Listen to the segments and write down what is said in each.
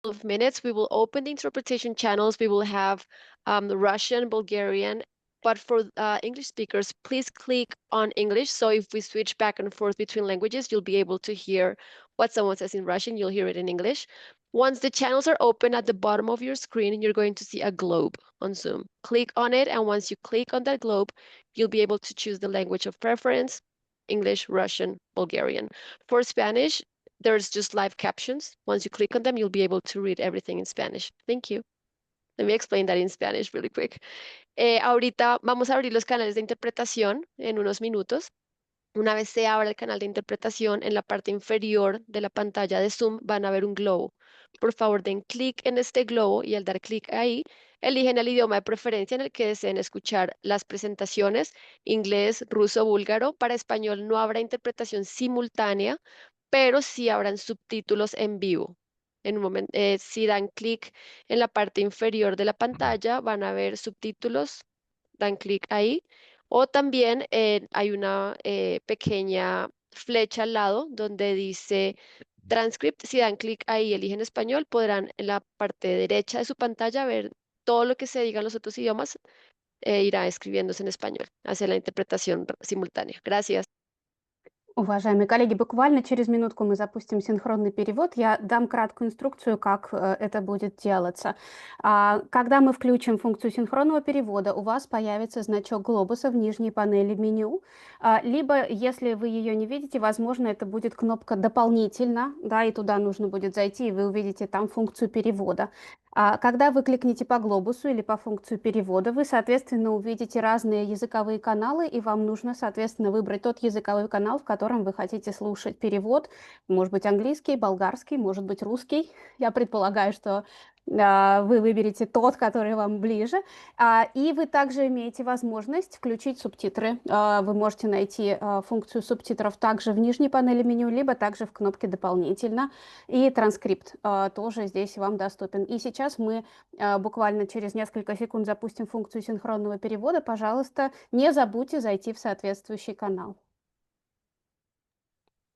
of minutes, we will open the interpretation channels. We will have Russian, Bulgarian, but for English speakers, please click on English. So if we switch back and forth between languages, you'll be able to hear what someone says in Russian, you'll hear it in English. Once the channels are open at the bottom of your screen, you're going to see a globe on Zoom. Click on it, and once you click on that globe, you'll be able to choose the language of preference, English, Russian, Bulgarian. For Spanish, there's just live captions. Once you click on them, you'll be able to read everything in Spanish. Thank you. Let me explain that in Spanish really quick. Ahorita vamos a abrir los canales de interpretación en unos minutos. Una vez se abra el canal de interpretación, en la parte inferior de la pantalla de Zoom van a ver un globo. Por favor, den clic en este globo y al dar clic ahí, eligen el idioma de preferencia en el que deseen escuchar las presentaciones, inglés, ruso, búlgaro. Para español no habrá interpretación simultánea, pero sí habrán subtítulos en vivo. En un momento, si dan clic en la parte inferior de la pantalla, van a ver subtítulos, dan clic ahí. O también hay una pequeña flecha al lado donde dice transcript. Si dan clic ahí y eligen español, podrán en la parte derecha de su pantalla ver todo lo que se diga en los otros idiomas, irá escribiéndose en español, hacia la interpretación simultánea. Gracias. Уважаемые коллеги, буквально через минутку мы запустим синхронный перевод. Я дам краткую инструкцию, как это будет делаться. Когда мы включим функцию синхронного перевода, у вас появится значок глобуса в нижней панели меню. Либо, если вы ее не видите, возможно, это будет кнопка «Дополнительно», да, и туда нужно будет зайти, и вы увидите там функцию перевода. Когда вы кликните по глобусу или по функцию перевода, вы, соответственно, увидите разные языковые каналы, и вам нужно, соответственно, выбрать тот языковой канал, в котором вы хотите слушать перевод. Может быть, английский, болгарский, может быть, русский. Я предполагаю, что вы выберете тот, который вам ближе. И вы также имеете возможность включить субтитры. Вы можете найти функцию субтитров также в нижней панели меню, либо также в кнопке «Дополнительно». И транскрипт тоже здесь вам доступен. И сейчас мы буквально через несколько секунд запустим функцию синхронного перевода. Пожалуйста, не забудьте зайти в соответствующий канал.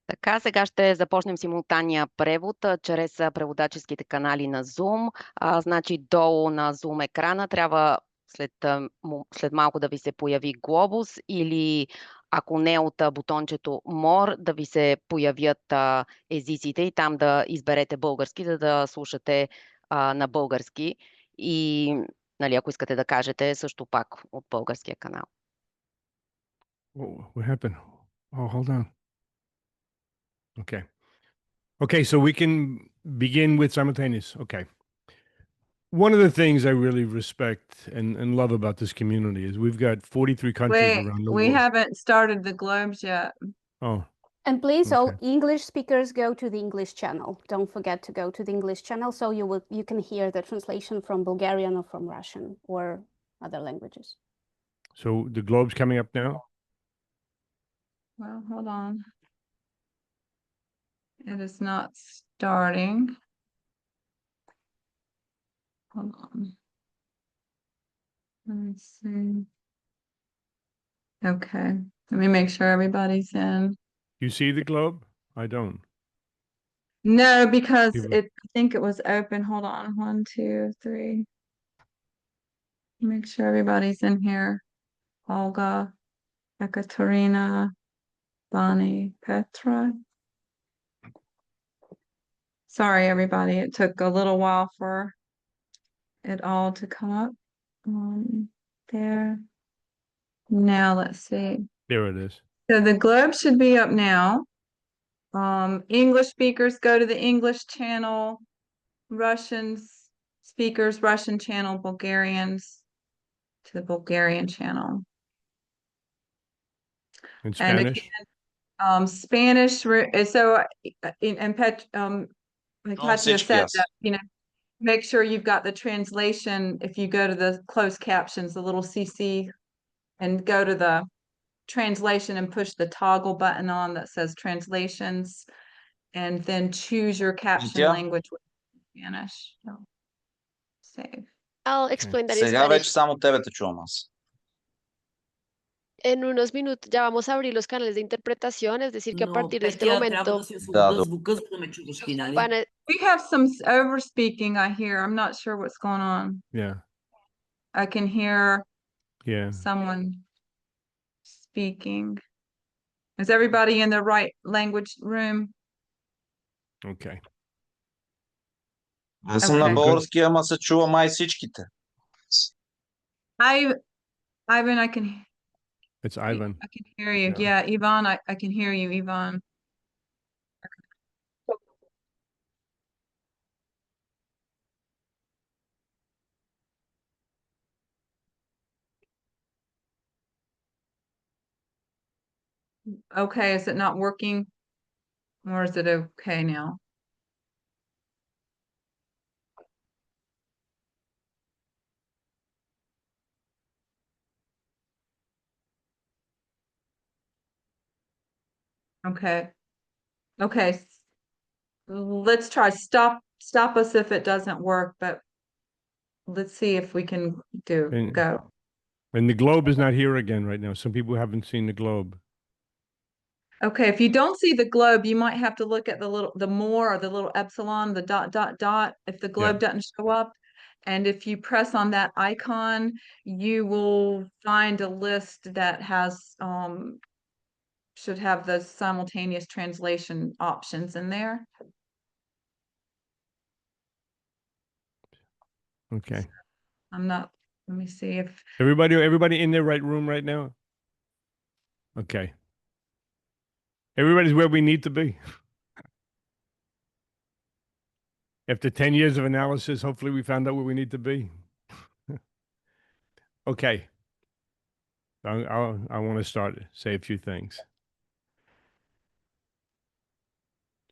Така, сега ще започнем симултанния превод чрез преводаческите канали на Zoom. Значи долу на Zoom екрана трябва след малко да ви се появи глобус или ако не от бутончето More, да ви се появят езиците и там да изберете български, за да слушате на български. И нали, ако искате да кажете, също пак от българския канал. What happened? Oh, hold on. Okay, so we can begin with simultaneous. Okay. One of the things I really respect and love about this community is we've got 43 countries around the world. We haven't started the globes yet. Oh. And please, all English speakers, go to the English channel. Don't forget to go to the English channel so you can hear the translation from Bulgarian or from Russian or other languages. So the globe's coming up now? Well, hold on. It is not starting. Hold on. Let me see. Okay, let me make sure everybody's in. You see the globe? I don't. No, because I think it was open. Hold on. 1, 2, 3. Make sure everybody's in here. Olga, Ekaterina, Bonnie, Petra. Sorry, everybody. It took a little while for it all to come up. There. Now let's see. There it is. So the globe should be up now. English speakers go to the English channel. Russian speakers, Russian channel. Bulgarians to the Bulgarian channel. In Spanish? And again, Spanish. So and Katya said that, make sure you've got the translation. If you go to the closed captions, the little CC, and go to the translation and push the toggle button on that says translations, and then choose your caption language with Spanish. So, save. I'll explain that in Сега Spanish. вече само тебе те чувам аз. En unos minutos ya vamos a abrir los canales de interpretación, es decir, que a partir de este momento We have some over speaking, I hear. I'm not sure what's going on. Yeah. I can hear Yeah. someone speaking. Is everybody in the right language room? Okay. Аз съм на Okay. български, ама се чува май всичките. Ivan, I can It's Ivan. hear you. Yeah. Yeah, Yvonne, I can hear you, Yvonne. Okay, is it not working? Or is it okay now? Okay. Okay. Let's try stop us if it doesn't work, but let's see if we can go. And the globe is not here again right now. Some people haven't seen the globe. Okay, if you don't see the globe, you might have to look at the more or the little epsilon, the dot, dot, dot, if the globe doesn't show up. And if you press on that icon, you will find a list that has, should have the simultaneous translation options in there. Okay. Let me see if, Everybody in their right room right now? Okay. Everybody's where we need to be. After 10 years of analysis, hopefully we found out where we need to be. Okay. I want to say a few things.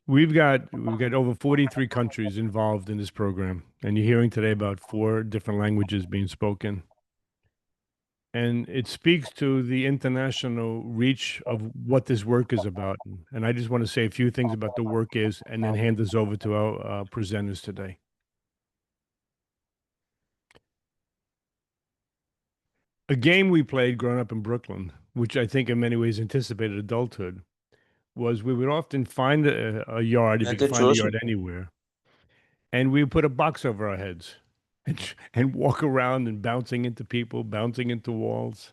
We've got over 43 countries involved in this program, and you're hearing today about 4 different languages being spoken. And it speaks to the international reach of what this work is about. And I just want to say a few things about the work is, and then hand this over to our presenters today. A game we played growing up in Brooklyn, which I think in many ways anticipated adulthood, was we would often find a yard, if you could find a yard anywhere, and we would put a box over our heads and walk around and bouncing into people, bouncing into walls.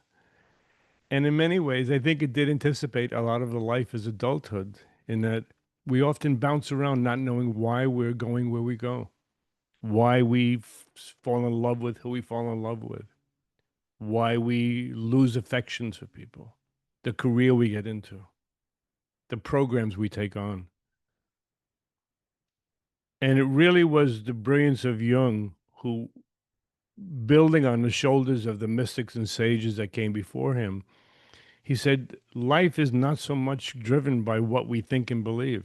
And in many ways, I think it did anticipate a lot of the life as adulthood, in that we often bounce around not knowing why we're going where we go, why we fall in love with who we fall in love with, why we lose affections for people, the career we get into, the programs we take on. And it really was the brilliance of Jung who, building on the shoulders of the mystics and sages that came before him, he said, life is not so much driven by what we think and believe.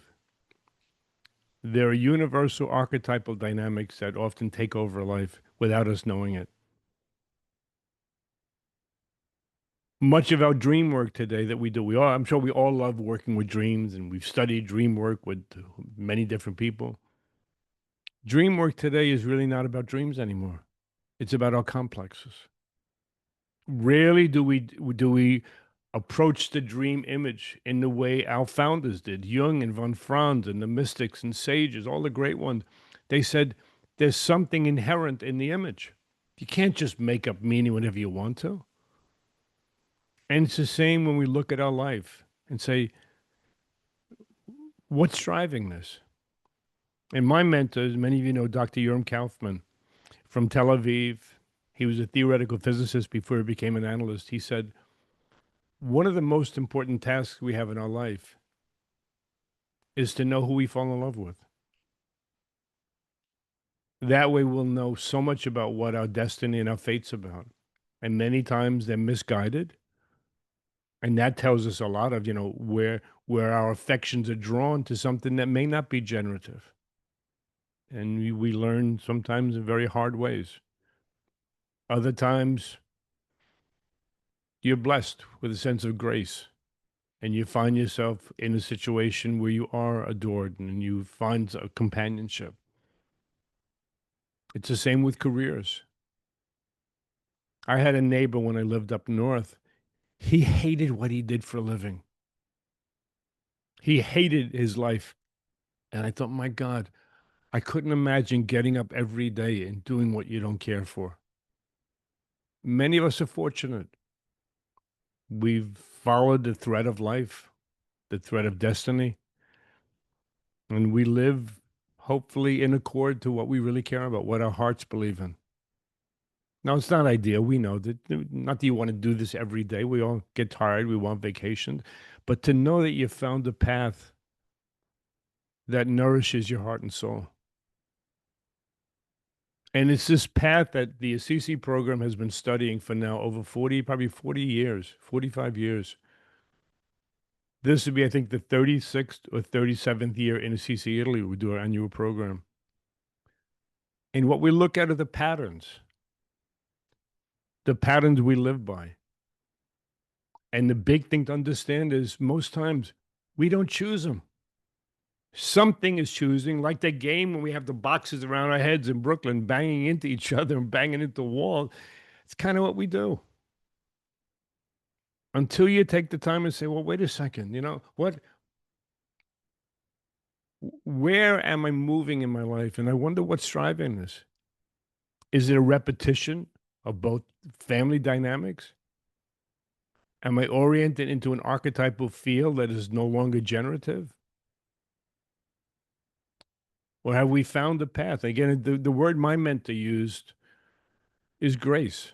There are universal archetypal dynamics that often take over life without us knowing it. Much of our dream work today that we do, I'm sure we all love working with dreams, and we've studied dream work with many different people. Dream work today is really not about dreams anymore. It's about our complexes. Rarely do we approach the dream image in the way our founders did, Jung and von Franz and the mystics and sages, all the great ones. They said there's something inherent in the image. You can't just make up meaning whenever you want to. And it's the same when we look at our life and say, what's driving this? And my mentors, many of you know Dr. Yoram Kaufman from Tel Aviv. He was a theoretical physicist before he became an analyst. He said, one of the most important tasks we have in our life is to know who we fall in love with. That way we'll know so much about what our destiny and our fate's about. And many times they're misguided. And that tells us a lot of, where our affections are drawn to something that may not be generative. And we learn sometimes in very hard ways. Other times, you're blessed with a sense of grace, and you find yourself in a situation where you are adored and you find a companionship. It's the same with careers. I had a neighbor when I lived up north. He hated what he did for a living. He hated his life. And I thought, my God, I couldn't imagine getting up every day and doing what you don't care for. Many of us are fortunate. We've followed the thread of life, the thread of destiny, and we live hopefully in accord to what we really care about, what our hearts believe in. Now, it's not ideal. We know that, not that you want to do this every day. We all get tired. We want vacation. But to know that you found a path that nourishes your heart and soul. And it's this path that the Assisi program has been studying for now over 40, probably 40 years, 45 years. This would be, I think, the 36th or 37th year in Assisi, Italy, we do our annual program. And what we look at are the patterns we live by. And the big thing to understand is most times we don't choose them. Something is choosing, like that game when we have the boxes around our heads in Brooklyn banging into each other and banging into the wall. It's kind of what we do. Until you take the time and say, well, wait a second, where am I moving in my life? And I wonder what's driving this. Is it a repetition of both family dynamics? Am I oriented into an archetypal field that is no longer generative? Or have we found a path? Again, the word my mentor used is grace.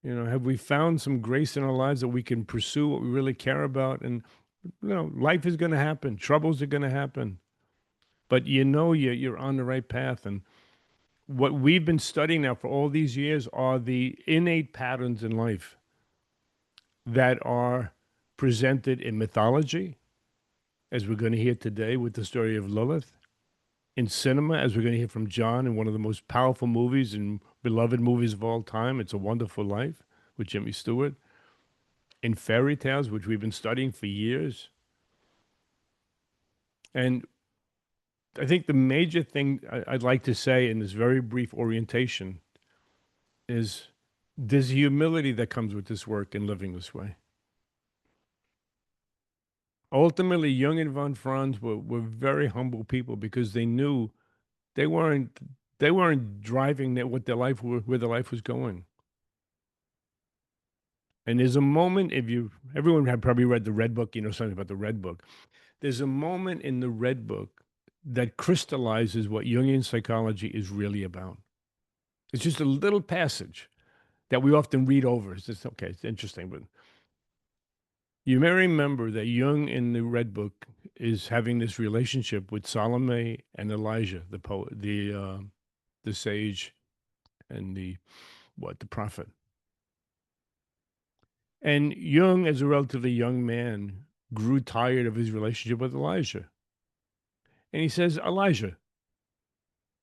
Have we found some grace in our lives that we can pursue what we really care about? And, life is going to happen. Troubles are going to happen. But you're on the right path. And what we've been studying now for all these years are the innate patterns in life that are presented in mythology, as we're going to hear today with the story of Lilith, in cinema, as we're going to hear from John in one of the most powerful movies and beloved movies of all time, It's a Wonderful Life with Jimmy Stewart, in fairy tales, which we've been studying for years. And I think the major thing I'd like to say in this very brief orientation is there's humility that comes with this work and living this way. Ultimately, Jung and von Franz were very humble people because they knew they weren't driving where their life was going. And there's a moment, everyone had probably read the Red Book, something about the Red Book. There's a moment in the Red Book that crystallizes what Jungian psychology is really about. It's just a little passage that we often read over. It's just, okay, it's interesting, but you may remember that Jung in the Red Book is having this relationship with Salome and Elijah, the poet, the sage, and the prophet. And Jung, as a relatively young man, grew tired of his relationship with Elijah. And he says, Elijah,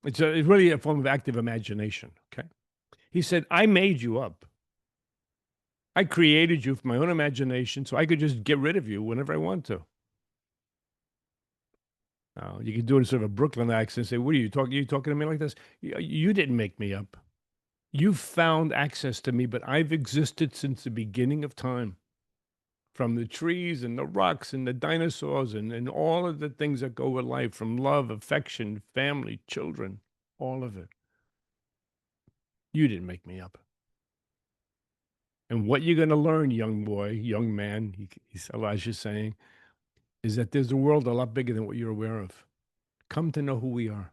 it's really a form of active imagination, okay? He said, I made you up. I created you from my own imagination so I could just get rid of you whenever I want to. Now, you can do it in sort of a Brooklyn accent and say, what are you talking? You talking to me like this? You didn't make me up. You found access to me, but I've existed since the beginning of time. From the trees and the rocks and the dinosaurs and all of the things that go with life, from love, affection, family, children, all of it. You didn't make me up. And what you're going to learn, young boy, young man, Elijah's saying, is that there's a world a lot bigger than what you're aware of. Come to know who we are.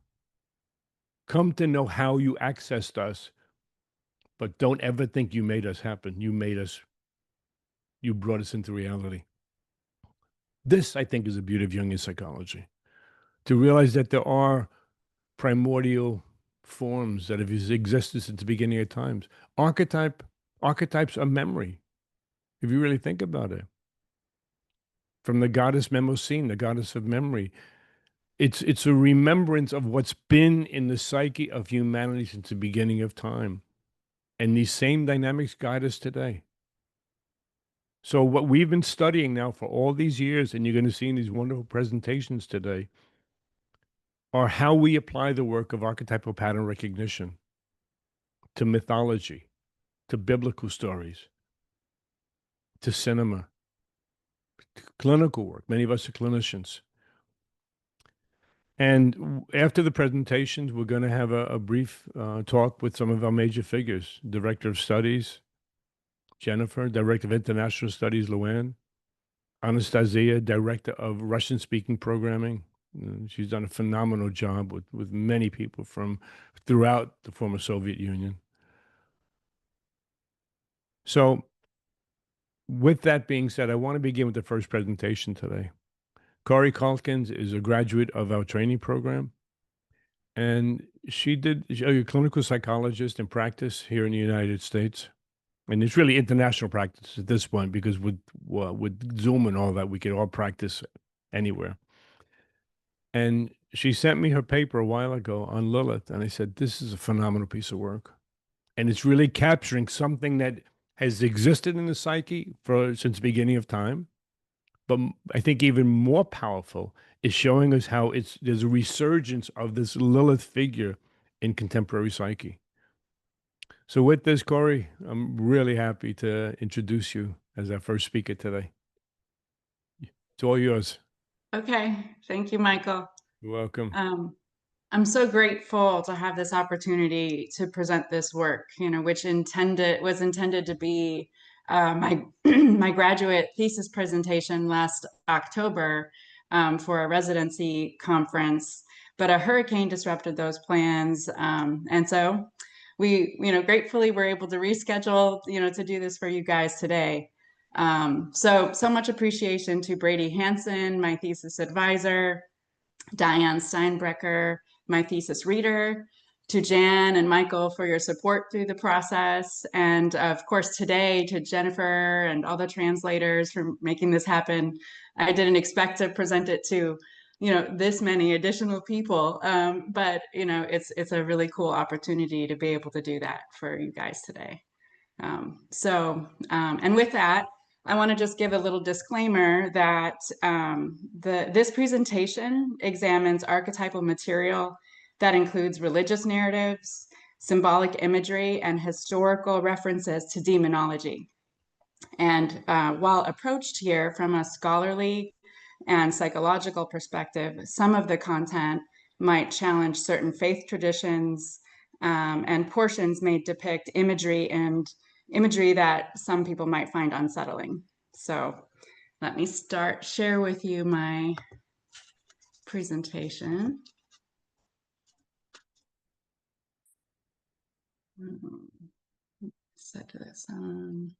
Come to know how you accessed us. But don't ever think you made us happen. You made us. You brought us into reality. This, I think, is the beauty of Jungian psychology. To realize that there are primordial forms that have existed since the beginning of times. Archetypes are memory, if you really think about it. From the goddess Mnemosyne, the goddess of memory, it's a remembrance of what's been in the psyche of humanity since the beginning of time. And these same dynamics guide us today. So what we've been studying now for all these years, and you're going to see in these wonderful presentations today, are how we apply the work of archetypal pattern recognition to mythology, to biblical stories, to cinema, to clinical work. Many of us are clinicians. And after the presentations, we're going to have a brief talk with some of our major figures. Director of Studies, Jennifer. Director of International Studies, Luann. Anastasia, Director of Russian-speaking programming. She's done a phenomenal job with many people from throughout the former Soviet Union. So with that being said, I want to begin with the first presentation today. Corey Calkins is a graduate of our training program. And she's a clinical psychologist in practice here in the United States. And it's really international practice at this point because with Zoom and all that, we can all practice anywhere. And she sent me her paper a while ago on Lilith. And I said, this is a phenomenal piece of work. And it's really capturing something that has existed in the psyche since the beginning of time. But I think even more powerful is showing us how there's a resurgence of this Lilith figure in contemporary psyche. So with this, Corey, I'm really happy to introduce you as our first speaker today. It's all yours. Okay. Thank you, Michael. You're welcome. I'm so grateful to have this opportunity to present this work, which was intended to be my my graduate thesis presentation last October for a residency conference, but a hurricane disrupted those plans, and so we, gratefully were able to reschedule, to do this for you guys today. So much appreciation to Brady Hansen, my thesis advisor, Diane Steinbrecher, my thesis reader, to Jan and Michael for your support through the process, and of course today to Jennifer and all the translators for making this happen. I didn't expect to present it to, this many additional people, but it's a really cool opportunity to be able to do that for you guys today. And with that, I want to just give a little disclaimer that this presentation examines archetypal material that includes religious narratives, symbolic imagery, and historical references to demonology. And while approached here from a scholarly and psychological perspective, some of the content might challenge certain faith traditions, and portions may depict imagery that some people might find unsettling. So let me share with you my presentation. Set this on.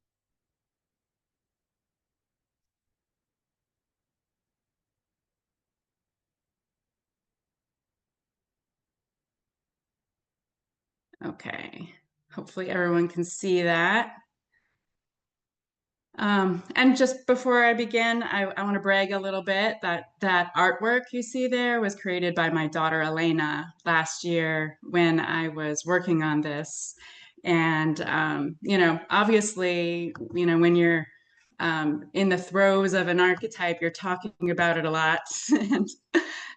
Okay, hopefully everyone can see that. And just before I begin, I want to brag a little bit that artwork you see there was created by my daughter Elena last year when I was working on this. And obviously, when you're in the throes of an archetype, you're talking about it a lot.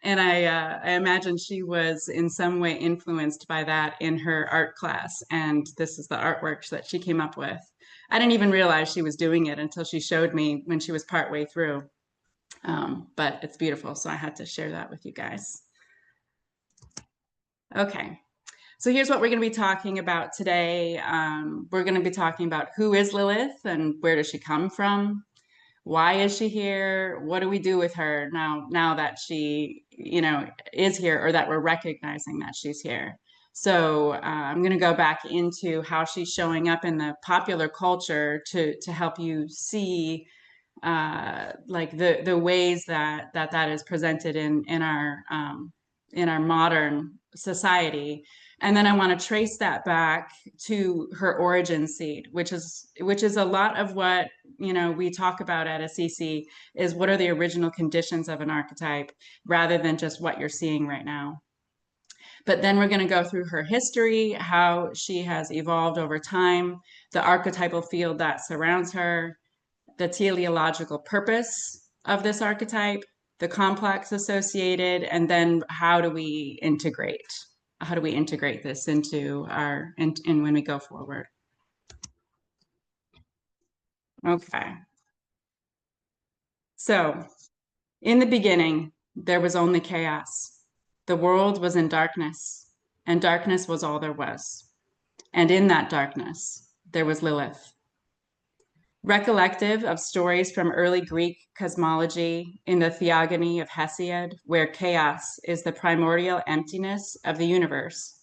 And I imagine she was in some way influenced by that in her art class. And this is the artwork that she came up with. I didn't even realize she was doing it until she showed me when she was partway through. But it's beautiful, so I had to share that with you guys. Okay, so here's what we're going to be talking about today. We're going to be talking about who is Lilith and where does she come from? Why is she here? What do we do with her now that she, is here, or that we're recognizing that she's here? So I'm going to go back into how she's showing up in the popular culture to help you see like the ways that is presented in our modern society. And then I want to trace that back to her origin seed, which is a lot of what we talk about at Assisi, is what are the original conditions of an archetype rather than just what you're seeing right now. But then we're going to go through her history, how she has evolved over time, the archetypal field that surrounds her, the teleological purpose of this archetype, the complex associated, and then how do we integrate this into when we go forward. Okay. So in the beginning, there was only chaos. The world was in darkness, and darkness was all there was. And in that darkness, there was Lilith. Recollective of stories from early Greek cosmology in the Theogony of Hesiod, where chaos is the primordial emptiness of the universe,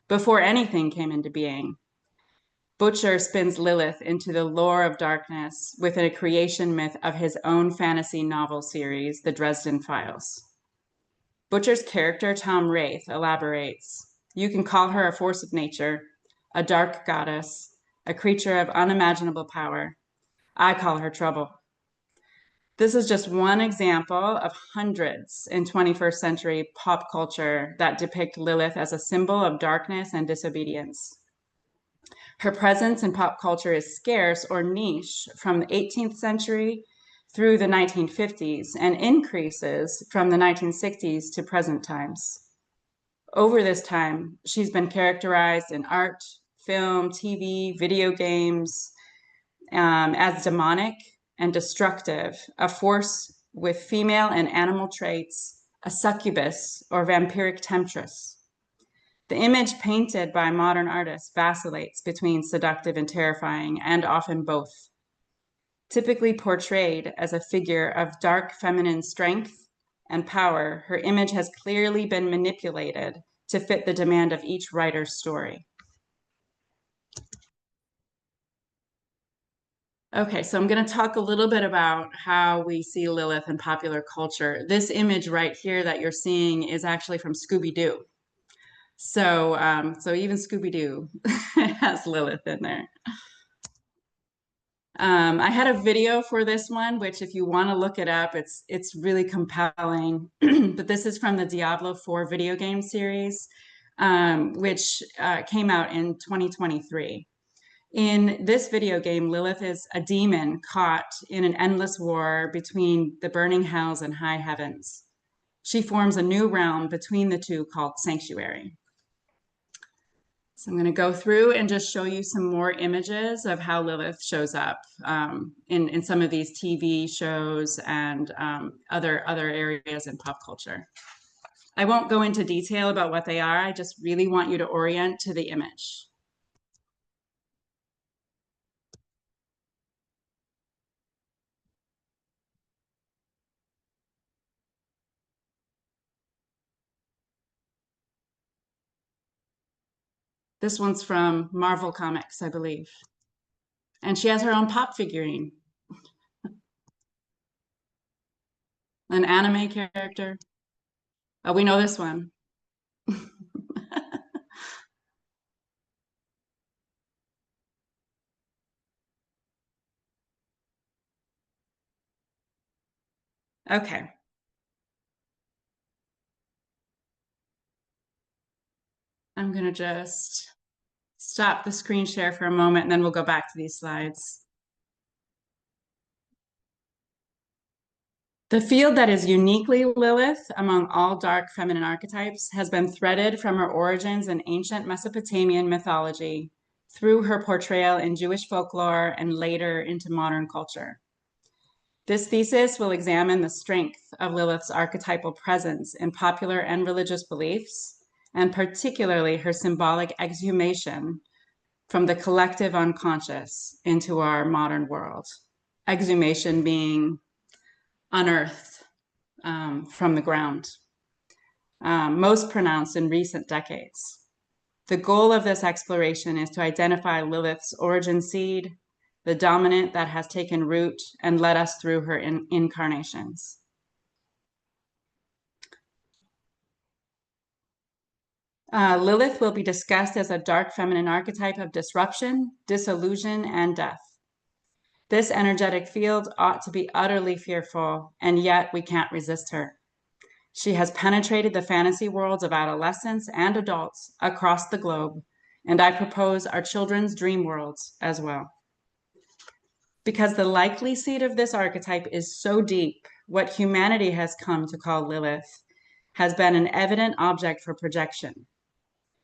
before anything came into being, Butcher spins Lilith into the lore of darkness within a creation myth of his own fantasy novel series, The Dresden Files. Butcher's character, Tom Wraith, elaborates. You can call her a force of nature, a dark goddess, a creature of unimaginable power. I call her trouble. This is just one example of hundreds in 21st century pop culture that depict Lilith as a symbol of darkness and disobedience. Her presence in pop culture is scarce or niche from the 18th century through the 1950s and increases from the 1960s to present times. Over this time, she's been characterized in art, film, TV, video games as demonic and destructive, a force with female and animal traits, a succubus or vampiric temptress. The image painted by modern artists vacillates between seductive and terrifying, and often both. Typically portrayed as a figure of dark feminine strength and power, her image has clearly been manipulated to fit the demand of each writer's story. Okay, so I'm going to talk a little bit about how we see Lilith in popular culture. This image right here that you're seeing is actually from Scooby-Doo. So even Scooby-Doo has Lilith in there. I had a video for this one, which if you want to look it up, it's really compelling. But this is from the Diablo 4 video game series, which came out in 2023. In this video game, Lilith is a demon caught in an endless war between the burning hells and high heavens. She forms a new realm between the two called Sanctuary. So I'm going to go through and just show you some more images of how Lilith shows up in some of these TV shows and other areas in pop culture. I won't go into detail about what they are. I just really want you to orient to the image. This one's from Marvel Comics, I believe. And she has her own pop figurine. An anime character. Oh, we know this one. Okay. I'm going to just stop the screen share for a moment, and then we'll go back to these slides. The field that is uniquely Lilith among all dark feminine archetypes has been threaded from her origins in ancient Mesopotamian mythology through her portrayal in Jewish folklore and later into modern culture. This thesis will examine the strength of Lilith's archetypal presence in popular and religious beliefs, and particularly her symbolic exhumation from the collective unconscious into our modern world. Exhumation being unearthed from the ground, most pronounced in recent decades. The goal of this exploration is to identify Lilith's origin seed, the dominant that has taken root and led us through her incarnations. Lilith will be discussed as a dark feminine archetype of disruption, disillusion, and death. This energetic field ought to be utterly fearful, and yet we can't resist her. She has penetrated the fantasy worlds of adolescents and adults across the globe, and I propose our children's dream worlds as well. Because the likely seed of this archetype is so deep, what humanity has come to call Lilith has been an evident object for projection.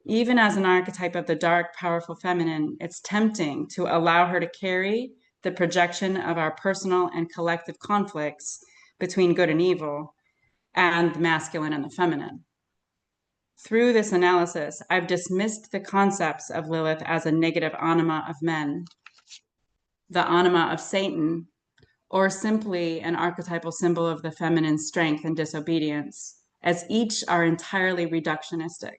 Even as an archetype of the dark, powerful feminine, it's tempting to allow her to carry the projection of our personal and collective conflicts between good and evil, and the masculine and the feminine. Through this analysis, I've dismissed the concepts of Lilith as a negative anima of men, the anima of Satan, or simply an archetypal symbol of the feminine strength and disobedience, as each are entirely reductionistic.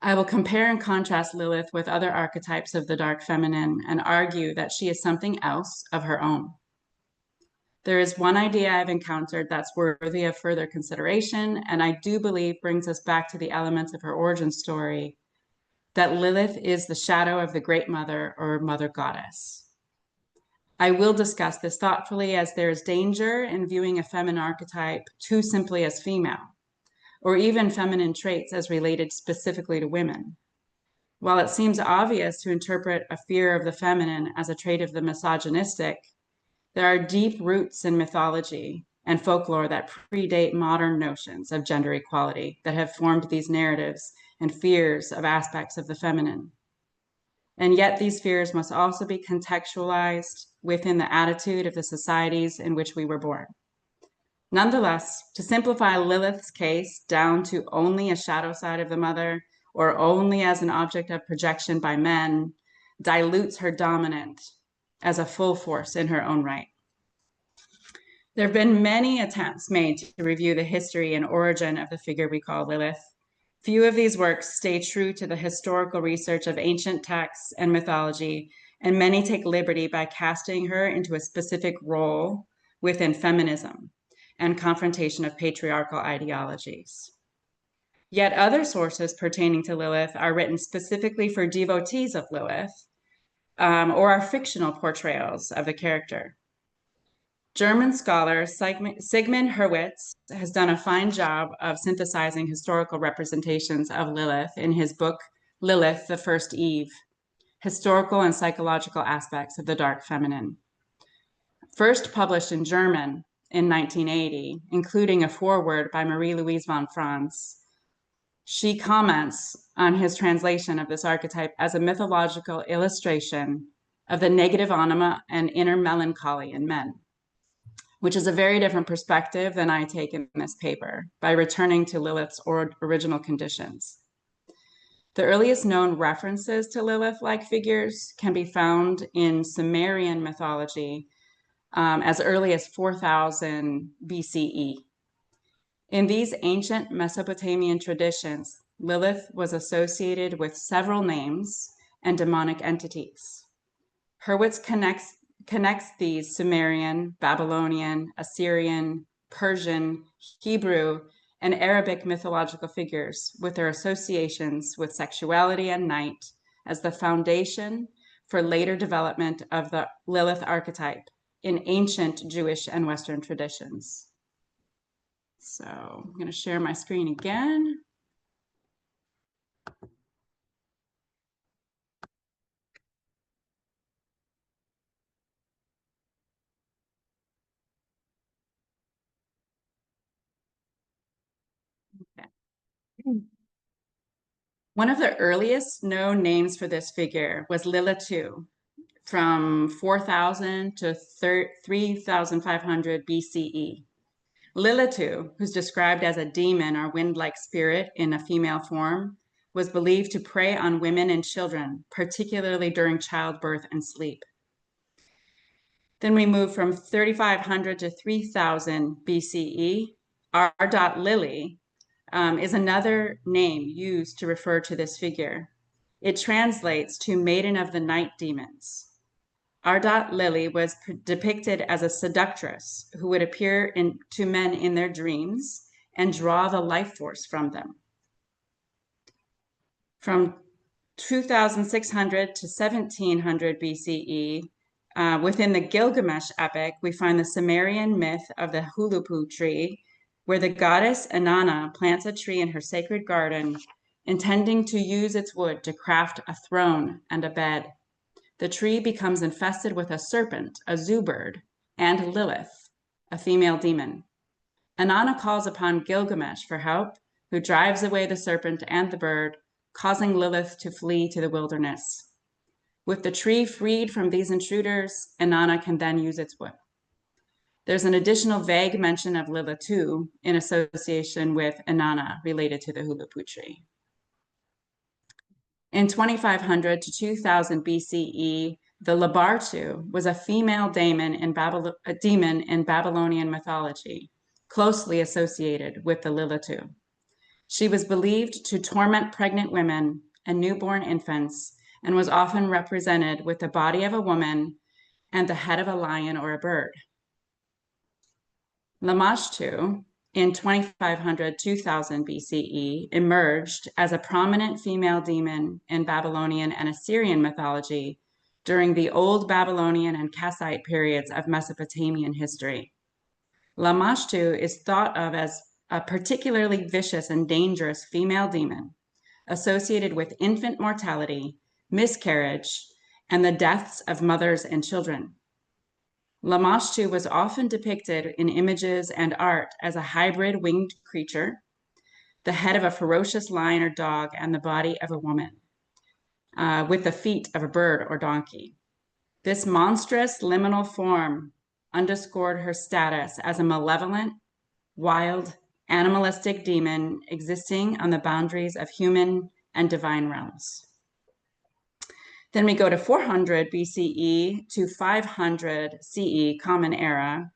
I will compare and contrast Lilith with other archetypes of the dark feminine and argue that she is something else of her own. There is one idea I've encountered that's worthy of further consideration, and I do believe brings us back to the elements of her origin story, that Lilith is the shadow of the Great Mother or Mother Goddess. I will discuss this thoughtfully, as there is danger in viewing a feminine archetype too simply as female, or even feminine traits as related specifically to women. While it seems obvious to interpret a fear of the feminine as a trait of the misogynistic, there are deep roots in mythology and folklore that predate modern notions of gender equality that have formed these narratives and fears of aspects of the feminine. And yet these fears must also be contextualized within the attitude of the societies in which we were born. Nonetheless, to simplify Lilith's case down to only a shadow side of the mother or only as an object of projection by men dilutes her dominant as a full force in her own right. There have been many attempts made to review the history and origin of the figure we call Lilith. Few of these works stay true to the historical research of ancient texts and mythology, and many take liberty by casting her into a specific role within feminism and confrontation of patriarchal ideologies. Yet other sources pertaining to Lilith are written specifically for devotees of Lilith, or are fictional portrayals of the character. German scholar Sigmund Hurwitz has done a fine job of synthesizing historical representations of Lilith in his book, Lilith, the First Eve, Historical and Psychological Aspects of the Dark Feminine. First published in German in 1980, including a foreword by Marie-Louise von Franz, she comments on his translation of this archetype as a mythological illustration of the negative anima and inner melancholy in men, which is a very different perspective than I take in this paper, by returning to Lilith's original conditions. The earliest known references to Lilith-like figures can be found in Sumerian mythology as early as 4000 BCE. In these ancient Mesopotamian traditions, Lilith was associated with several names and demonic entities. Hurwitz connects these Sumerian, Babylonian, Assyrian, Persian, Hebrew, and Arabic mythological figures with their associations with sexuality and night as the foundation for later development of the Lilith archetype in ancient Jewish and Western traditions. So I'm going to share my screen again. Okay. One of the earliest known names for this figure was Lilith from 4000 to 3500 BCE. Lilith, who's described as a demon or wind-like spirit in a female form, was believed to prey on women and children, particularly during childbirth and sleep. Then we move from 3500 to 3000 BCE. R.Lily is another name used to refer to this figure. It translates to Maiden of the Night Demons. R.Lily was depicted as a seductress who would appear to men in their dreams and draw the life force from them. From 2600 to 1700 BCE, within the Gilgamesh epic, we find the Sumerian myth of the Hulupu tree, where the goddess Inanna plants a tree in her sacred garden, intending to use its wood to craft a throne and a bed. The tree becomes infested with a serpent, a zoo bird, and Lilith, a female demon. Inanna calls upon Gilgamesh for help, who drives away the serpent and the bird, causing Lilith to flee to the wilderness. With the tree freed from these intruders, Inanna can then use its wood. There's an additional vague mention of Lilith too in association with Inanna related to the Hulaputri. In 2500 to 2000 BCE, the Labartu was a female demon in Babylonian mythology, closely associated with the Lilitu. She was believed to torment pregnant women and newborn infants and was often represented with the body of a woman and the head of a lion or a bird. Lamashtu, in 2500-2000 BCE, emerged as a prominent female demon in Babylonian and Assyrian mythology during the Old Babylonian and Kassite periods of Mesopotamian history. Lamashtu is thought of as a particularly vicious and dangerous female demon associated with infant mortality, miscarriage, and the deaths of mothers and children. Lamashtu was often depicted in images and art as a hybrid winged creature, the head of a ferocious lion or dog and the body of a woman, with the feet of a bird or donkey. This monstrous liminal form underscored her status as a malevolent, wild, animalistic demon existing on the boundaries of human and divine realms. Then we go to 400 BCE to 500 CE, Common Era.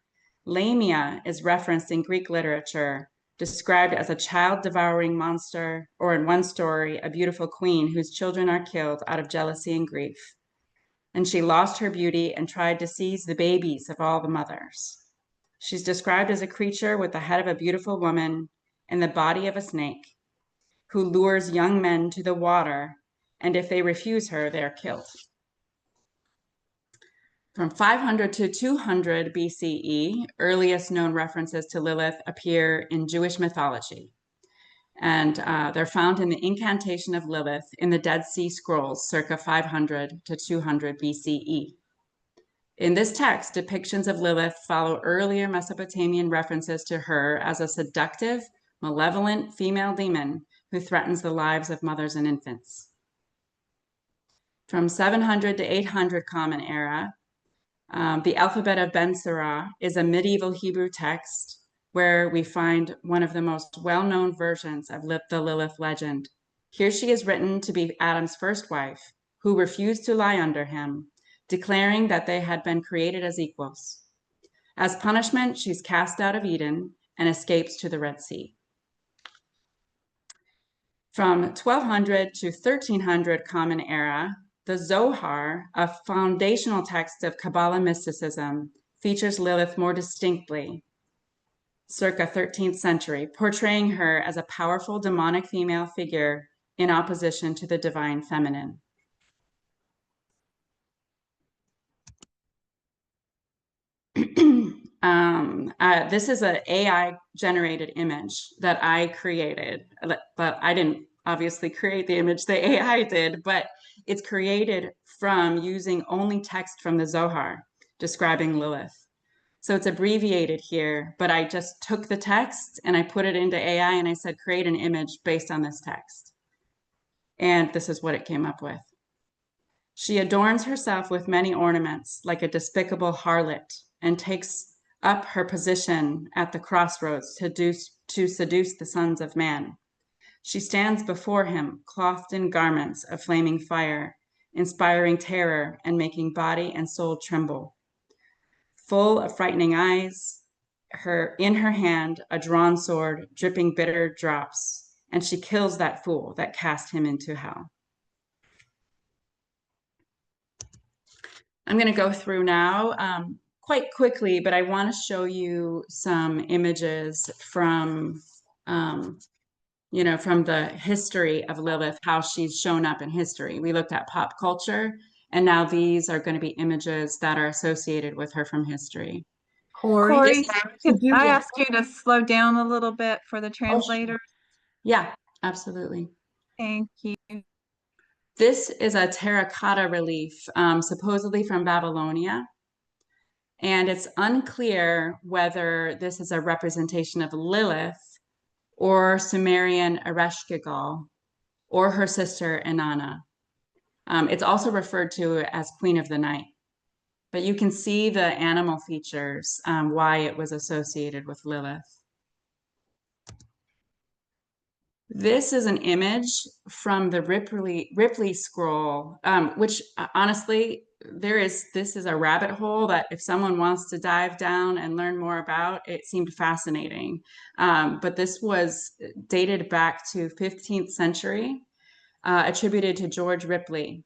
Lamia is referenced in Greek literature, described as a child-devouring monster, or in one story, a beautiful queen whose children are killed out of jealousy and grief. And she lost her beauty and tried to seize the babies of all the mothers. She's described as a creature with the head of a beautiful woman and the body of a snake, who lures young men to the water, and if they refuse her, they are killed. From 500 to 200 BCE, earliest known references to Lilith appear in Jewish mythology. And they're found in the incantation of Lilith in the Dead Sea Scrolls, circa 500 to 200 BCE. In this text, depictions of Lilith follow earlier Mesopotamian references to her as a seductive, malevolent female demon who threatens the lives of mothers and infants. From 700 to 800 Common Era, the alphabet of Ben Sirah is a medieval Hebrew text where we find one of the most well-known versions of the Lilith legend. Here she is written to be Adam's first wife, who refused to lie under him, declaring that they had been created as equals. As punishment, she's cast out of Eden and escapes to the Red Sea. From 1200 to 1300 Common Era, the Zohar, a foundational text of Kabbalah mysticism, features Lilith more distinctly, circa 13th century, portraying her as a powerful demonic female figure in opposition to the divine feminine. This is an AI-generated image that I created, but I didn't obviously create the image, the AI did, but it's created from using only text from the Zohar describing Lilith. So it's abbreviated here, but I just took the text and I put it into AI and I said, create an image based on this text. And this is what it came up with. She adorns herself with many ornaments like a despicable harlot and takes up her position at the crossroads to seduce the sons of man. She stands before him, clothed in garments of flaming fire, inspiring terror and making body and soul tremble. Full of frightening eyes, in her hand, a drawn sword, dripping bitter drops, and she kills that fool that cast him into hell. I'm going to go through now quite quickly, but I want to show you some images from, from the history of Lilith, how she's shown up in history. We looked at pop culture, and now these are going to be images that are associated with her from history. Corey, could I ask you to slow down a little bit for the translator? Yeah, absolutely. Thank you. This is a terracotta relief, supposedly from Babylonia. And it's unclear whether this is a representation of Lilith or Sumerian Ereshkigal or her sister Inanna. It's also referred to as Queen of the Night. but you can see the animal features, why it was associated with Lilith. This is an image from the Ripley scroll, which honestly, this is a rabbit hole that if someone wants to dive down and learn more about, it seemed fascinating. But this was dated back to 15th century, attributed to George Ripley.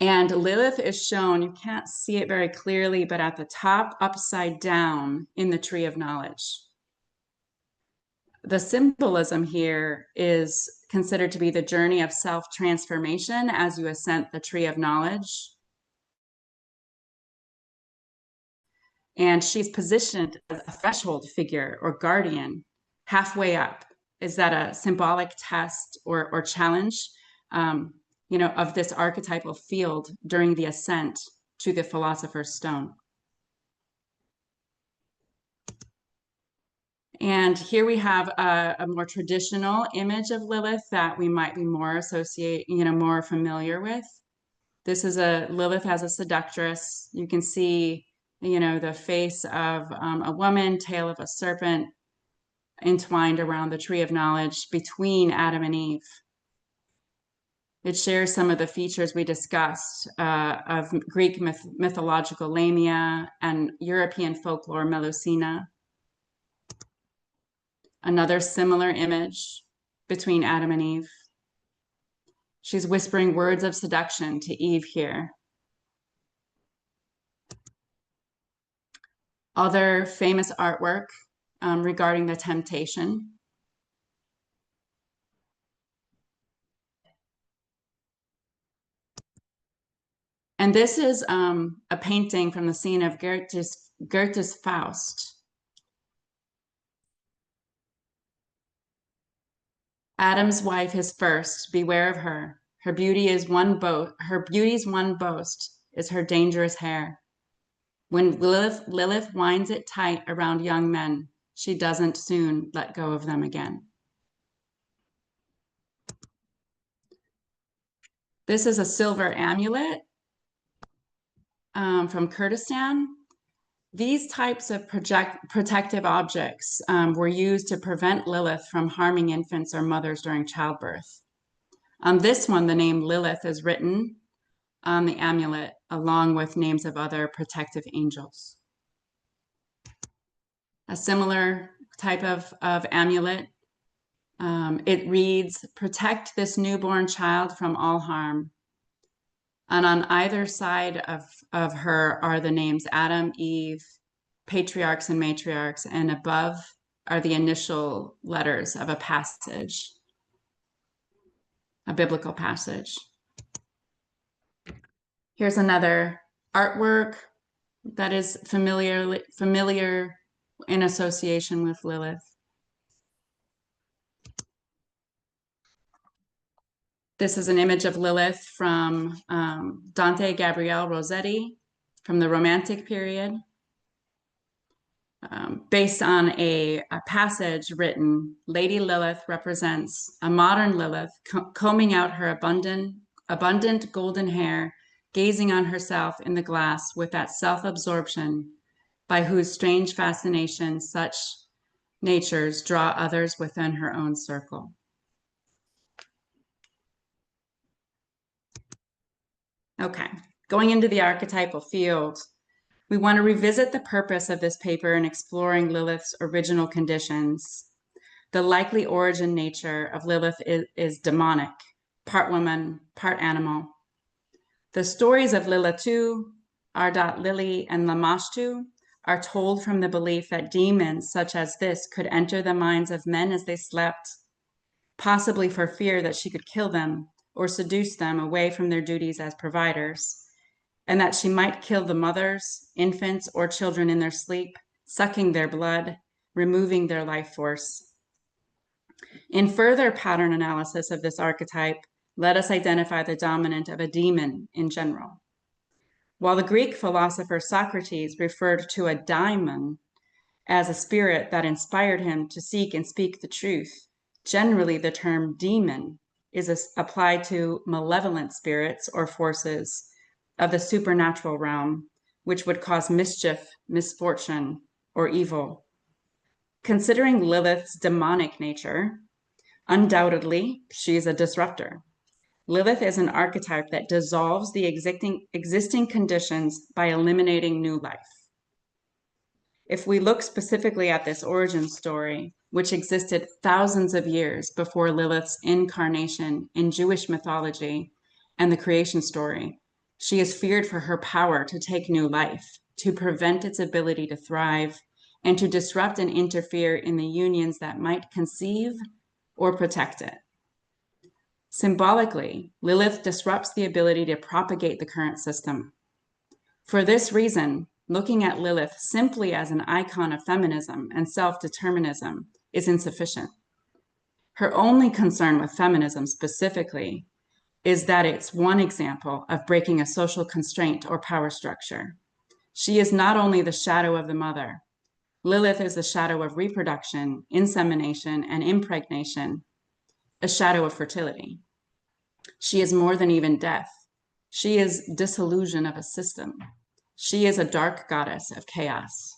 And Lilith is shown, you can't see it very clearly, but at the top, upside down in the tree of knowledge. The symbolism here is considered to be the journey of self-transformation as you ascend the tree of knowledge. And she's positioned as a threshold figure or guardian halfway up. Is that a symbolic test or challenge, of this archetypal field during the ascent to the Philosopher's Stone? And here we have a more traditional image of Lilith that we might be more more familiar with. This is Lilith as a seductress. You can see, the face of a woman, tail of a serpent, entwined around the tree of knowledge between Adam and Eve. It shares some of the features we discussed of Greek mythological Lamia and European folklore Melusina. Another similar image between Adam and Eve. She's whispering words of seduction to Eve here. Other famous artwork regarding the temptation. And this is a painting from the scene of Goethe's Faust. Adam's wife is first, beware of her. Her beauty's one boast is her dangerous hair. When Lilith winds it tight around young men, she doesn't soon let go of them again. This is a silver amulet from Kurdistan. These types of protective objects were used to prevent Lilith from harming infants or mothers during childbirth. On this one, the name Lilith is written on the amulet, along with names of other protective angels. A similar type of amulet, it reads, "Protect this newborn child from all harm." And on either side of her are the names Adam, Eve, patriarchs and matriarchs, and above are the initial letters of a passage, a biblical passage. Here's another artwork that is familiar in association with Lilith. This is an image of Lilith from Dante Gabriel Rossetti from the Romantic period, based on a passage written. Lady Lilith represents a modern Lilith combing out her abundant golden hair, gazing on herself in the glass with that self-absorption by whose strange fascination such natures draw others within her own circle. Okay, going into the archetypal field, we want to revisit the purpose of this paper in exploring Lilith's original conditions. The likely origin nature of Lilith is demonic, part woman, part animal. The stories of Lilitu, Ardat Lili, and Lamashtu are told from the belief that demons such as this could enter the minds of men as they slept, possibly for fear that she could kill them or seduce them away from their duties as providers, and that she might kill the mothers, infants, or children in their sleep, sucking their blood, removing their life force. In further pattern analysis of this archetype, let us identify the dominant of a demon in general. While the Greek philosopher Socrates referred to a daimon as a spirit that inspired him to seek and speak the truth, generally the term demon is applied to malevolent spirits or forces of the supernatural realm which would cause mischief, misfortune, or evil. Considering Lilith's demonic nature, undoubtedly, she is a disruptor. Lilith is an archetype that dissolves the existing conditions by eliminating new life. If we look specifically at this origin story, which existed thousands of years before Lilith's incarnation in Jewish mythology and the creation story, she is feared for her power to take new life, to prevent its ability to thrive, and to disrupt and interfere in the unions that might conceive or protect it. Symbolically, Lilith disrupts the ability to propagate the current system. For this reason, looking at Lilith simply as an icon of feminism and self-determinism is insufficient. Her only concern with feminism specifically is that it's one example of breaking a social constraint or power structure. She is not only the shadow of the mother. Lilith is the shadow of reproduction, insemination, and impregnation, a shadow of fertility. She is more than even death. She is dissolution of a system. She is a dark goddess of chaos.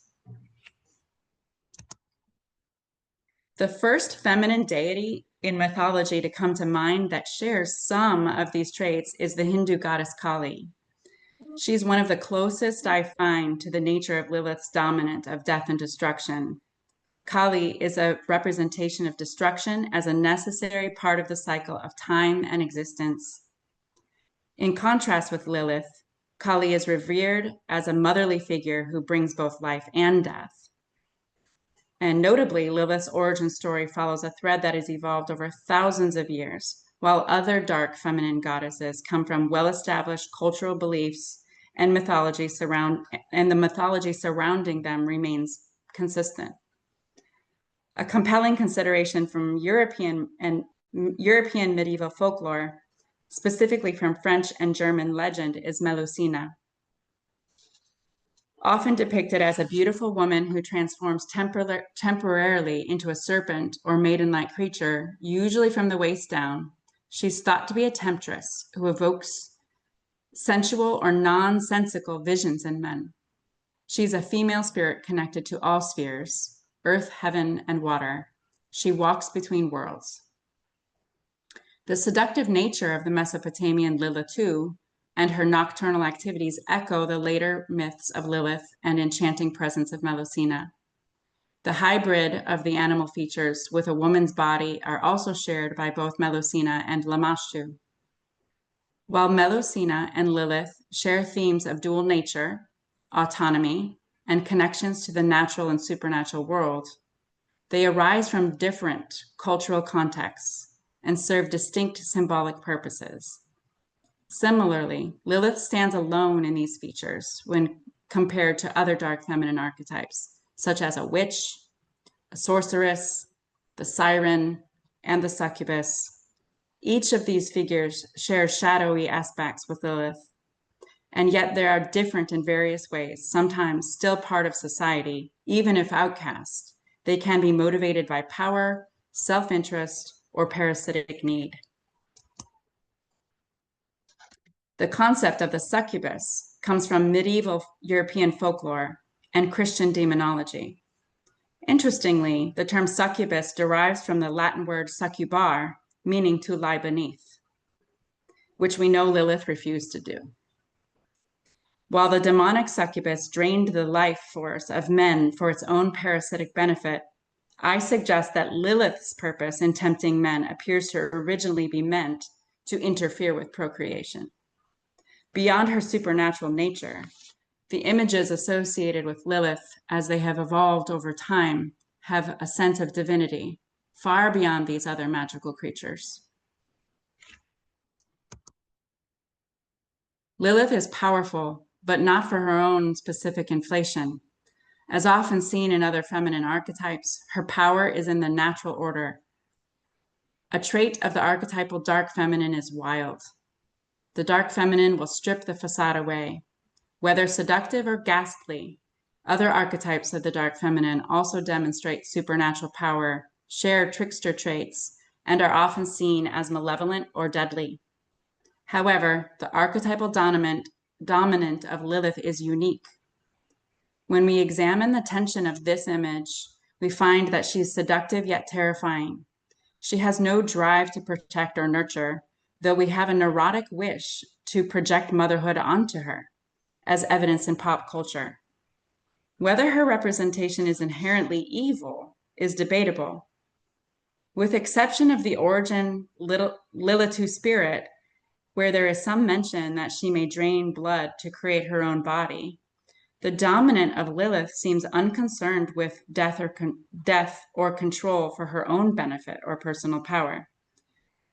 The first feminine deity in mythology to come to mind that shares some of these traits is the Hindu goddess Kali. She's one of the closest I find to the nature of Lilith's dominant of death and destruction. Kali is a representation of destruction as a necessary part of the cycle of time and existence. In contrast with Lilith, Kali is revered as a motherly figure who brings both life and death. And notably, Lilith's origin story follows a thread that has evolved over thousands of years, while other dark feminine goddesses come from well-established cultural beliefs and mythology the mythology surrounding them remains consistent. A compelling consideration from European medieval folklore, specifically from French and German legend, is Melusina. Often depicted as a beautiful woman who transforms temporarily into a serpent or maiden-like creature, usually from the waist down, she's thought to be a temptress who evokes sensual or nonsensical visions in men. She's a female spirit connected to all spheres, earth, heaven, and water. She walks between worlds. The seductive nature of the Mesopotamian Lilitu and her nocturnal activities echo the later myths of Lilith and enchanting presence of Melusina. The hybrid of the animal features with a woman's body are also shared by both Melusina and Lamashtu. While Melusina and Lilith share themes of dual nature, autonomy, and connections to the natural and supernatural world, they arise from different cultural contexts and serve distinct symbolic purposes. Similarly, Lilith stands alone in these features when compared to other dark feminine archetypes, such as a witch, a sorceress, the siren, and the succubus. Each of these figures shares shadowy aspects with Lilith, and yet they are different in various ways, sometimes still part of society, even if outcast. They can be motivated by power, self-interest, or parasitic need. The concept of the succubus comes from medieval European folklore and Christian demonology. Interestingly, the term succubus derives from the Latin word succubar, meaning to lie beneath, which we know Lilith refused to do. While the demonic succubus drained the life force of men for its own parasitic benefit, I suggest that Lilith's purpose in tempting men appears to originally be meant to interfere with procreation. Beyond her supernatural nature, the images associated with Lilith, as they have evolved over time, have a sense of divinity, far beyond these other magical creatures. Lilith is powerful, but not for her own specific inflation. As often seen in other feminine archetypes, her power is in the natural order. A trait of the archetypal dark feminine is wild. The dark feminine will strip the facade away. Whether seductive or ghastly, other archetypes of the dark feminine also demonstrate supernatural power, share trickster traits, and are often seen as malevolent or deadly. However, the archetypal dominant of Lilith is unique, When we examine the tension of this image, we find that she's seductive yet terrifying. She has no drive to protect or nurture, though we have a neurotic wish to project motherhood onto her, as evidenced in pop culture. Whether her representation is inherently evil is debatable. With exception of the origin Lilith spirit, where there is some mention that she may drain blood to create her own body, the dominant of Lilith seems unconcerned with death or control for her own benefit or personal power.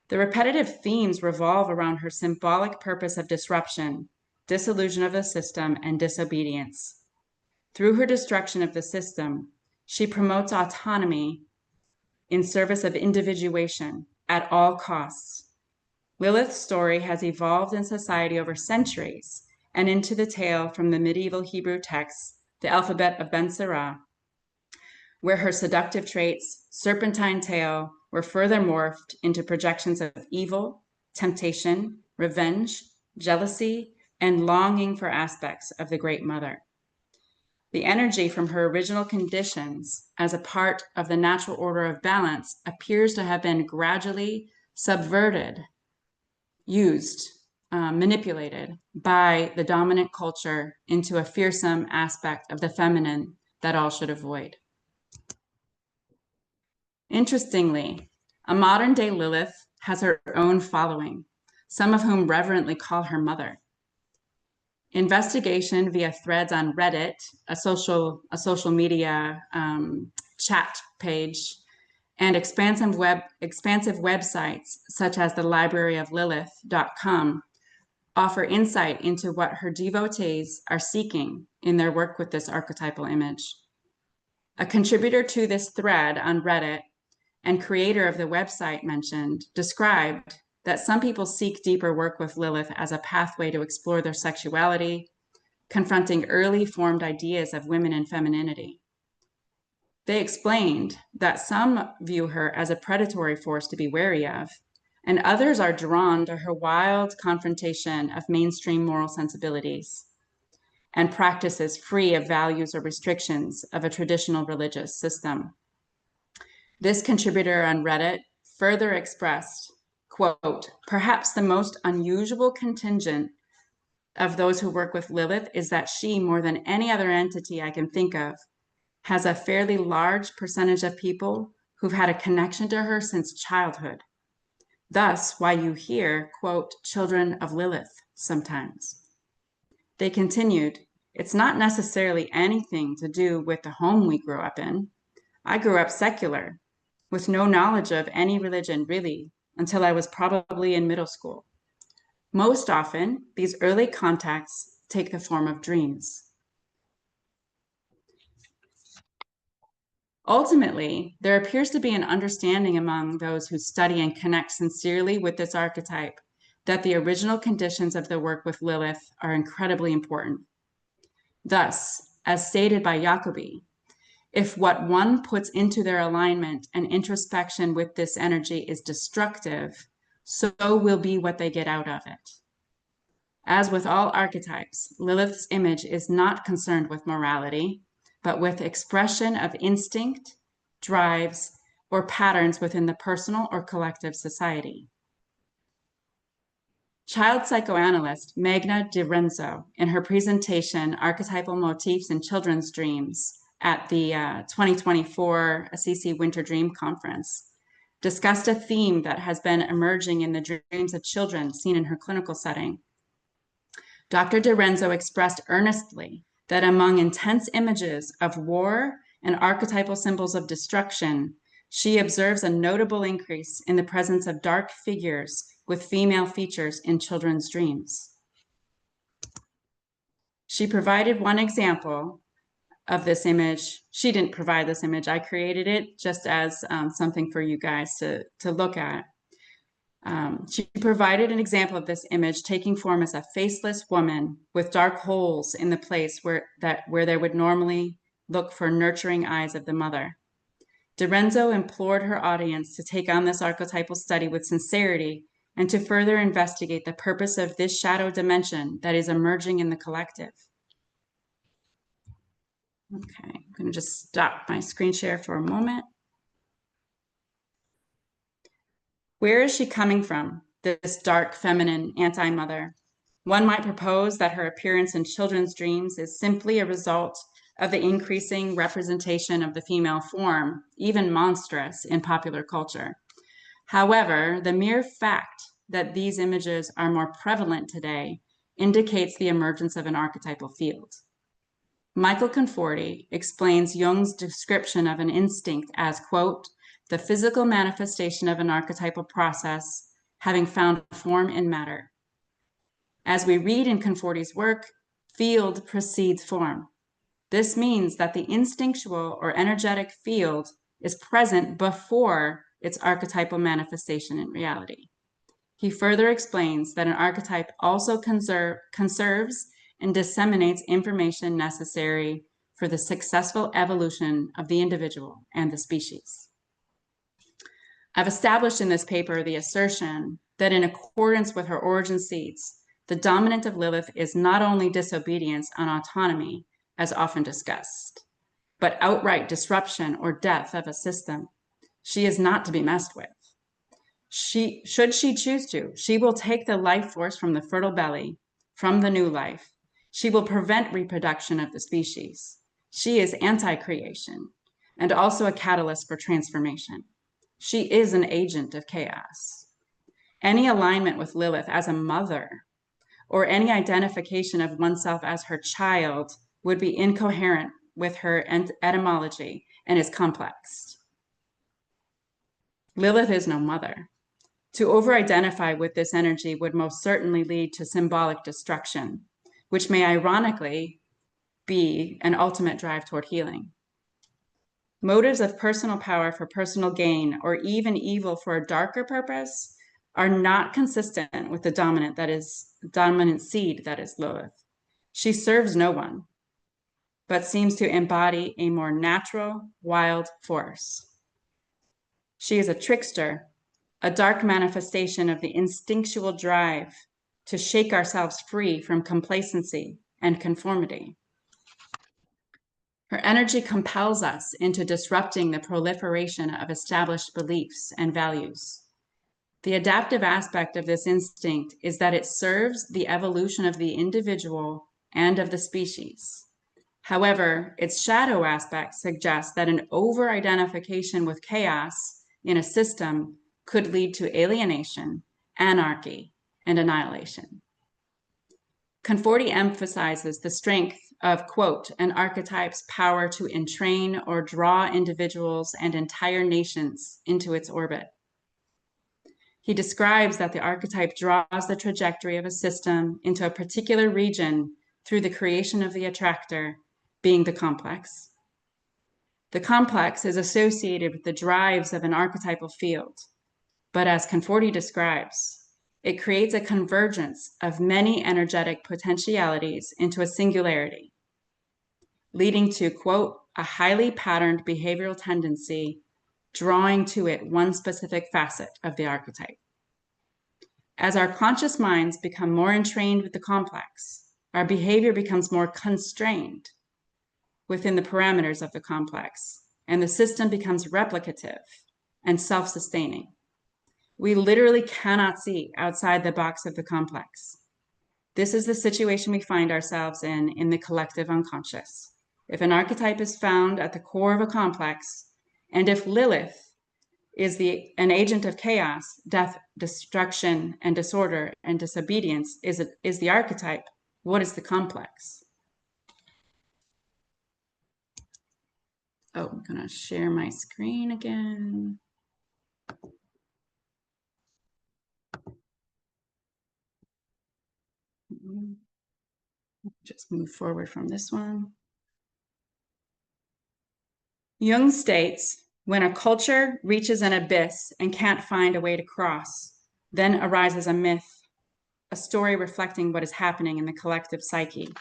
The repetitive themes revolve around her symbolic purpose of disruption, disillusion of the system, and disobedience. Through her destruction of the system, she promotes autonomy in service of individuation at all costs. Lilith's story has evolved in society over centuries and into the tale from the medieval Hebrew texts, the alphabet of Ben Sirah, where her seductive traits, serpentine tail, were further morphed into projections of evil, temptation, revenge, jealousy, and longing for aspects of the Great Mother. The energy from her original conditions as a part of the natural order of balance appears to have been gradually subverted, used, manipulated by the dominant culture into a fearsome aspect of the feminine that all should avoid. Interestingly, a modern day Lilith has her own following, some of whom reverently call her mother. Investigation via threads on Reddit, a social media chat page, and expansive websites such as the libraryoflilith.com offer insight into what her devotees are seeking in their work with this archetypal image. A contributor to this thread on Reddit and creator of the website mentioned described that some people seek deeper work with Lilith as a pathway to explore their sexuality, confronting early formed ideas of women and femininity. They explained that some view her as a predatory force to be wary of, and others are drawn to her wild confrontation of mainstream moral sensibilities and practices free of values or restrictions of a traditional religious system. This contributor on Reddit further expressed, quote, "Perhaps the most unusual contingent of those who work with Lilith is that she, more than any other entity I can think of, has a fairly large percentage of people who've had a connection to her since childhood. Thus, why you hear, quote, children of Lilith sometimes." They continued, "It's not necessarily anything to do with the home we grew up in. I grew up secular, with no knowledge of any religion really, until I was probably in middle school. Most often, these early contacts take the form of dreams." Ultimately, there appears to be an understanding among those who study and connect sincerely with this archetype that the original conditions of the work with Lilith are incredibly important. Thus, as stated by Jacobi, if what one puts into their alignment and introspection with this energy is destructive, so will be what they get out of it. As with all archetypes, Lilith's image is not concerned with morality, but with expression of instinct, drives, or patterns within the personal or collective society. Child psychoanalyst Magna Di Renzo, in her presentation, Archetypal Motifs in Children's Dreams, at the 2024 Assisi Winter Dream Conference, discussed a theme that has been emerging in the dreams of children seen in her clinical setting. Dr. Di Renzo expressed earnestly that among intense images of war and archetypal symbols of destruction, she observes a notable increase in the presence of dark figures with female features in children's dreams. She provided one example of this image. She didn't provide this image. I created it just as something for you guys to look at. She provided an example of this image taking form as a faceless woman with dark holes in the place where they would normally look for nurturing eyes of the mother. Di Renzo implored her audience to take on this archetypal study with sincerity and to further investigate the purpose of this shadow dimension that is emerging in the collective. Okay, I'm going to just stop my screen share for a moment. Where is she coming from, this dark, feminine, anti-mother? One might propose that her appearance in children's dreams is simply a result of the increasing representation of the female form, even monstrous, in popular culture. However, the mere fact that these images are more prevalent today indicates the emergence of an archetypal field. Michael Conforti explains Jung's description of an instinct as, quote, the physical manifestation of an archetypal process having found form in matter. As we read in Conforti's work, field precedes form. This means that the instinctual or energetic field is present before its archetypal manifestation in reality. He further explains that an archetype also conserves and disseminates information necessary for the successful evolution of the individual and the species. I've established in this paper the assertion that in accordance with her origin seeds, the dominant of Lilith is not only disobedience and autonomy, as often discussed, but outright disruption or death of a system. She is not to be messed with. Should she choose to, she will take the life force from the fertile belly, from the new life. She will prevent reproduction of the species. She is anti-creation and also a catalyst for transformation. She is an agent of chaos. Any alignment with Lilith as a mother or any identification of oneself as her child would be incoherent with her etymology and is complex. Lilith is no mother. To over-identify with this energy would most certainly lead to symbolic destruction, which may ironically be an ultimate drive toward healing. Motives of personal power for personal gain, or even evil for a darker purpose, are not consistent with the dominant seed that is Lilith. She serves no one, but seems to embody a more natural, wild force. She is a trickster, a dark manifestation of the instinctual drive to shake ourselves free from complacency and conformity. Her energy compels us into disrupting the proliferation of established beliefs and values. The adaptive aspect of this instinct is that it serves the evolution of the individual and of the species. However, its shadow aspect suggests that an over-identification with chaos in a system could lead to alienation, anarchy, and annihilation. Conforti emphasizes the strength of, quote, an archetype's power to entrain or draw individuals and entire nations into its orbit. He describes that the archetype draws the trajectory of a system into a particular region through the creation of the attractor, being the complex. The complex is associated with the drives of an archetypal field, but as Conforti describes, it creates a convergence of many energetic potentialities into a singularity, leading to, quote, a highly patterned behavioral tendency, drawing to it one specific facet of the archetype. As our conscious minds become more entrained with the complex, our behavior becomes more constrained within the parameters of the complex, and the system becomes replicative and self-sustaining. We literally cannot see outside the box of the complex. This is the situation we find ourselves in the collective unconscious. If an archetype is found at the core of a complex, and if Lilith is an agent of chaos, death, destruction, and disorder, and disobedience is the archetype, what is the complex? Oh, I'm gonna share my screen again. Just move forward from this one. Jung states, when a culture reaches an abyss and can't find a way to cross, then arises a myth, a story reflecting what is happening in the collective psyche.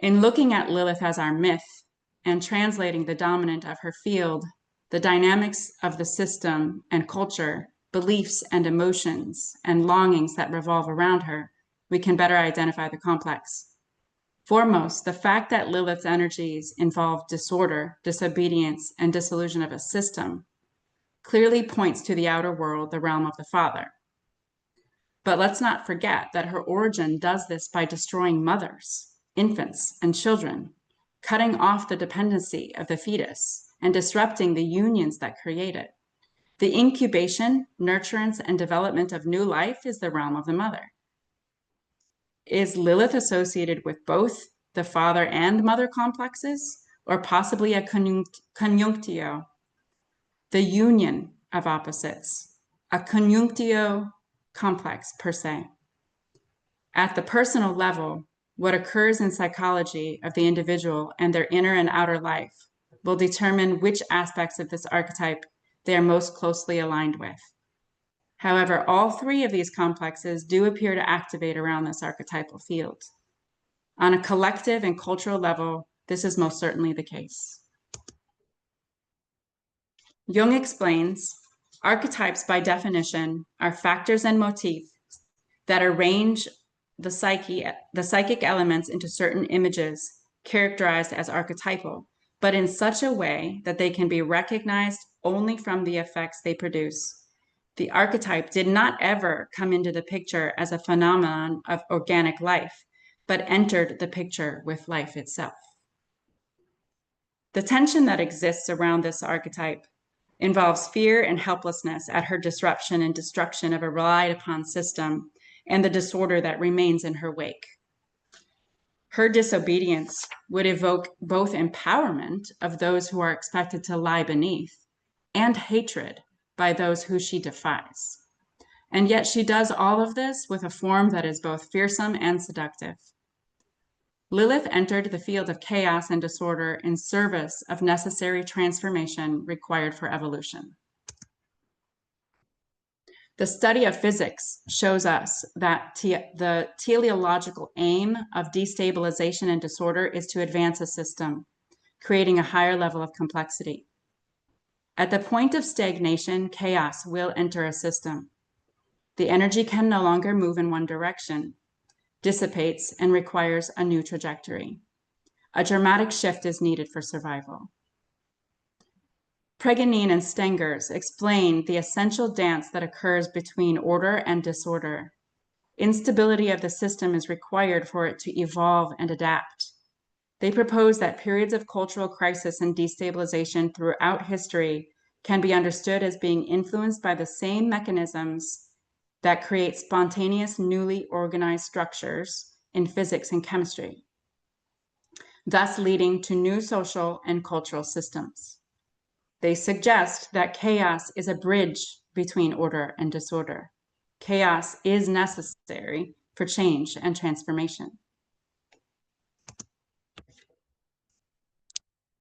In looking at Lilith as our myth and translating the dominant of her field, the dynamics of the system and culture, beliefs and emotions and longings that revolve around her, we can better identify the complex. Foremost, the fact that Lilith's energies involve disorder, disobedience, and dissolution of a system clearly points to the outer world, the realm of the father. But let's not forget that her origin does this by destroying mothers, infants, and children, cutting off the dependency of the fetus and disrupting the unions that create it. The incubation, nurturance, and development of new life is the realm of the mother. Is Lilith associated with both the father and mother complexes, or possibly a conjunctio, the union of opposites, a conjunctio complex per se? At the personal level, what occurs in psychology of the individual and their inner and outer life will determine which aspects of this archetype they are most closely aligned with. However, all three of these complexes do appear to activate around this archetypal field. On a collective and cultural level, this is most certainly the case. Jung explains, archetypes by definition are factors and motifs that arrange the psychic elements into certain images characterized as archetypal, but in such a way that they can be recognized only from the effects they produce. The archetype did not ever come into the picture as a phenomenon of organic life, but entered the picture with life itself. The tension that exists around this archetype involves fear and helplessness at her disruption and destruction of a relied upon system and the disorder that remains in her wake. Her disobedience would evoke both empowerment of those who are expected to lie beneath and hatred by those who she defies. And yet she does all of this with a form that is both fearsome and seductive. Lilith entered the field of chaos and disorder in service of necessary transformation required for evolution. The study of physics shows us that the teleological aim of destabilization and disorder is to advance a system, creating a higher level of complexity. At the point of stagnation, chaos will enter a system. The energy can no longer move in one direction, dissipates, and requires a new trajectory. A dramatic shift is needed for survival. Preganine and Stengers explain the essential dance that occurs between order and disorder. Instability of the system is required for it to evolve and adapt. They propose that periods of cultural crisis and destabilization throughout history can be understood as being influenced by the same mechanisms that create spontaneous, newly organized structures in physics and chemistry, thus leading to new social and cultural systems. They suggest that chaos is a bridge between order and disorder. Chaos is necessary for change and transformation.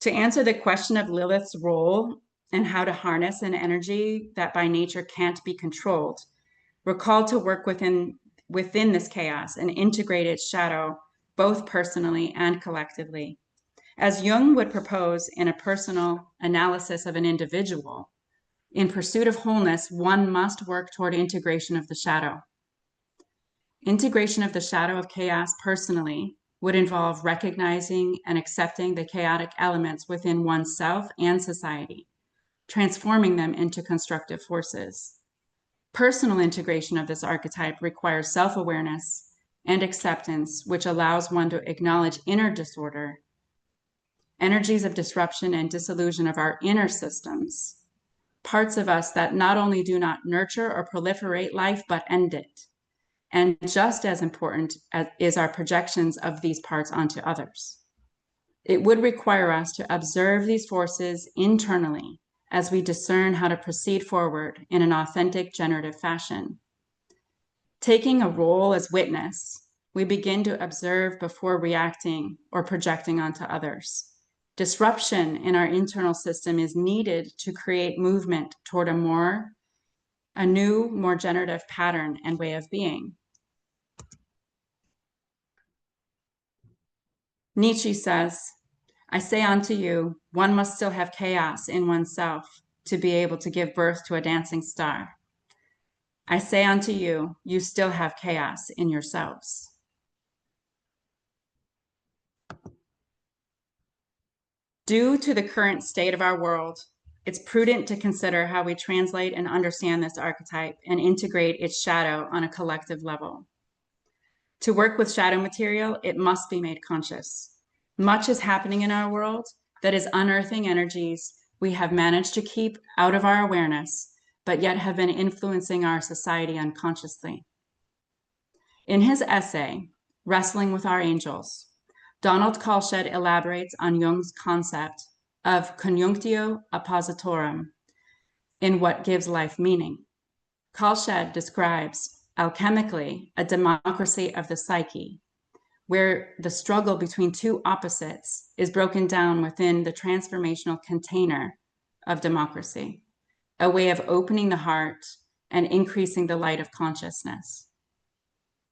To answer the question of Lilith's role and how to harness an energy that by nature can't be controlled, we're called to work within this chaos and integrate its shadow, both personally and collectively. As Jung would propose in a personal analysis of an individual, in pursuit of wholeness, one must work toward integration of the shadow. Integration of the shadow of chaos personally would involve recognizing and accepting the chaotic elements within oneself and society, transforming them into constructive forces. Personal integration of this archetype requires self-awareness and acceptance, which allows one to acknowledge inner disorder, energies of disruption and dissolution of our inner systems, parts of us that not only do not nurture or proliferate life, but end it. And just as important is our projections of these parts onto others. It would require us to observe these forces internally as we discern how to proceed forward in an authentic, generative fashion. Taking a role as witness, we begin to observe before reacting or projecting onto others. Disruption in our internal system is needed to create movement toward a new, more generative pattern and way of being. Nietzsche says, I say unto you, one must still have chaos in oneself to be able to give birth to a dancing star. I say unto you, you still have chaos in yourselves. Due to the current state of our world, it's prudent to consider how we translate and understand this archetype and integrate its shadow on a collective level. To work with shadow material, it must be made conscious. Much is happening in our world that is unearthing energies we have managed to keep out of our awareness, but yet have been influencing our society unconsciously. In his essay, Wrestling with Our Angels, Donald Kalshed elaborates on Jung's concept of conjunctio oppositorum in What Gives Life Meaning. Kalshed describes alchemically a democracy of the psyche, where the struggle between two opposites is broken down within the transformational container of democracy, a way of opening the heart and increasing the light of consciousness.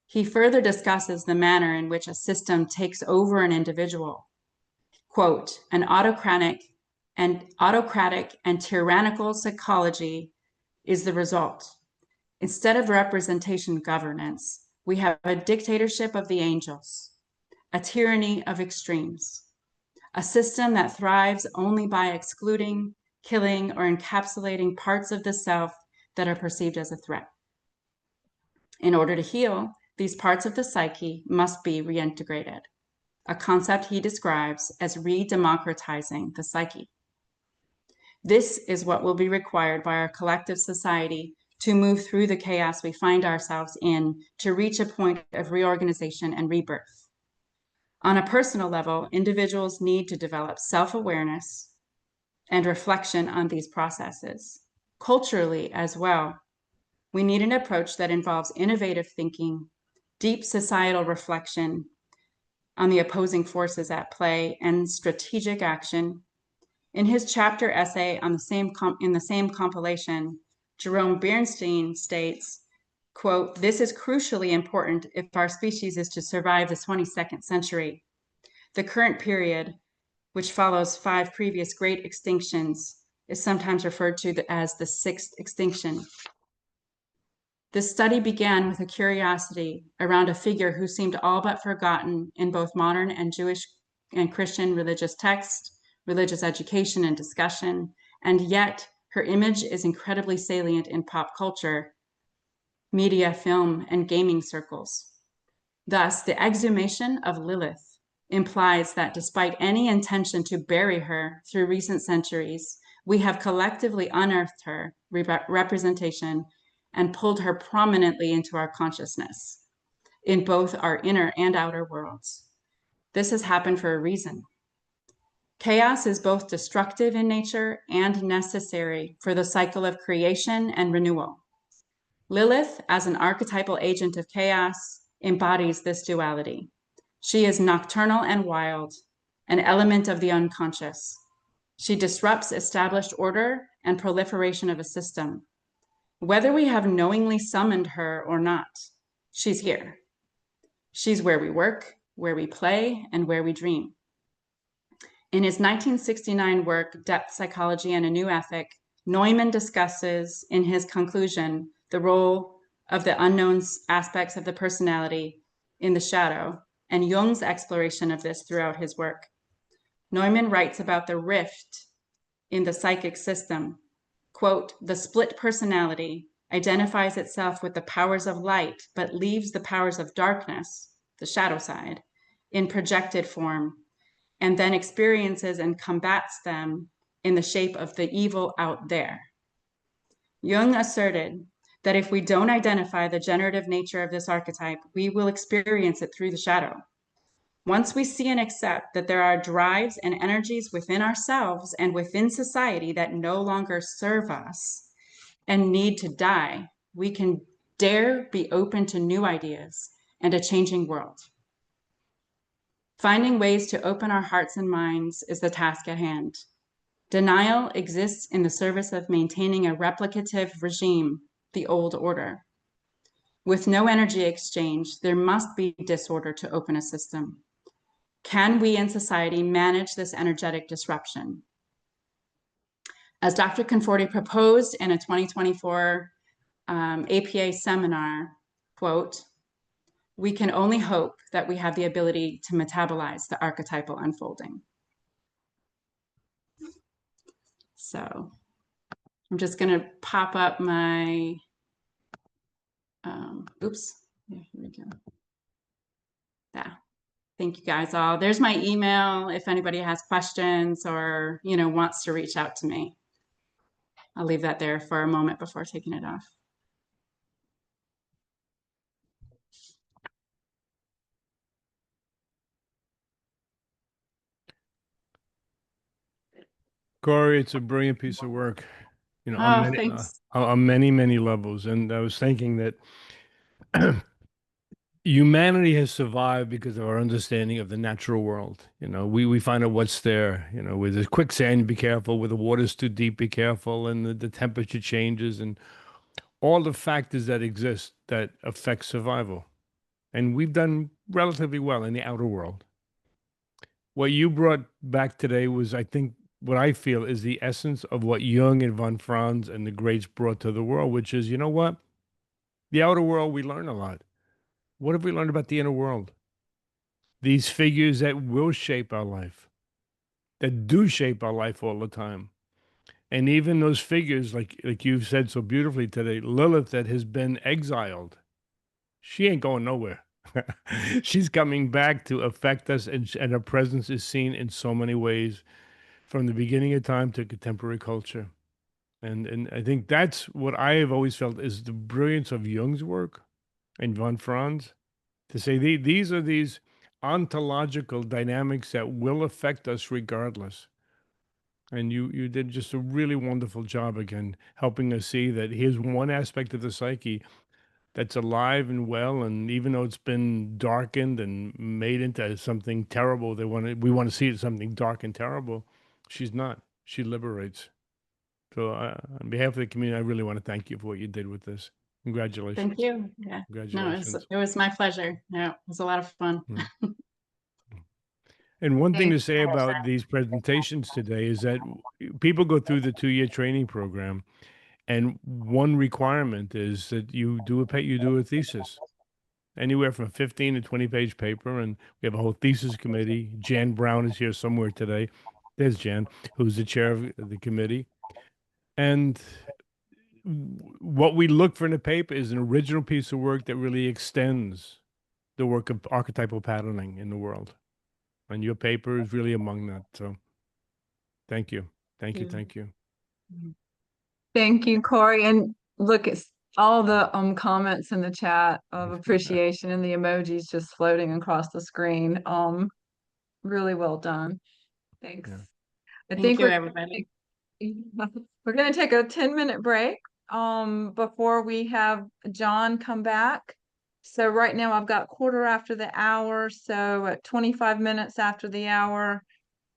He further discusses the manner in which a system takes over an individual. Quote, an autocratic and tyrannical psychology is the result. Instead of representation governance, we have a dictatorship of the angels, a tyranny of extremes, a system that thrives only by excluding, killing, or encapsulating parts of the self that are perceived as a threat. In order to heal, these parts of the psyche must be reintegrated, a concept he describes as re-democratizing the psyche. This is what will be required by our collective society to move through the chaos we find ourselves in to reach a point of reorganization and rebirth. On a personal level, individuals need to develop self-awareness and reflection on these processes. Culturally as well, we need an approach that involves innovative thinking, deep societal reflection on the opposing forces at play, and strategic action. In his chapter essay on in the same compilation, Jerome Bernstein states, quote, this is crucially important if our species is to survive the 22nd century. The current period, which follows 5 previous great extinctions, is sometimes referred to as the 6th extinction. This study began with a curiosity around a figure who seemed all but forgotten in both modern and Jewish and Christian religious text, religious education and discussion, and yet her image is incredibly salient in pop culture, media, film, and gaming circles. Thus, the exhumation of Lilith implies that despite any intention to bury her through recent centuries, we have collectively unearthed her representation and pulled her prominently into our consciousness in both our inner and outer worlds. This has happened for a reason. Chaos is both destructive in nature and necessary for the cycle of creation and renewal. Lilith, as an archetypal agent of chaos, embodies this duality. She is nocturnal and wild, an element of the unconscious. She disrupts established order and proliferation of a system. Whether we have knowingly summoned her or not, she's here. She's where we work, where we play, and where we dream. In his 1969 work, Depth Psychology and a New Ethic, Neumann discusses in his conclusion the role of the unknown aspects of the personality in the shadow and Jung's exploration of this throughout his work. Neumann writes about the rift in the psychic system. Quote, the split personality identifies itself with the powers of light, but leaves the powers of darkness, the shadow side, in projected form, and then experiences and combats them in the shape of the evil out there. Jung asserted that if we don't identify the generative nature of this archetype, we will experience it through the shadow. Once we see and accept that there are drives and energies within ourselves and within society that no longer serve us and need to die, we can dare be open to new ideas and a changing world. Finding ways to open our hearts and minds is the task at hand. Denial exists in the service of maintaining a replicative regime, the old order. With no energy exchange, there must be disorder to open a system. Can we in society manage this energetic disruption? As Dr. Conforti proposed in a 2024 APA seminar, quote, we can only hope that we have the ability to metabolize the archetypal unfolding. So I'm just going to pop up my, oops, yeah, here we go. Yeah. Thank you guys all. There's my email if anybody has questions or, you know, wants to reach out to me. I'll leave that there for a moment before taking it off. Corey, it's a brilliant piece of work, you know, Thanks. on many levels. And I was thinking that humanity has survived because of our understanding of the natural world. You know, we find out what's there. You know, with the quicksand, be careful. With the water's too deep, be careful. And the temperature changes and all the factors that exist that affect survival. And we've done relatively well in the outer world. What you brought back today was, I think, what I feel is the essence of what Jung and von Franz and the greats brought to the world, which is, you know what? The outer world, we learn a lot. What have we learned about the inner world? These figures that will shape our life, that do shape our life all the time. And even those figures, like you've said so beautifully today, Lilith that has been exiled, she ain't going nowhere. She's coming back to affect us, and her presence is seen in so many ways from the beginning of time to contemporary culture. And I think that's what I have always felt is the brilliance of Jung's work and von Franz, to say these are these ontological dynamics that will affect us regardless. And you did just a really wonderful job again, helping us see that here's one aspect of the psyche that's alive and well, and even though it's been darkened and made into something terrible, we want to see it as something dark and terrible. She's not. She liberates. So on behalf of the community, I really want to thank you for what you did with this. Congratulations. Thank you. Yeah. Congratulations. No, it was my pleasure. Yeah, it was a lot of fun. And one thing to say about these presentations today is that people go through the 2-year training program, and one requirement is that you do a thesis, anywhere from 15 to 20-page paper, and we have a whole thesis committee. Jan Brown is here somewhere today. There's Jan, who's the chair of the committee. And what we look for in a paper is an original piece of work that really extends the work of archetypal patterning in the world. And your paper is really among that. So thank you. Thank you. Thank you. Thank you, Corey. And look at all the comments in the chat of appreciation and the emojis just floating across the screen. Really well done. Thanks. Yeah. Thank you, everybody. We're going to take a 10-minute break before we have John come back. So right now I've got quarter after the hour, so at 25 minutes after the hour.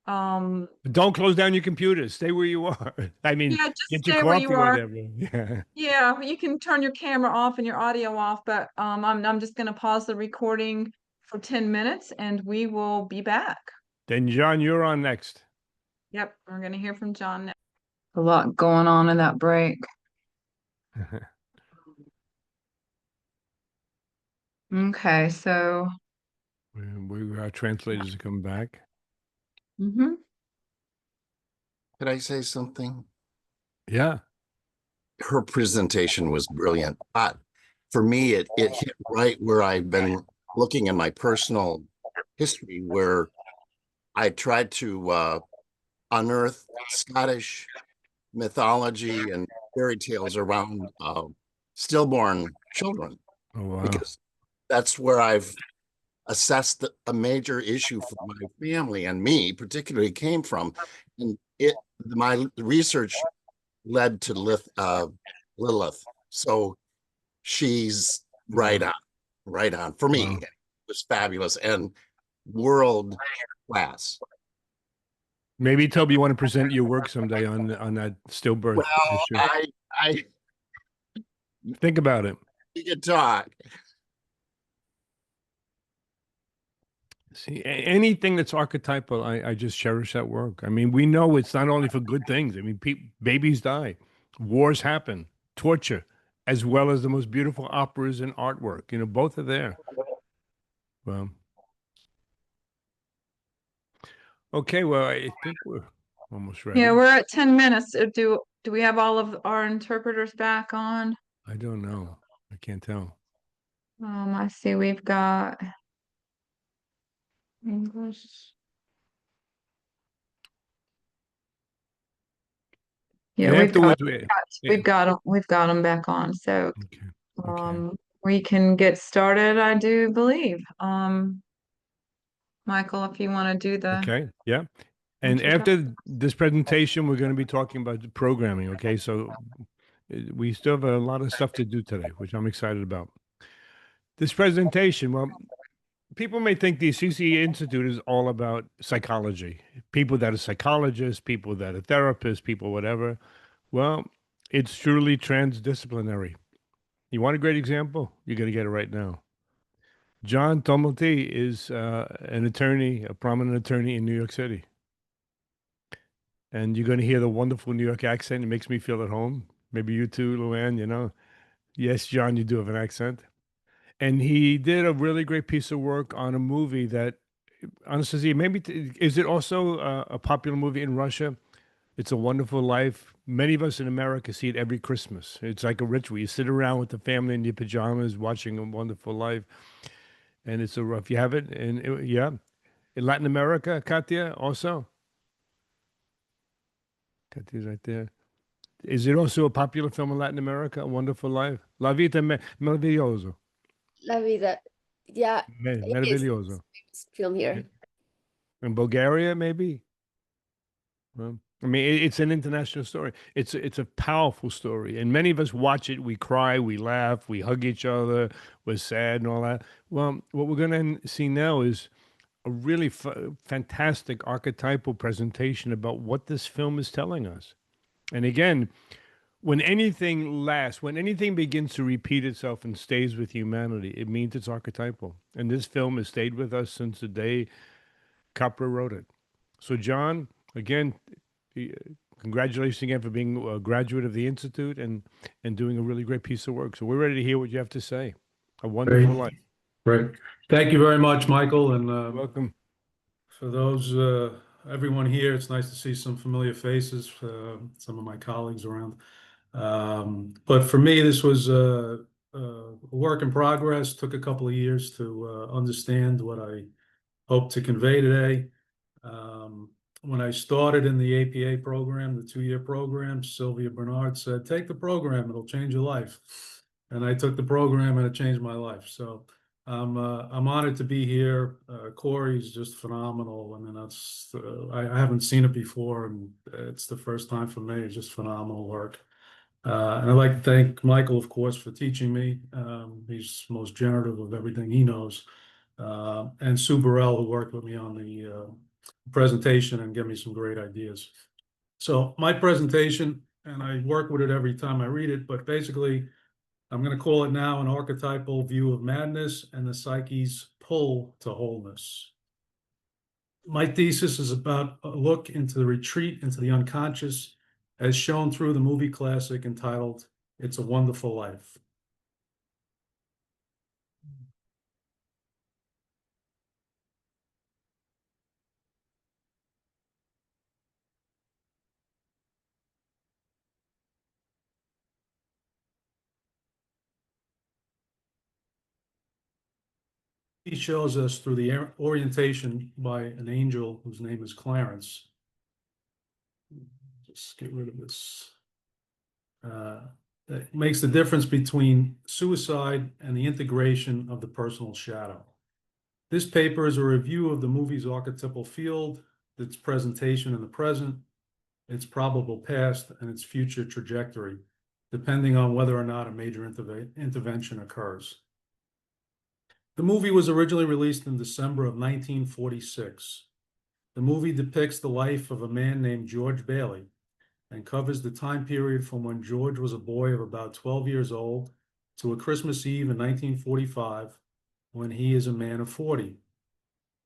But don't close down your computer. Stay where you are. I mean, yeah, just get your stay where coffee you or are. whatever. Yeah. Yeah, you can turn your camera off and your audio off, but I'm just going to pause the recording for 10 minutes and we will be back. Then John, you're on next. Yep, we're going to hear from John next. A lot going on in that break. Okay, so Our translators are coming back. Could I say something? Yeah. Her presentation was brilliant, but for me, it hit right where I've been looking in my personal history, where I tried to unearth Scottish mythology and fairy tales around stillborn children. Oh, wow. Because that's where I've assessed a major issue for my family and me particularly came from. And my research led to Lilith. So she's right on. For me, Wow. it was fabulous and world class. Maybe, Toby, you want to present your work someday on that stillbirth issue. I think about it. We could talk. See, anything that's archetypal, I just cherish that work. I mean, we know it's not only for good things. I mean, babies die, wars happen, torture, as well as the most beautiful operas and artwork. You know, both are there. Well, okay. Well, I think almost ready. Yeah, we're at 10 minutes. Do we have all of our interpreters back on? I don't know. I can't tell. I see we've got English. Yeah, And afterwards, we've got them back on. So okay. we can get started, I do believe. Michael, if you want to do the Okay, yeah. And after this presentation, we're going to be talking about the programming, okay? So we still have a lot of stuff to do today, which I'm excited about. This presentation, well, people may think the Assisi Institute is all about psychology, people that are psychologists, people that are therapists, people whatever. Well, it's truly transdisciplinary. You want a great example? You're going to get it right now. John Tumulty is an attorney, a prominent attorney in New York City. And you're going to hear the wonderful New York accent. It makes me feel at home. Maybe you too, Luann, you know. Yes, John, you do have an accent. And he did a really great piece of work on a movie that, honestly, maybe, is it also a popular movie in Russia? It's a Wonderful Life. Many of us in America see it every Christmas. It's like a ritual. You sit around with the family in your pajamas watching A Wonderful Life. And it's a rough, you have it? And yeah. In Latin America, Katya, also? Katya's right there. Is it also a popular film in Latin America, A Wonderful Life? La Vita Meraviglioso. La Vida. Yeah, Meraviglioso. it's film here. In Bulgaria, maybe? Well, I mean, it's an international story. It's a powerful story. And many of us watch it. We cry, we laugh, we hug each other, we're sad and all that. Well, what we're going to see now is a really fantastic archetypal presentation about what this film is telling us. And again, when anything lasts, when anything begins to repeat itself and stays with humanity, it means it's archetypal. And this film has stayed with us since the day Capra wrote it. So, John, again, congratulations again for being a graduate of the Institute and doing a really great piece of work. So we're ready to hear what you have to say. A Wonderful Life. Great. Thank you very much, Michael. And welcome. For those, everyone here, it's nice to see some familiar faces, some of my colleagues around. But for me, this was a work in progress. Took a couple of years to understand what I hope to convey today. When I started in the APA program, the 2-year program, Sylvia Bernard said, take the program, it'll change your life. And I took the program and it changed my life. So I'm honored to be here. Corey's just phenomenal. I mean, that's I haven't seen it before, and it's the first time for me. It's just phenomenal work. And I'd like to thank Michael, of course, for teaching me. He's most generative of everything he knows. And Sue Burrell, who worked with me on the presentation and gave me some great ideas. So my presentation, and I work with it every time I read it, but basically, I'm going to call it now an archetypal view of madness and the psyche's pull to wholeness. My thesis is about a look into the retreat into the unconscious as shown through the movie classic entitled It's a Wonderful Life. He shows us through the orientation by an angel whose name is Clarence. Just get rid of this. That makes the difference between suicide and the integration of the personal shadow. This paper is a review of the movie's archetypal field, its presentation in the present, its probable past, and its future trajectory, depending on whether or not a major intervention occurs. The movie was originally released in December of 1946. The movie depicts the life of a man named George Bailey and covers the time period from when George was a boy of about 12 years old to a Christmas Eve in 1945, when he is a man of 40.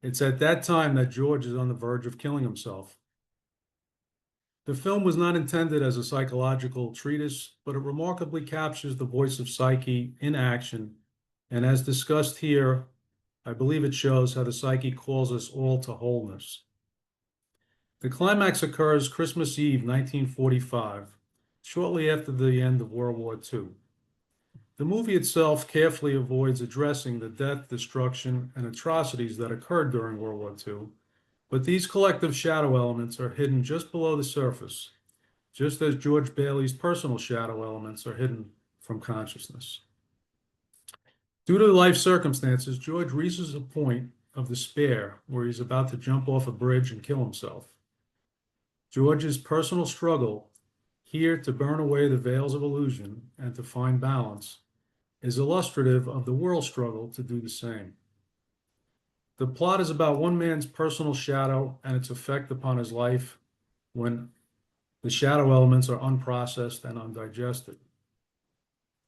It's at that time that George is on the verge of killing himself. The film was not intended as a psychological treatise, but it remarkably captures the voice of psyche in action. And as discussed here, I believe it shows how the psyche calls us all to wholeness. The climax occurs Christmas Eve, 1945, shortly after the end of World War II. The movie itself carefully avoids addressing the death, destruction, and atrocities that occurred during World War II, but these collective shadow elements are hidden just below the surface, just as George Bailey's personal shadow elements are hidden from consciousness. Due to life circumstances, George reaches a point of despair where he's about to jump off a bridge and kill himself. George's personal struggle here to burn away the veils of illusion and to find balance is illustrative of the world's struggle to do the same. The plot is about one man's personal shadow and its effect upon his life when the shadow elements are unprocessed and undigested.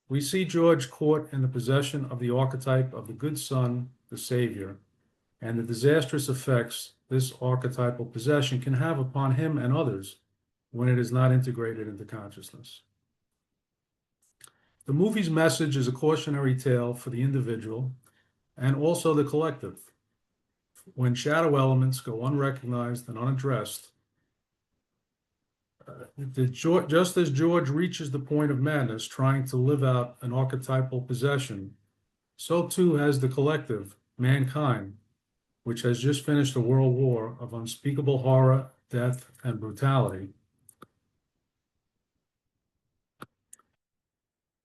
We see George caught in the possession of the archetype of the good son, the savior, and the disastrous effects this archetypal possession can have upon him and others when it is not integrated into consciousness. The movie's message is a cautionary tale for the individual and also the collective. When shadow elements go unrecognized and unaddressed, just as George reaches the point of madness trying to live out an archetypal possession, so too has the collective, mankind, which has just finished a world war of unspeakable horror, death, and brutality.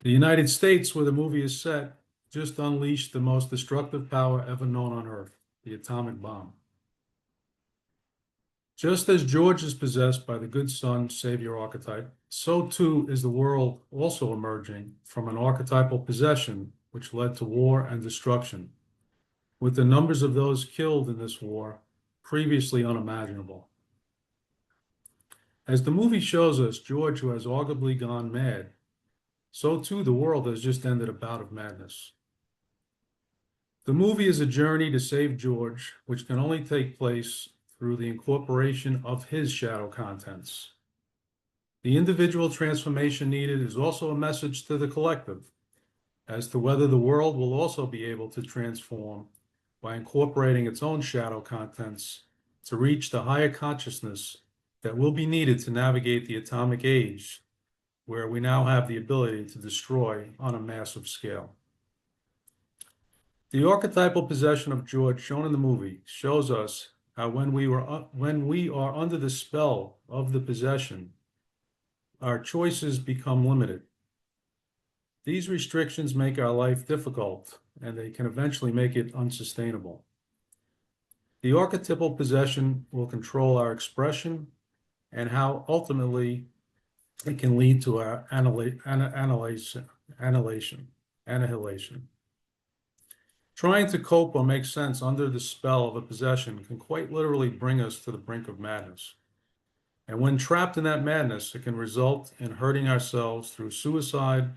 The United States, where the movie is set, just unleashed the most destructive power ever known on Earth, the atomic bomb. Just as George is possessed by the good son, savior archetype, so too is the world also emerging from an archetypal possession which led to war and destruction, with the numbers of those killed in this war previously unimaginable. As the movie shows us, George, who has arguably gone mad, so too the world has just ended a bout of madness. The movie is a journey to save George, which can only take place through the incorporation of his shadow contents. The individual transformation needed is also a message to the collective as to whether the world will also be able to transform by incorporating its own shadow contents to reach the higher consciousness that will be needed to navigate the atomic age, where we now have the ability to destroy on a massive scale. The archetypal possession of George shown in the movie shows us how when we are under the spell of the possession, our choices become limited. These restrictions make our life difficult, and they can eventually make it unsustainable. The archetypal possession will control our expression and how ultimately it can lead to our annihilation. Trying to cope or make sense under the spell of a possession can quite literally bring us to the brink of madness. And when trapped in that madness, it can result in hurting ourselves through suicide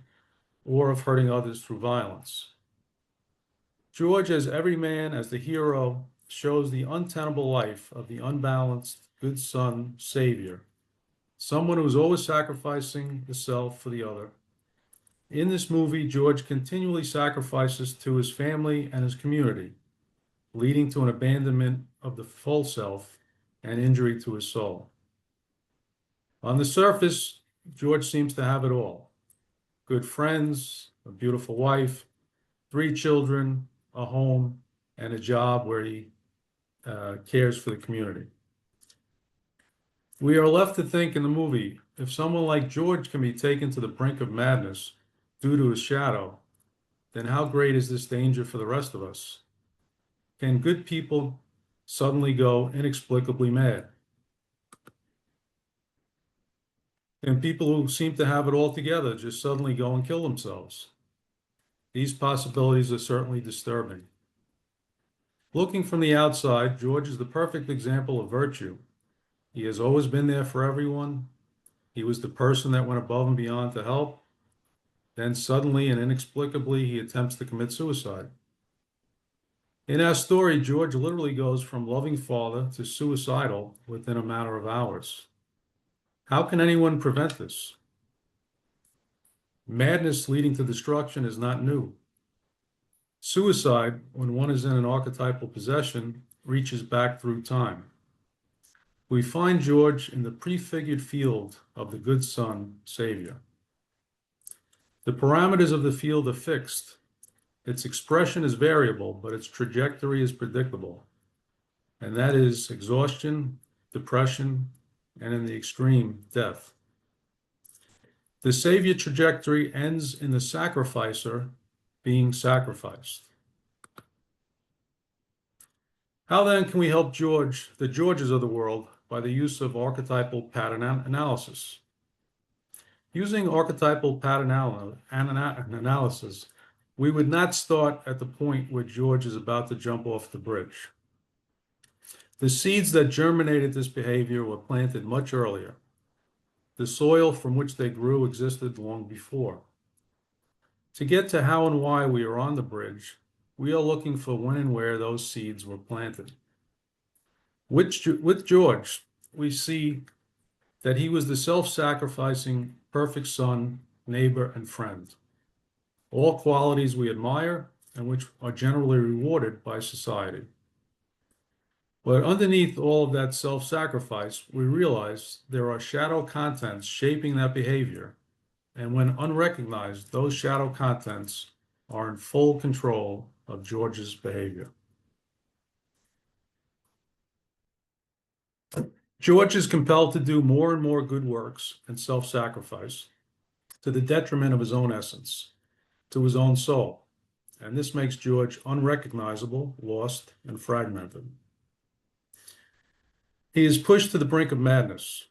or of hurting others through violence. George, as every man, as the hero, shows the untenable life of the unbalanced good son, savior, someone who is always sacrificing the self for the other. In this movie, George continually sacrifices to his family and his community, leading to an abandonment of the full self and injury to his soul. On the surface, George seems to have it all: good friends, a beautiful wife, 3 children, a home, and a job where he cares for the community. We are left to think in the movie, if someone like George can be taken to the brink of madness due to his shadow, then how great is this danger for the rest of us? Can good people suddenly go inexplicably mad? Can people who seem to have it all together just suddenly go and kill themselves? These possibilities are certainly disturbing. Looking from the outside, George is the perfect example of virtue. He has always been there for everyone. He was the person that went above and beyond to help. Then suddenly and inexplicably, he attempts to commit suicide. In our story, George literally goes from loving father to suicidal within a matter of hours. How can anyone prevent this? Madness leading to destruction is not new. Suicide, when one is in an archetypal possession, reaches back through time. we find George in the prefigured field of the good son, Savior. The parameters of the field are fixed. Its expression is variable, but its trajectory is predictable. And that is exhaustion, depression, and in the extreme, death. The Savior trajectory ends in the sacrificer being sacrificed. How then can we help the Georges of the world, by the use of archetypal pattern analysis? Using archetypal pattern analysis, we would not start at the point where George is about to jump off the bridge. The seeds that germinated this behavior were planted much earlier. The soil from which they grew existed long before. To get to how and why we are on the bridge, we are looking for when and where those seeds were planted. With George, we see that he was the self-sacrificing, perfect son, neighbor, and friend. All qualities we admire and which are generally rewarded by society. But underneath all of that self-sacrifice, we realize there are shadow contents shaping that behavior. And when unrecognized, those shadow contents are in full control of George's behavior. George is compelled to do more and more good works and self-sacrifice to the detriment of his own essence, to his own soul. And this makes George unrecognizable, lost, and fragmented. He is pushed to the brink of madness.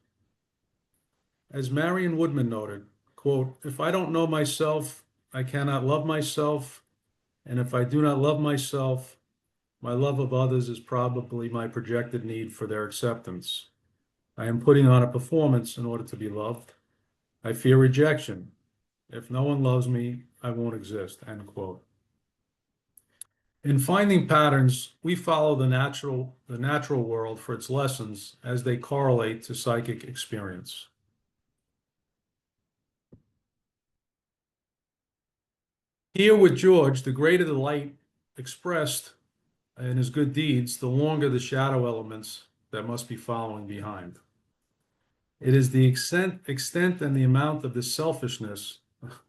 As Marion Woodman noted, quote, "If I don't know myself, I cannot love myself. And if I do not love myself, my love of others is probably my projected need for their acceptance. I am putting on a performance in order to be loved. I fear rejection. If no one loves me, I won't exist," end quote. In finding patterns, we follow the natural world for its lessons as they correlate to psychic experience. Here with George, the greater the light expressed in his good deeds, the longer the shadow elements that must be following behind. It is the extent and the amount of the selfishness,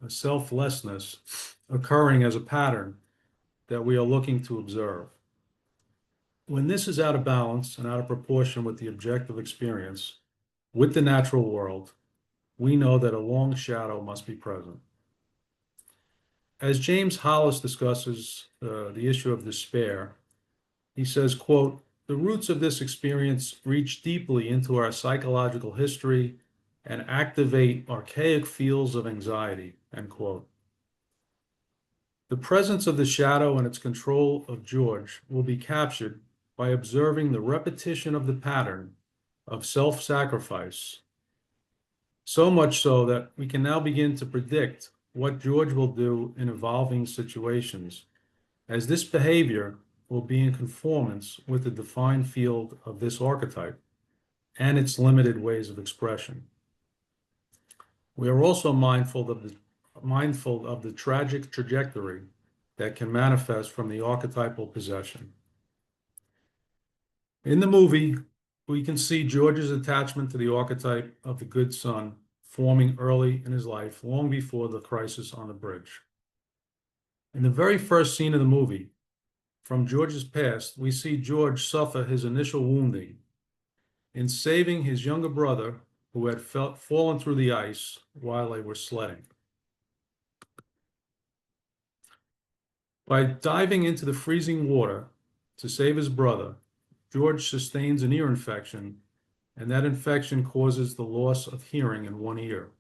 selflessness occurring as a pattern that we are looking to observe. When this is out of balance and out of proportion with the objective experience, with the natural world, we know that a long shadow must be present. As James Hollis discusses the issue of despair, he says, quote, "The roots of this experience reach deeply into our psychological history and activate archaic fields of anxiety," end quote. The presence of the shadow and its control of George will be captured by observing the repetition of the pattern of self-sacrifice, so much so that we can now begin to predict what George will do in evolving situations, as this behavior will be in conformance with the defined field of this archetype and its limited ways of expression. We are also mindful of the tragic trajectory that can manifest from the archetypal possession. In the movie, we can see George's attachment to the archetype of the good son forming early in his life, long before the crisis on the bridge. In the very first scene of the movie, from George's past, we see George suffer his initial wounding in saving his younger brother who had fallen through the ice while they were sledding. By diving into the freezing water to save his brother, George sustains an ear infection, and that infection causes the loss of hearing in one ear.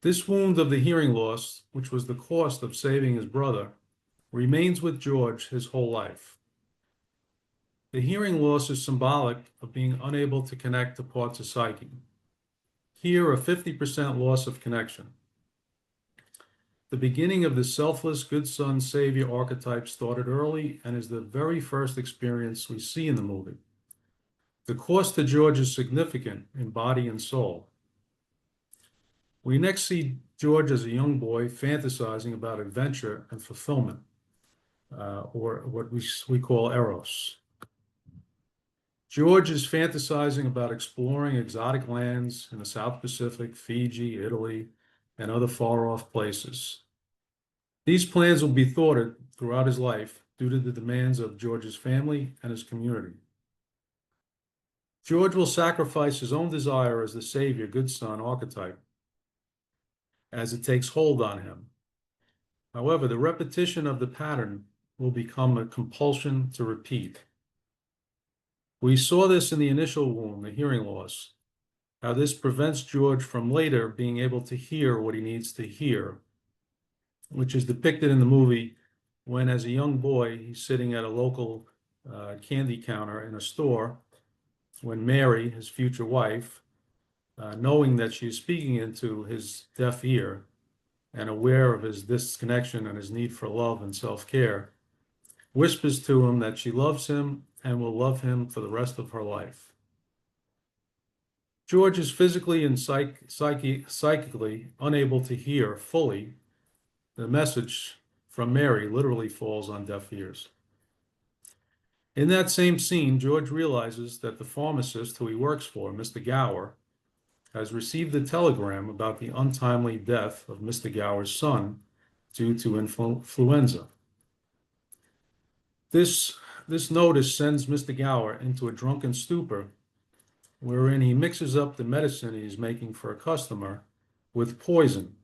This wound of the hearing loss, which was the cost of saving his brother, remains with George his whole life. The hearing loss is symbolic of being unable to connect to parts of psyche. Here, a 50% loss of connection. The beginning of the selfless good son savior archetype started early and is the very first experience we see in the movie. The cost to George is significant in body and soul. We next see George as a young boy fantasizing about adventure and fulfillment, or what we call eros. George is fantasizing about exploring exotic lands in the South Pacific, Fiji, Italy, and other far-off places. These plans will be thwarted throughout his life due to the demands of George's family and his community. George will sacrifice his own desire as the savior, good son archetype as it takes hold on him. However, the repetition of the pattern will become a compulsion to repeat. We saw this in the initial wound, the hearing loss, how this prevents George from later being able to hear what he needs to hear, which is depicted in the movie when, as a young boy, he's sitting at a local candy counter in a store, when Mary, his future wife, knowing that she is speaking into his deaf ear and aware of his disconnection and his need for love and self-care, whispers to him that she loves him and will love him for the rest of her life. George is physically and psychically unable to hear fully. The message from Mary literally falls on deaf ears. In that same scene, George realizes that the pharmacist who he works for, Mr. Gower, has received a telegram about the untimely death of Mr. Gower's son due to influenza. This notice sends Mr. Gower into a drunken stupor, wherein he mixes up the medicine he's making for a customer with poison,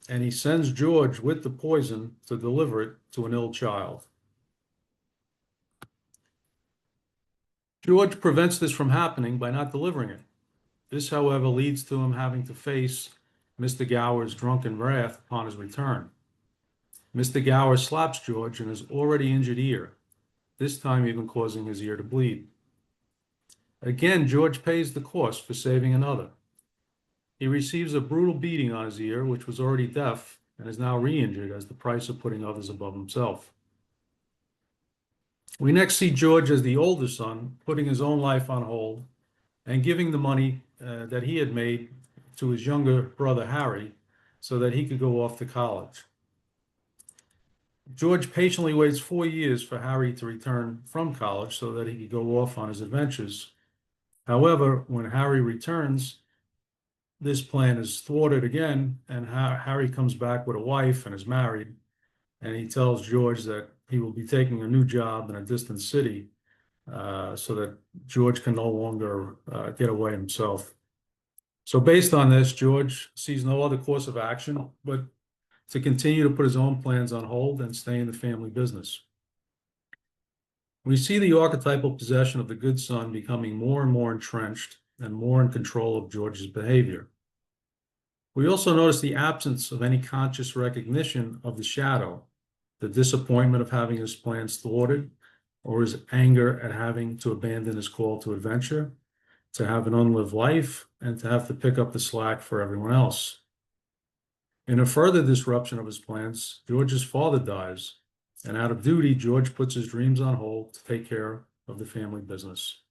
and he sends George with the poison to deliver it to an ill child. George prevents this from happening by not delivering it. This, however, leads to him having to face Mr. Gower's drunken wrath upon his return. Mr. Gower slaps George in his already injured ear, this time even causing his ear to bleed. Again, George pays the cost for saving another. He receives a brutal beating on his ear, which was already deaf and is now re-injured as the price of putting others above himself. We next see George as the older son, putting his own life on hold and giving the money that he had made to his younger brother, Harry, so that he could go off to college. George patiently waits 4 years for Harry to return from college so that he could go off on his adventures. However, when Harry returns, this plan is thwarted again, and Harry comes back with a wife and is married, and he tells George that he will be taking a new job in a distant city so that George can no longer get away himself. So based on this, George sees no other course of action but to continue to put his own plans on hold and stay in the family business. We see the archetypal possession of the good son becoming more and more entrenched and more in control of George's behavior. We also notice the absence of any conscious recognition of the shadow, the disappointment of having his plans thwarted, or his anger at having to abandon his call to adventure, to have an unlived life, and to have to pick up the slack for everyone else. In a further disruption of his plans, George's father dies, and out of duty, George puts his dreams on hold to take care of the family business.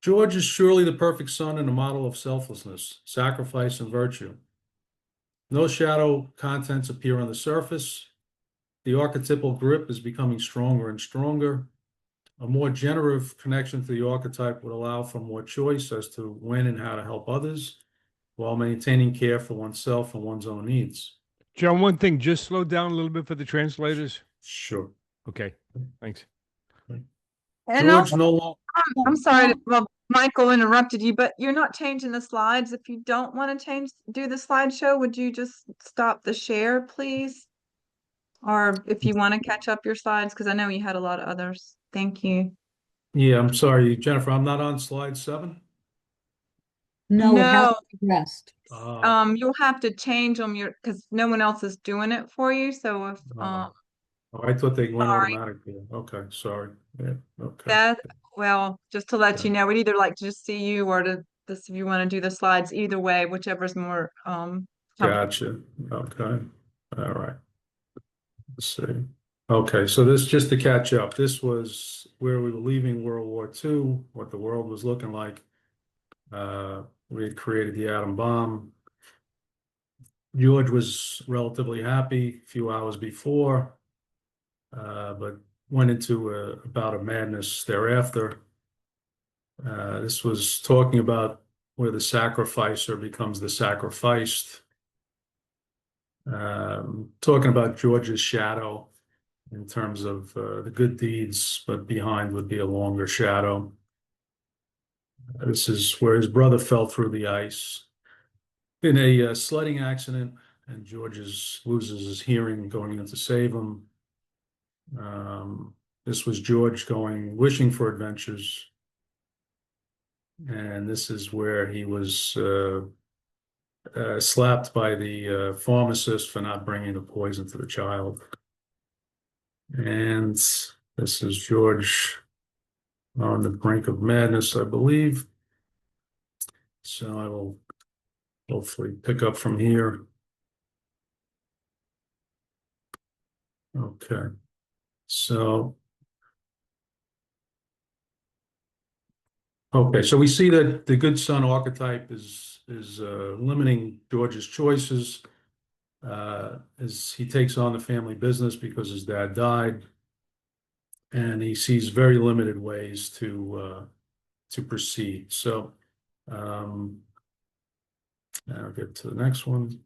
George is surely the perfect son and a model of selflessness, sacrifice, and virtue. No shadow contents appear on the surface. The archetypal grip is becoming stronger and stronger. A more generative connection to the archetype would allow for more choice as to when and how to help others, while maintaining care for oneself and one's own needs. John, one thing, just slow down a little bit for the translators. Sure. Okay, thanks. And George also, no longer. I'm sorry, well, Michael interrupted you, but you're not changing the slides. If you don't want to do the slideshow, would you just stop the share, please? Or if you want to catch up your slides, because I know you had a lot of others. Thank you. Yeah, I'm sorry, Jennifer, I'm not on slide 7. No, it hasn't progressed. You'll have to change them because no one else is doing it for you. So if I thought they went sorry. automatically. Okay, sorry. Yeah, okay. That, well, just to let you know, we'd either like to just see you or to this if you want to do the slides, either way, whichever's more Gotcha. Okay. All right. Let's see. Okay, so this, just to catch up, this was where we were leaving World War II, what the world was looking like. We had created the atom bomb. George was relatively happy a few hours before, but went into a bout of madness thereafter. This was talking about where the sacrificer becomes the sacrificed. Talking about George's shadow in terms of the good deeds, but behind would be a longer shadow. This is where his brother fell through the ice in a sledding accident, and George loses his hearing going in to save him. This was George wishing for adventures. And this is where he was slapped by the pharmacist for not bringing the poison to the child. And this is George on the brink of madness, I believe. So I will hopefully pick up from here. Okay. So, so we see that the good son archetype is limiting George's choices as he takes on the family business because his dad died, and he sees very limited ways to proceed. So, I'll get to the next one.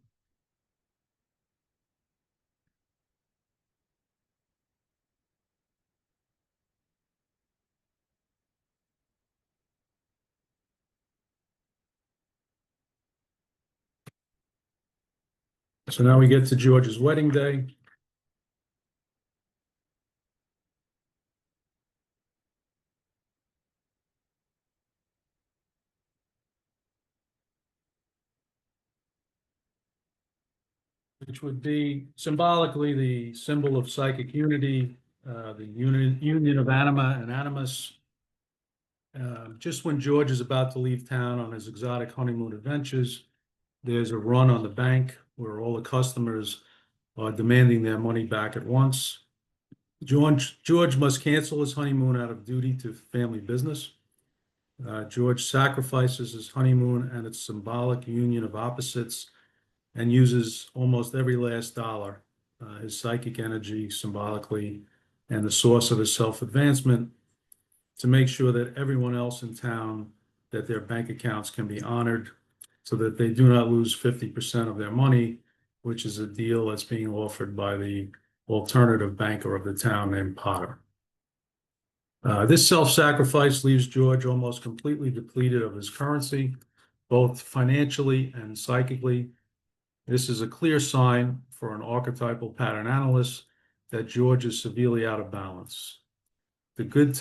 So now we get to George's wedding day. Which would be symbolically the symbol of psychic unity, the union of anima and animus. Just when George is about to leave town on his exotic honeymoon adventures, there's a run on the bank where all the customers are demanding their money back at once. George must cancel his honeymoon out of duty to family business. George sacrifices his honeymoon and its symbolic union of opposites and uses almost every last dollar, his psychic energy symbolically, and the source of his self-advancement to make sure that everyone else in town, that their bank accounts can be honored so that they do not lose 50% of their money, which is a deal that's being offered by the alternative banker of the town named Potter. This self-sacrifice leaves George almost completely depleted of his currency, both financially and psychically. This is a clear sign for an archetypal pattern analyst that George is severely out of balance. The good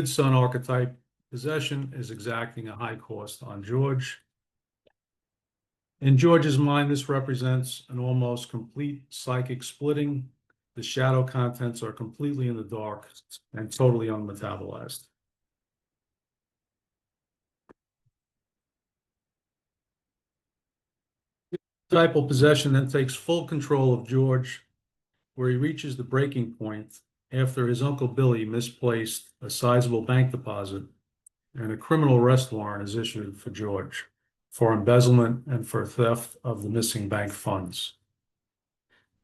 son archetype possession is exacting a high cost on George. In George's mind, this represents an almost complete psychic splitting. The shadow contents are completely in the dark and totally unmetabolized. Archetypal possession then takes full control of George, where he reaches the breaking point after his Uncle Billy misplaced a sizable bank deposit and a criminal arrest warrant is issued for George for embezzlement and for theft of the missing bank funds.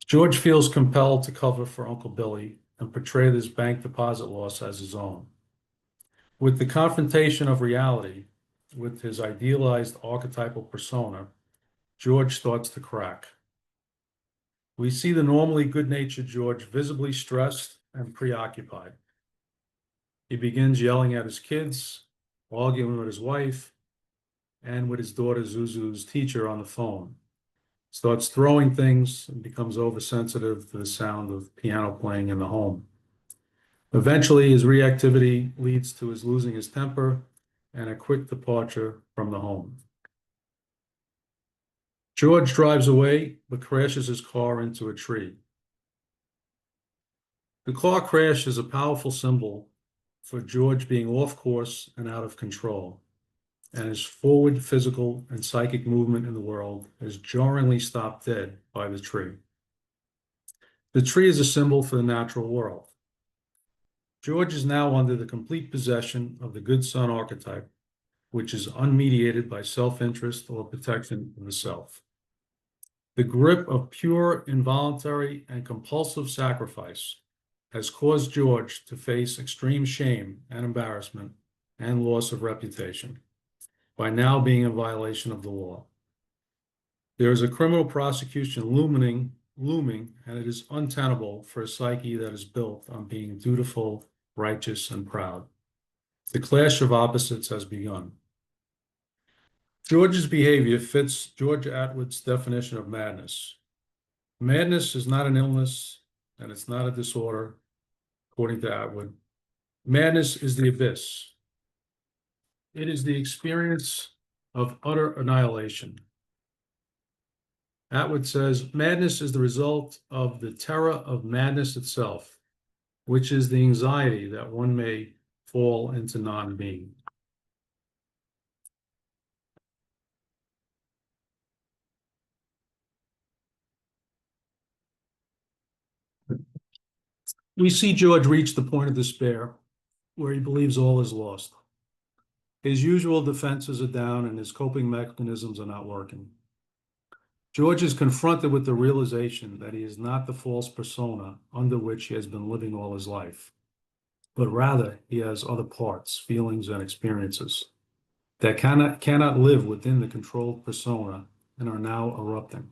George feels compelled to cover for Uncle Billy and portray this bank deposit loss as his own. With the confrontation of reality with his idealized archetypal persona, George starts to crack. We see the normally good-natured George visibly stressed and preoccupied. He begins yelling at his kids, arguing with his wife, and with his daughter Zuzu's teacher on the phone. Starts throwing things and becomes oversensitive to the sound of piano playing in the home. Eventually, his reactivity leads to his losing his temper and a quick departure from the home. George drives away, but crashes his car into a tree. The car crash is a powerful symbol for George being off course and out of control, and his forward physical and psychic movement in the world is jarringly stopped dead by the tree. The tree is a symbol for the natural world. George is now under the complete possession of the good son archetype, which is unmediated by self-interest or protection of the self. The grip of pure, involuntary, and compulsive sacrifice has caused George to face extreme shame and embarrassment and loss of reputation by now being in violation of the law. There is a criminal prosecution looming, and it is untenable for a psyche that is built on being dutiful, righteous, and proud. The clash of opposites has begun. George's behavior fits George Atwood's definition of madness. Madness is not an illness, and it's not a disorder, according to Atwood. Madness is the abyss. It is the experience of utter annihilation. Atwood says, madness is the result of the terror of madness itself, which is the anxiety that one may fall into non-being. We see George reach the point of despair where he believes all is lost. His usual defenses are down and his coping mechanisms are not working. George is confronted with the realization that he is not the false persona under which he has been living all his life, but rather he has other parts, feelings, and experiences that cannot live within the controlled persona and are now erupting.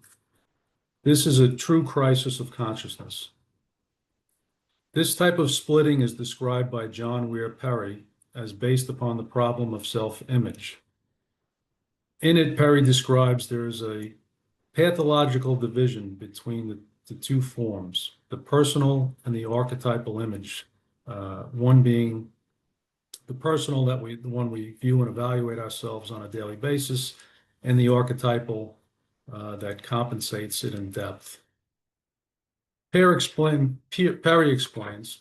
This is a true crisis of consciousness. This type of splitting is described by John Weir Perry as based upon the problem of self-image. In it, Perry describes there is a pathological division between the two forms, the personal and the archetypal image, one being the personal, the one we view and evaluate ourselves on a daily basis, and the archetypal that compensates it in depth. Perry explains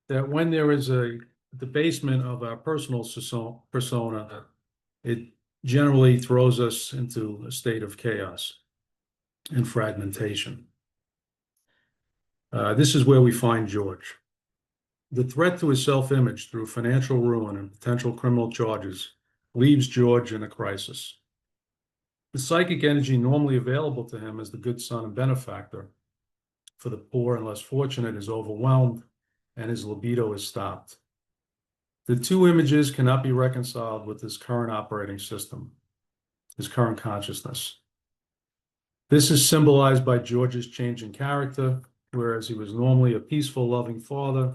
that when there is a debasement of our personal persona, it generally throws us into a state of chaos and fragmentation. This is where we find George. The threat to his self-image through financial ruin and potential criminal charges leaves George in a crisis. The psychic energy normally available to him as the good son and benefactor for the poor and less fortunate is overwhelmed, and his libido is stopped. The two images cannot be reconciled with his current operating system, his current consciousness. This is symbolized by George's change in character. Whereas he was normally a peaceful, loving father,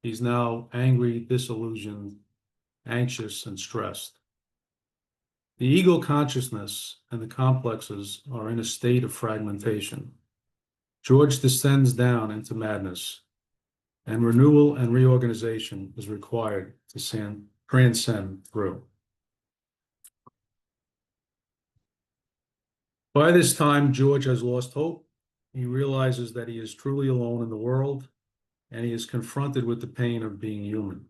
he's now angry, disillusioned, anxious, and stressed. The ego consciousness and the complexes are in a state of fragmentation. George descends down into madness, and renewal and reorganization is required to transcend through. By this time, George has lost hope. He realizes that he is truly alone in the world, and he is confronted with the pain of being human.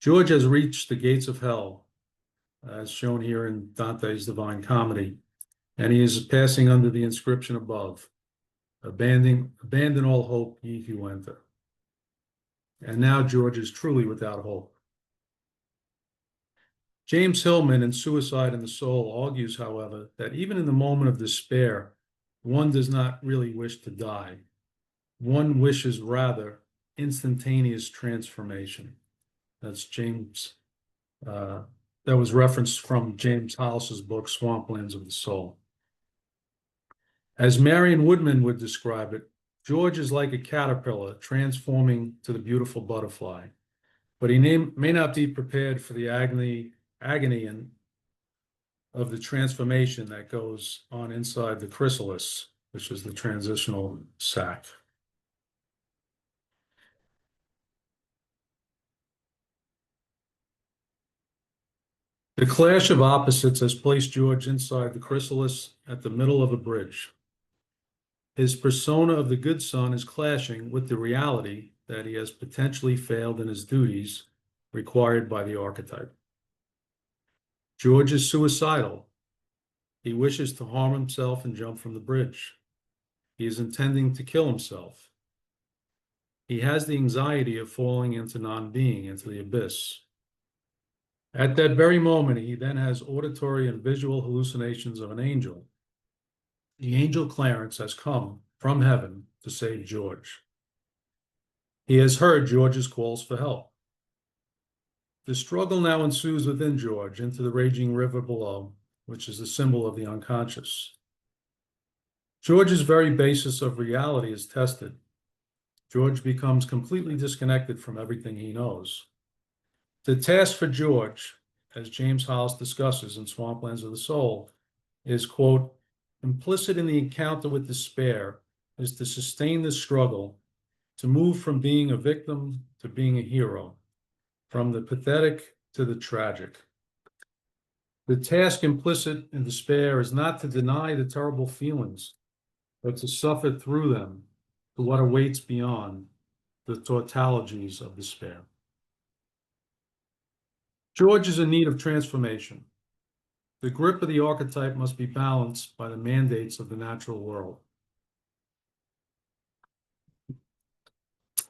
George has reached the gates of hell, as shown here in Dante's Divine Comedy, and he is passing under the inscription above, abandon all hope, ye who enter. And now George is truly without hope. James Hillman in Suicide and the Soul argues, however, that even in the moment of despair, one does not really wish to die. One wishes rather instantaneous transformation. That's James, that was referenced from James Hollis's book, Swamplands of the Soul. As Marion Woodman would describe it, George is like a caterpillar transforming to the beautiful butterfly, but he may not be prepared for the agony of the transformation that goes on inside the chrysalis, which is the transitional sac. The clash of opposites has placed George inside the chrysalis at the middle of a bridge. His persona of the good son is clashing with the reality that he has potentially failed in his duties required by the archetype. George is suicidal. He wishes to harm himself and jump from the bridge. He is intending to kill himself. He has the anxiety of falling into non-being, into the abyss. At that very moment, he then has auditory and visual hallucinations of an angel. The angel Clarence has come from heaven to save George. He has heard George's calls for help. The struggle now ensues within George into the raging river below, which is the symbol of the unconscious. George's very basis of reality is tested. George becomes completely disconnected from everything he knows. The task for George, as James Hollis discusses in Swamplands of the Soul, is, quote, implicit in the encounter with despair is to sustain the struggle, to move from being a victim to being a hero, from the pathetic to the tragic. The task implicit in despair is not to deny the terrible feelings, but to suffer through them to what awaits beyond the tautologies of despair. George is in need of transformation. The grip of the archetype must be balanced by the mandates of the natural world.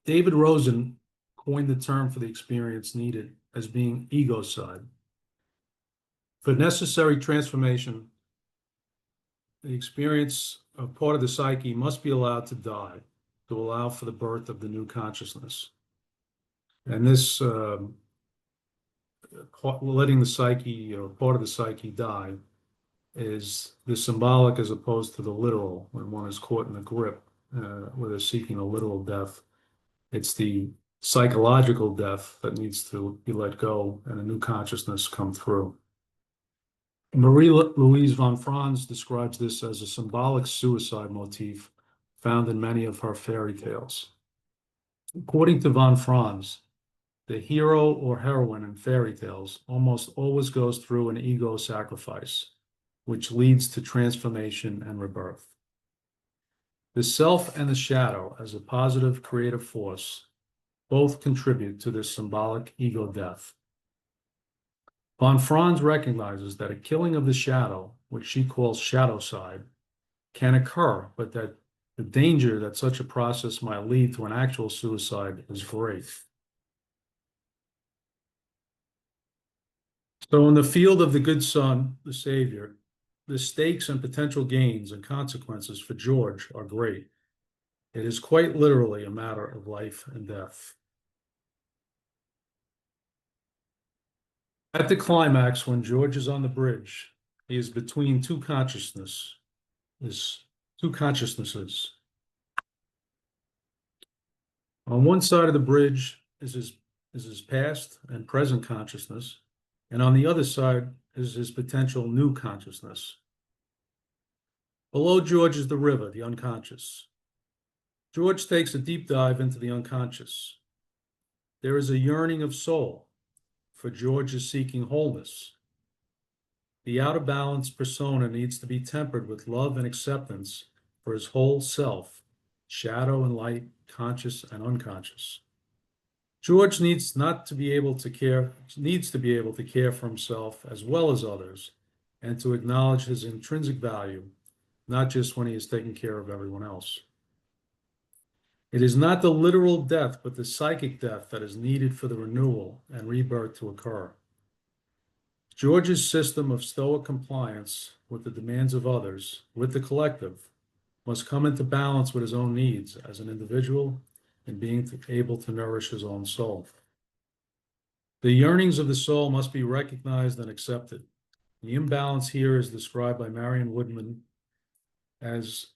David Rosen coined the term for the experience needed as being egocide. For necessary transformation, the experience of part of the psyche must be allowed to die to allow for the birth of the new consciousness. And this letting the psyche or part of the psyche die is the symbolic as opposed to the literal. When one is caught in a grip where they're seeking a literal death, it's the psychological death that needs to be let go and a new consciousness come through. Marie-Louise von Franz describes this as a symbolic suicide motif found in many of her fairy tales. According to von Franz, the hero or heroine in fairy tales almost always goes through an ego sacrifice, which leads to transformation and rebirth. The self and the shadow, as a positive creative force, both contribute to this symbolic ego death. Von Franz recognizes that a killing of the shadow, which she calls shadowside, can occur, but that the danger that such a process might lead to an actual suicide is great. So in the field of the good son, the savior, the stakes and potential gains and consequences for George are great. It is quite literally a matter of life and death. At the climax, when George is on the bridge, he is between two consciousnesses. On one side of the bridge is his past and present consciousness, and on the other side is his potential new consciousness. Below George is the river, the unconscious. George takes a deep dive into the unconscious. There is a yearning of soul, for George is seeking wholeness. The out of balance persona needs to be tempered with love and acceptance for his whole self, shadow and light, conscious and unconscious. George needs to be able to care for himself as well as others, and to acknowledge his intrinsic value, not just when he is taking care of everyone else. It is not the literal death, but the psychic death that is needed for the renewal and rebirth to occur. George's system of stoic compliance with the demands of others, with the collective, must come into balance with his own needs as an individual and being able to nourish his own soul. The yearnings of the soul must be recognized and accepted. The imbalance here is described by Marion Woodman as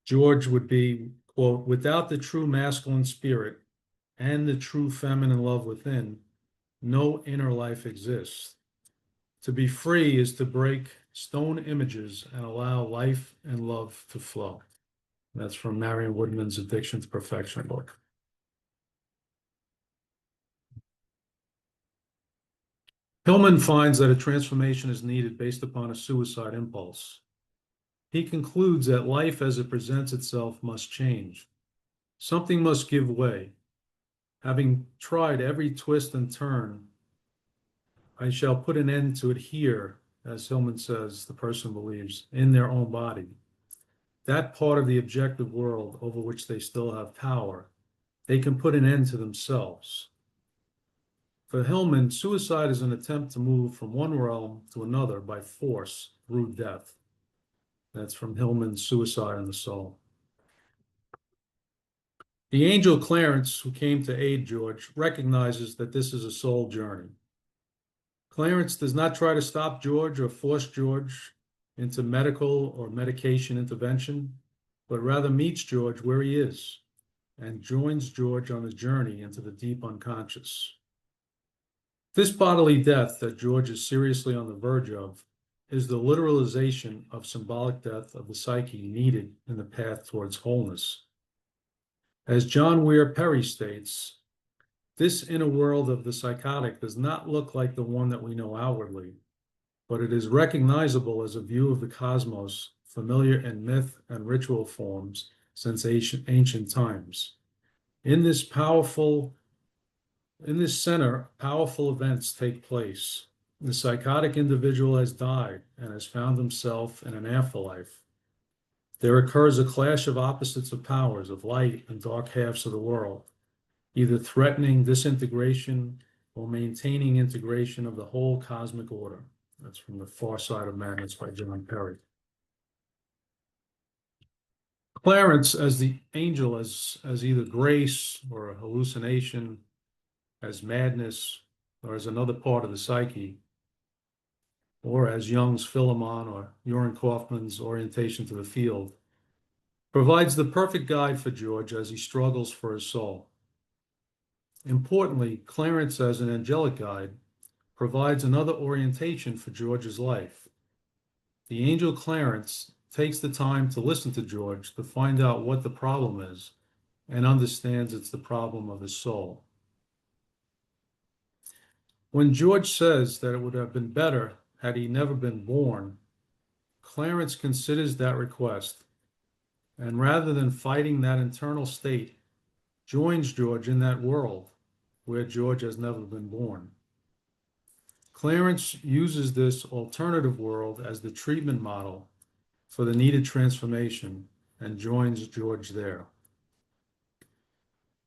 George would be, quote, without the true masculine spirit and the true feminine love within, no inner life exists. To be free is to break stone images and allow life and love to flow. That's from Marion Woodman's Addiction to Perfection book. Hillman finds that a transformation is needed based upon a suicide impulse. He concludes that life as it presents itself must change. Something must give way. Having tried every twist and turn, I shall put an end to it here, as Hillman says, the person believes, in their own body. That part of the objective world over which they still have power, they can put an end to themselves. For Hillman, suicide is an attempt to move from one realm to another by force through death. That's from Hillman's Suicide and the Soul. The angel Clarence, who came to aid George, recognizes that this is a soul journey. Clarence does not try to stop George or force George into medical or medication intervention, but rather meets George where he is and joins George on the journey into the deep unconscious. This bodily death that George is seriously on the verge of is the literalization of symbolic death of the psyche needed in the path towards wholeness. As John Weir Perry states, this inner world of the psychotic does not look like the one that we know outwardly, but it is recognizable as a view of the cosmos familiar in myth and ritual forms since ancient times. In this center, powerful events take place. The psychotic individual has died and has found himself in an afterlife. There occurs a clash of opposites of powers, of light and dark halves of the world, either threatening disintegration or maintaining integration of the whole cosmic order. That's from The Far Side of Madness by John Perry. Clarence as the angel as either grace or a hallucination, as madness, or as another part of the psyche, or as Jung's Philemon or Joran Kaufmann's orientation to the field, provides the perfect guide for George as he struggles for his soul. Importantly, Clarence as an angelic guide provides another orientation for George's life. The angel Clarence takes the time to listen to George to find out what the problem is and understands it's the problem of his soul. When George says that it would have been better had he never been born, Clarence considers that request, and rather than fighting that internal state, joins George in that world where George has never been born. Clarence uses this alternative world as the treatment model for the needed transformation and joins George there.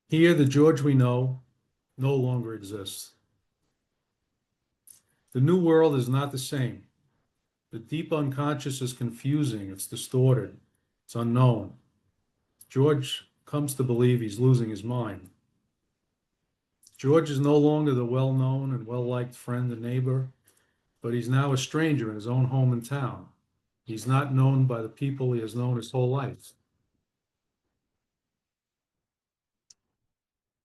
Here, the George we know no longer exists. The new world is not the same. The deep unconscious is confusing, it's distorted, it's unknown. George comes to believe he's losing his mind. George is no longer the well-known and well-liked friend and neighbor, but he's now a stranger in his own home and town. He's not known by the people he has known his whole life.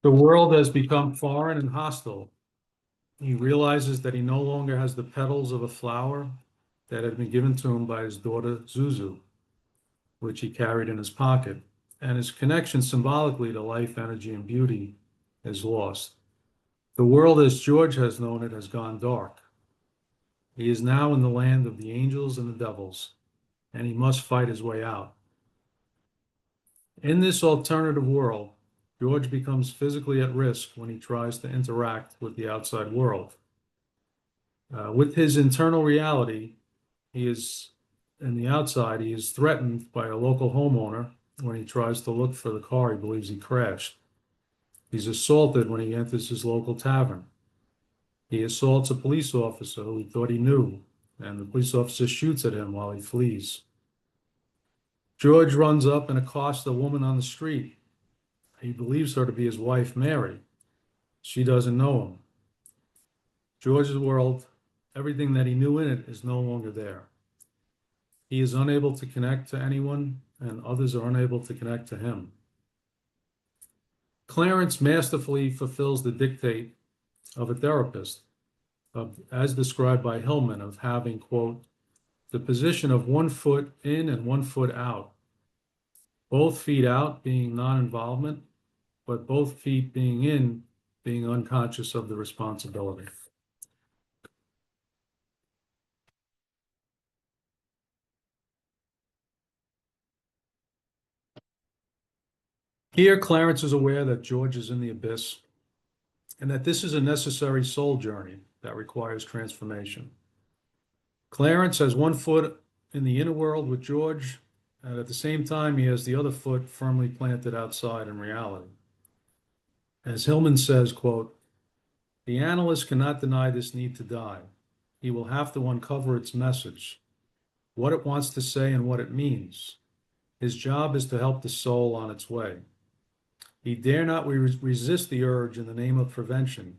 The world has become foreign and hostile. He realizes that he no longer has the petals of a flower that had been given to him by his daughter Zuzu, which he carried in his pocket, and his connection symbolically to life, energy, and beauty is lost. The world as George has known it has gone dark. He is now in the land of the angels and the devils, and he must fight his way out. In this alternative world, George becomes physically at risk when he tries to interact with the outside world. With his internal reality, he is in the outside, he is threatened by a local homeowner when he tries to look for the car he believes he crashed. He's assaulted when he enters his local tavern. He assaults a police officer who he thought he knew, and the police officer shoots at him while he flees. George runs up and accosts a woman on the street. He believes her to be his wife, Mary. She doesn't know him. George's world, everything that he knew in it, is no longer there. He is unable to connect to anyone, and others are unable to connect to him. Clarence masterfully fulfills the dictate of a therapist, as described by Hillman, of having, quote, the position of 1 foot in and 1 foot out, both feet out being non-involvement, but both feet being in, being unconscious of the responsibility. Here, Clarence is aware that George is in the abyss and that this is a necessary soul journey that requires transformation. Clarence has 1 foot in the inner world with George, and at the same time, he has the other foot firmly planted outside in reality. As Hillman says, quote, the analyst cannot deny this need to die. He will have to uncover its message, what it wants to say and what it means. His job is to help the soul on its way. He dare not resist the urge in the name of prevention,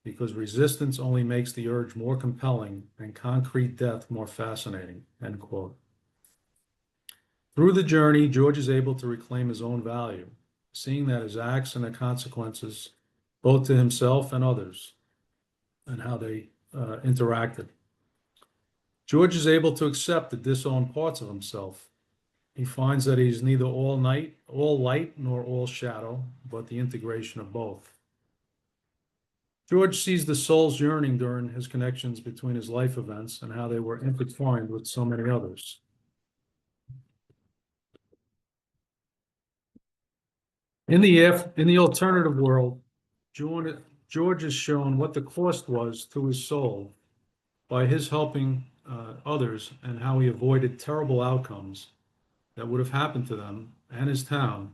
because resistance only makes the urge more compelling and concrete death more fascinating, end quote. Through the journey, George is able to reclaim his own value, seeing that his acts and the consequences, both to himself and others, and how they interacted. George is able to accept the disowned parts of himself. He finds that he's neither all light nor all shadow, but the integration of both. George sees the soul's yearning during his connections between his life events and how they were intertwined with so many others. In the alternative world, George is shown what the cost was to his soul by his helping others and how he avoided terrible outcomes that would have happened to them and his town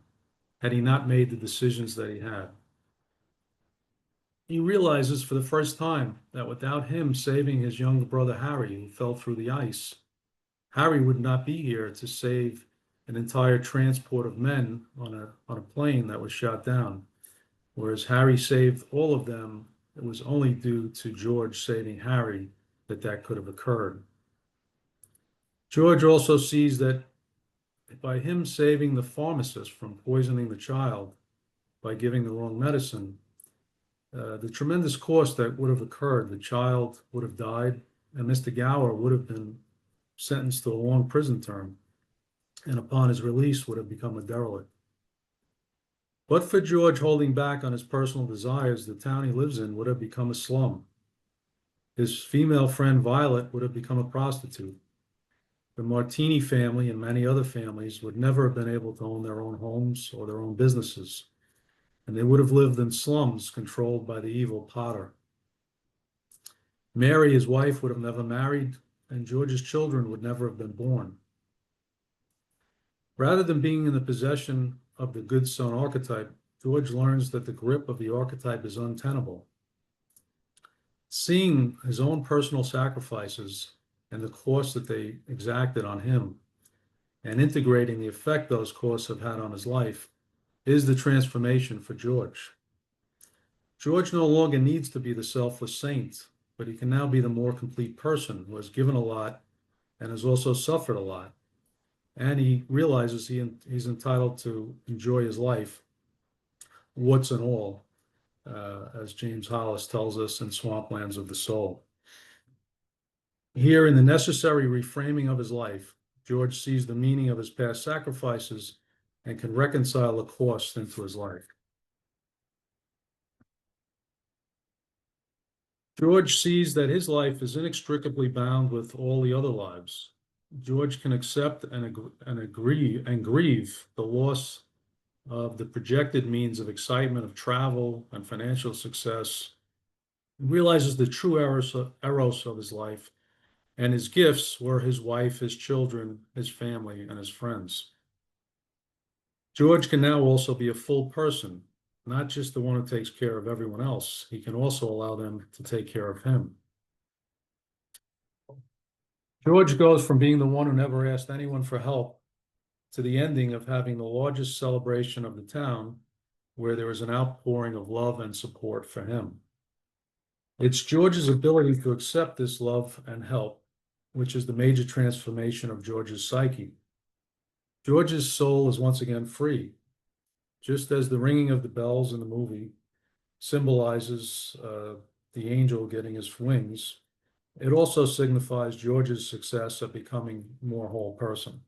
had he not made the decisions that he had. He realizes for the first time that without him saving his younger brother Harry, who fell through the ice, Harry would not be here to save an entire transport of men on a plane that was shot down. Whereas Harry saved all of them, it was only due to George saving Harry that could have occurred. George also sees that by him saving the pharmacist from poisoning the child by giving the wrong medicine, the tremendous cost that would have occurred, the child would have died, and Mr. Gower would have been sentenced to a long prison term, and upon his release would have become a derelict. But for George holding back on his personal desires, the town he lives in would have become a slum. His female friend Violet would have become a prostitute. The Martini family and many other families would never have been able to own their own homes or their own businesses, and they would have lived in slums controlled by the evil Potter. Mary, his wife, would have never married, and George's children would never have been born. Rather than being in the possession of the good son archetype, George learns that the grip of the archetype is untenable. Seeing his own personal sacrifices and the cost that they exacted on him, and integrating the effect those costs have had on his life, is the transformation for George. George no longer needs to be the selfless saint, but he can now be the more complete person who has given a lot and has also suffered a lot. And he realizes he's entitled to enjoy his life, warts and all, as James Hollis tells us in Swamplands of the Soul. Here, in the necessary reframing of his life, George sees the meaning of his past sacrifices and can reconcile the cost into his life. George sees that his life is inextricably bound with all the other lives. George can accept and grieve the loss of the projected means of excitement of travel and financial success, and realizes the true eros of his life, and his gifts were his wife, his children, his family, and his friends. George can now also be a full person, not just the one who takes care of everyone else. He can also allow them to take care of him. George goes from being the one who never asked anyone for help to the ending of having the largest celebration of the town, where there is an outpouring of love and support for him. It's George's ability to accept this love and help, which is the major transformation of George's psyche. George's soul is once again free, just as the ringing of the bells in the movie symbolizes the angel getting his wings. It also signifies George's success at becoming a more whole person.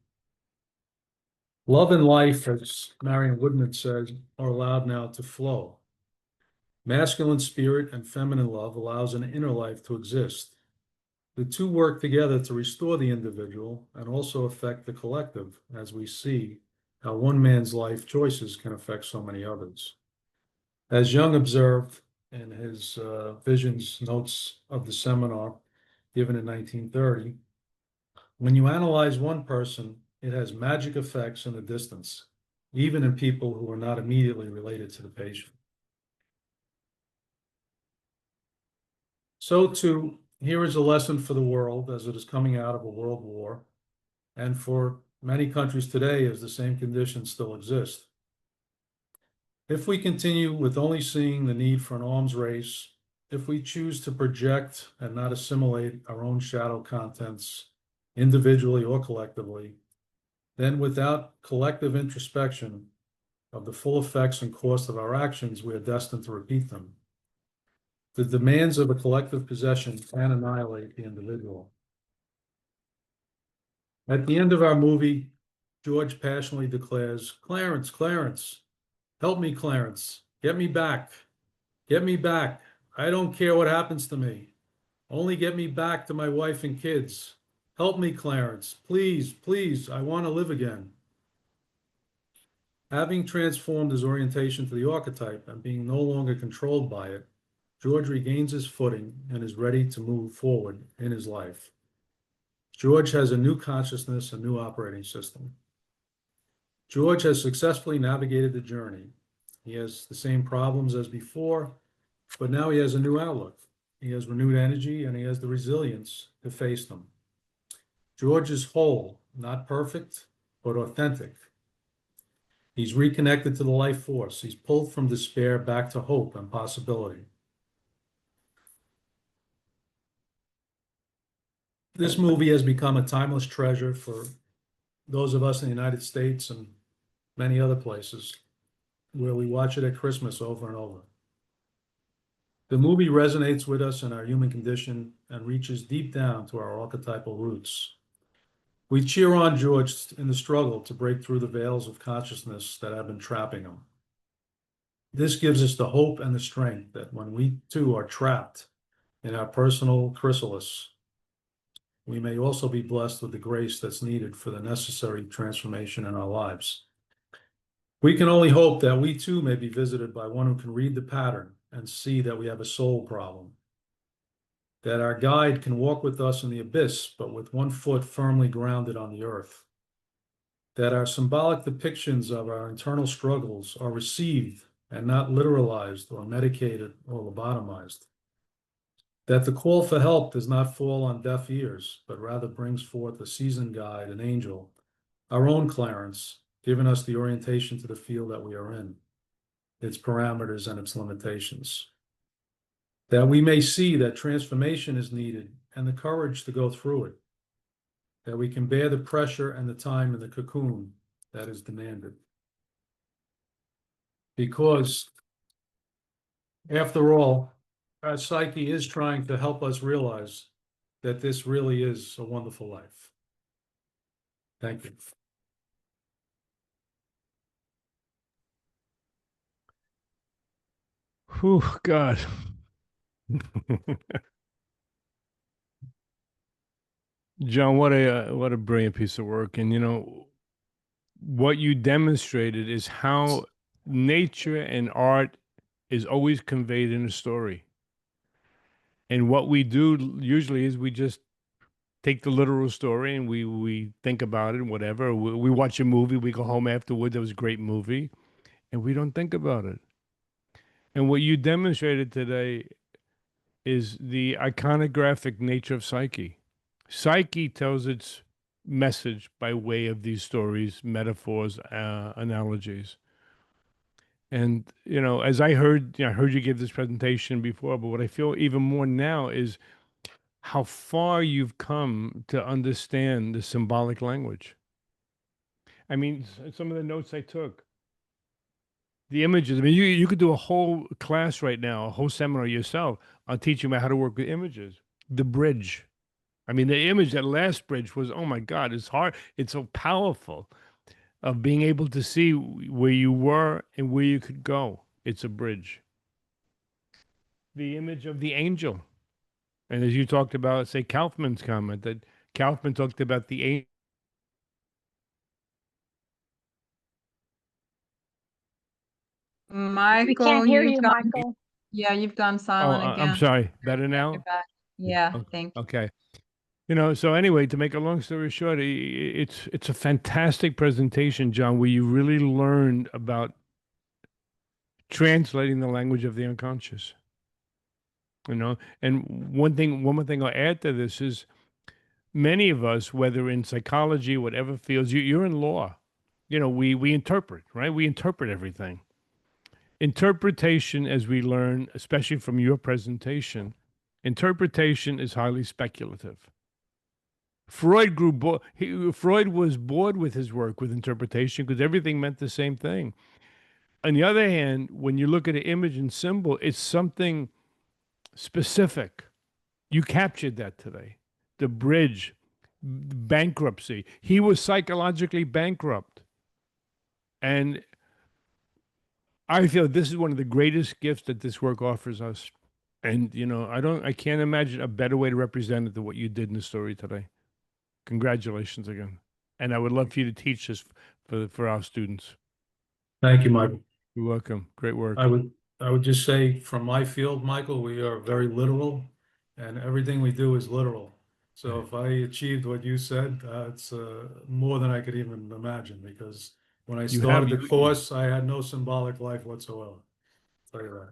Love and life, as Marion Woodman says, are allowed now to flow. Masculine spirit and feminine love allows an inner life to exist. The two work together to restore the individual and also affect the collective, as we see how one man's life choices can affect so many others. As Jung observed in his Visions Notes of the seminar given in 1930, when you analyze one person, it has magic effects in the distance, even in people who are not immediately related to the patient. So too, here is a lesson for the world as it is coming out of a world war, and for many countries today as the same conditions still exist. If we continue with only seeing the need for an arms race, if we choose to project and not assimilate our own shadow contents individually or collectively, then without collective introspection of the full effects and cost of our actions, we are destined to repeat them. The demands of a collective possession can annihilate the individual. At the end of our movie, George passionately declares, "Clarence, Clarence, help me, Clarence, get me back. Get me back. I don't care what happens to me. Only get me back to my wife and kids. Help me, Clarence. Please, please, I want to live again." Having transformed his orientation to the archetype and being no longer controlled by it, George regains his footing and is ready to move forward in his life. George has a new consciousness, a new operating system. George has successfully navigated the journey. He has the same problems as before, but now he has a new outlook. He has renewed energy and he has the resilience to face them. George is whole, not perfect, but authentic. He's reconnected to the life force. He's pulled from despair back to hope and possibility. This movie has become a timeless treasure for those of us in the United States and many other places where we watch it at Christmas over and over. The movie resonates with us in our human condition and reaches deep down to our archetypal roots. We cheer on George in the struggle to break through the veils of consciousness that have been trapping him. This gives us the hope and the strength that when we too are trapped in our personal chrysalis, we may also be blessed with the grace that's needed for the necessary transformation in our lives. We can only hope that we too may be visited by one who can read the pattern and see that we have a soul problem, that our guide can walk with us in the abyss, but with one foot firmly grounded on the earth, that our symbolic depictions of our internal struggles are received and not literalized or medicated or lobotomized, that the call for help does not fall on deaf ears, but rather brings forth a seasoned guide, an angel, our own Clarence, giving us the orientation to the field that we are in, its parameters and its limitations. That we may see that transformation is needed and the courage to go through it, that we can bear the pressure and the time in the cocoon that is demanded. Because, after all, our psyche is trying to help us realize that this really is a wonderful life. Thank you. Whew, God. John, what a brilliant piece of work. And you know, what you demonstrated is how nature and art is always conveyed in a story. And what we do usually is we just take the literal story and we think about it and whatever. We watch a movie, we go home afterward, that was a great movie, and we don't think about it. And what you demonstrated today is the iconographic nature of psyche. Psyche tells its message by way of these stories, metaphors, analogies. And you know, as I heard, I heard you give this presentation before, but what I feel even more now is how far you've come to understand the symbolic language. I mean, some of the notes I took, the images. I mean, you could do a whole class right now, a whole seminar yourself on teaching about how to work with images. The bridge. I mean, the image, that last bridge was, oh my God, it's hard. It's so powerful of being able to see where you were and where you could go. It's a bridge. The image of the angel. And as you talked about, say, Kaufman's comment, that Kaufman talked about the angel. Michael, We can't hear you, gone, Michael. yeah, you've gone Oh, silent again. I'm sorry. Better You're now? back. Yeah, Oh, thank you. okay. You know, so anyway, to make a long story short, it's a fantastic presentation, John, where you really learned about translating the language of the unconscious. You know, and one more thing I'll add to this is many of us, whether in psychology, whatever fields, you're in law. You know, we interpret, right? We interpret everything. Interpretation, as we learn, especially from your presentation, interpretation is highly speculative. Freud Freud was bored with his work with interpretation because everything meant the same thing. On the other hand, when you look at an image and symbol, it's something specific. You captured that today. The bridge, bankruptcy. He was psychologically bankrupt. And I feel this is one of the greatest gifts that this work offers us. And I can't imagine a better way to represent it than what you did in the story today. Congratulations again. And I would love for you to teach this for our students. Thank you, Michael. You're welcome. Great work. I would just say from my field, Michael, we are very literal, and everything we do is literal. So if I achieved what you said, it's more than I could even imagine, because when I started the course, I had no symbolic life whatsoever. I'll tell you that.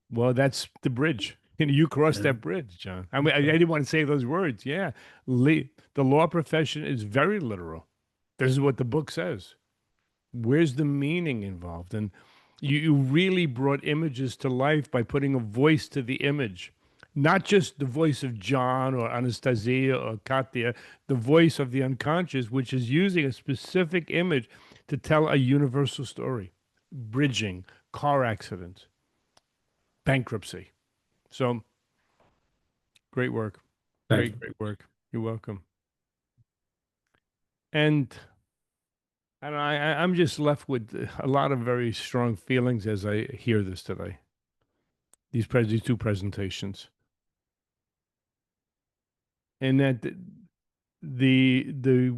Well, that's the bridge. You crossed that bridge, John. I mean, I didn't want to say those words. Yeah. The law profession is very literal. This is what the book says. Where's the meaning involved? And you really brought images to life by putting a voice to the image. Not just the voice of John or Anastasia or Katya, the voice of the unconscious, which is using a specific image to tell a universal story. Bridging, car accidents, bankruptcy. So, great work. Great work. You're welcome. And I'm just left with a lot of very strong feelings as I hear this today. These two presentations. And that the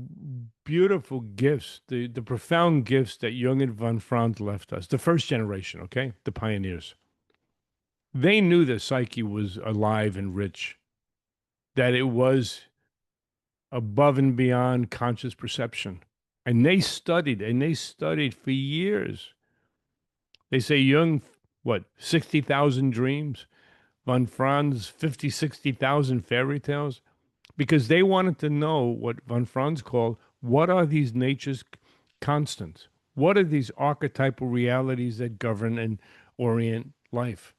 beautiful gifts, the profound gifts that Jung and von Franz left us, the first generation, okay, the pioneers, they knew that psyche was alive and rich, that it was above and beyond conscious perception. And they studied for years. They say Jung, 60,000 dreams, von Franz, 50, 60,000 fairy tales, because they wanted to know what von Franz called, what are these nature's constants? What are these archetypal realities that govern and orient life?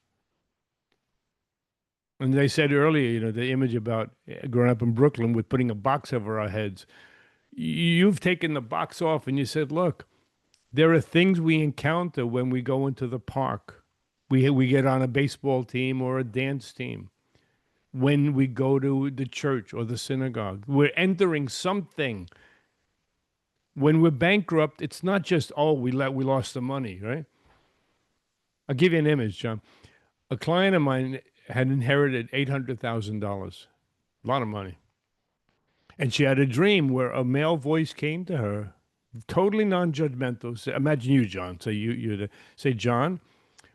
And they said earlier, the image about growing up in Brooklyn with putting a box over our heads. You've taken the box off and you said, look, there are things we encounter when we go into the park. We get on a baseball team or a dance team. When we go to the church or the synagogue, we're entering something. When we're bankrupt, it's not just, we lost the money, right? I'll give you an image, John. A client of mine had inherited $800,000, a lot of money. And she had a dream where a male voice came to her, totally non-judgmental. So imagine you, John. So you'd say, John,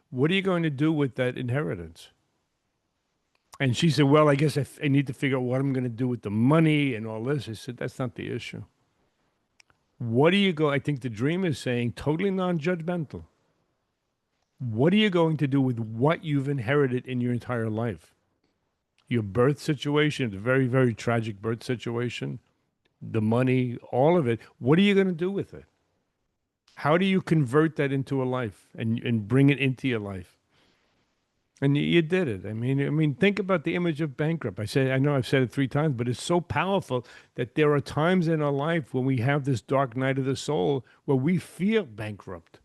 what are you going to do with that inheritance? And she said, well, I guess I need to figure out what I'm going to do with the money and all this. I said, that's not the issue. I think the dream is saying, totally non-judgmental. What are you going to do with what you've inherited in your entire life? Your birth situation, the very, very tragic birth situation, the money, all of it. What are you going to do with it? How do you convert that into a life and bring it into your life? And you did it. I mean, think about the image of bankrupt. I know I've said it 3 times, but it's so powerful that there are times in our life when we have this dark night of the soul where we feel bankrupt.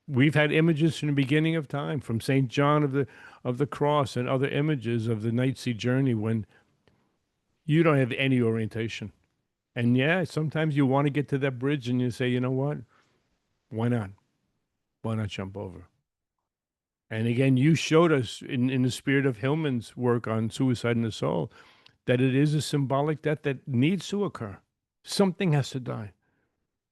We've had images from the beginning of time, from St. John of the Cross and other images of the Night Sea journey when you don't have any orientation. And yeah, sometimes you want to get to that bridge and you say, you know what? Why not? Why not jump over? And again, you showed us in the spirit of Hillman's work on suicide in the soul that it is a symbolic death that needs to occur. Something has to die.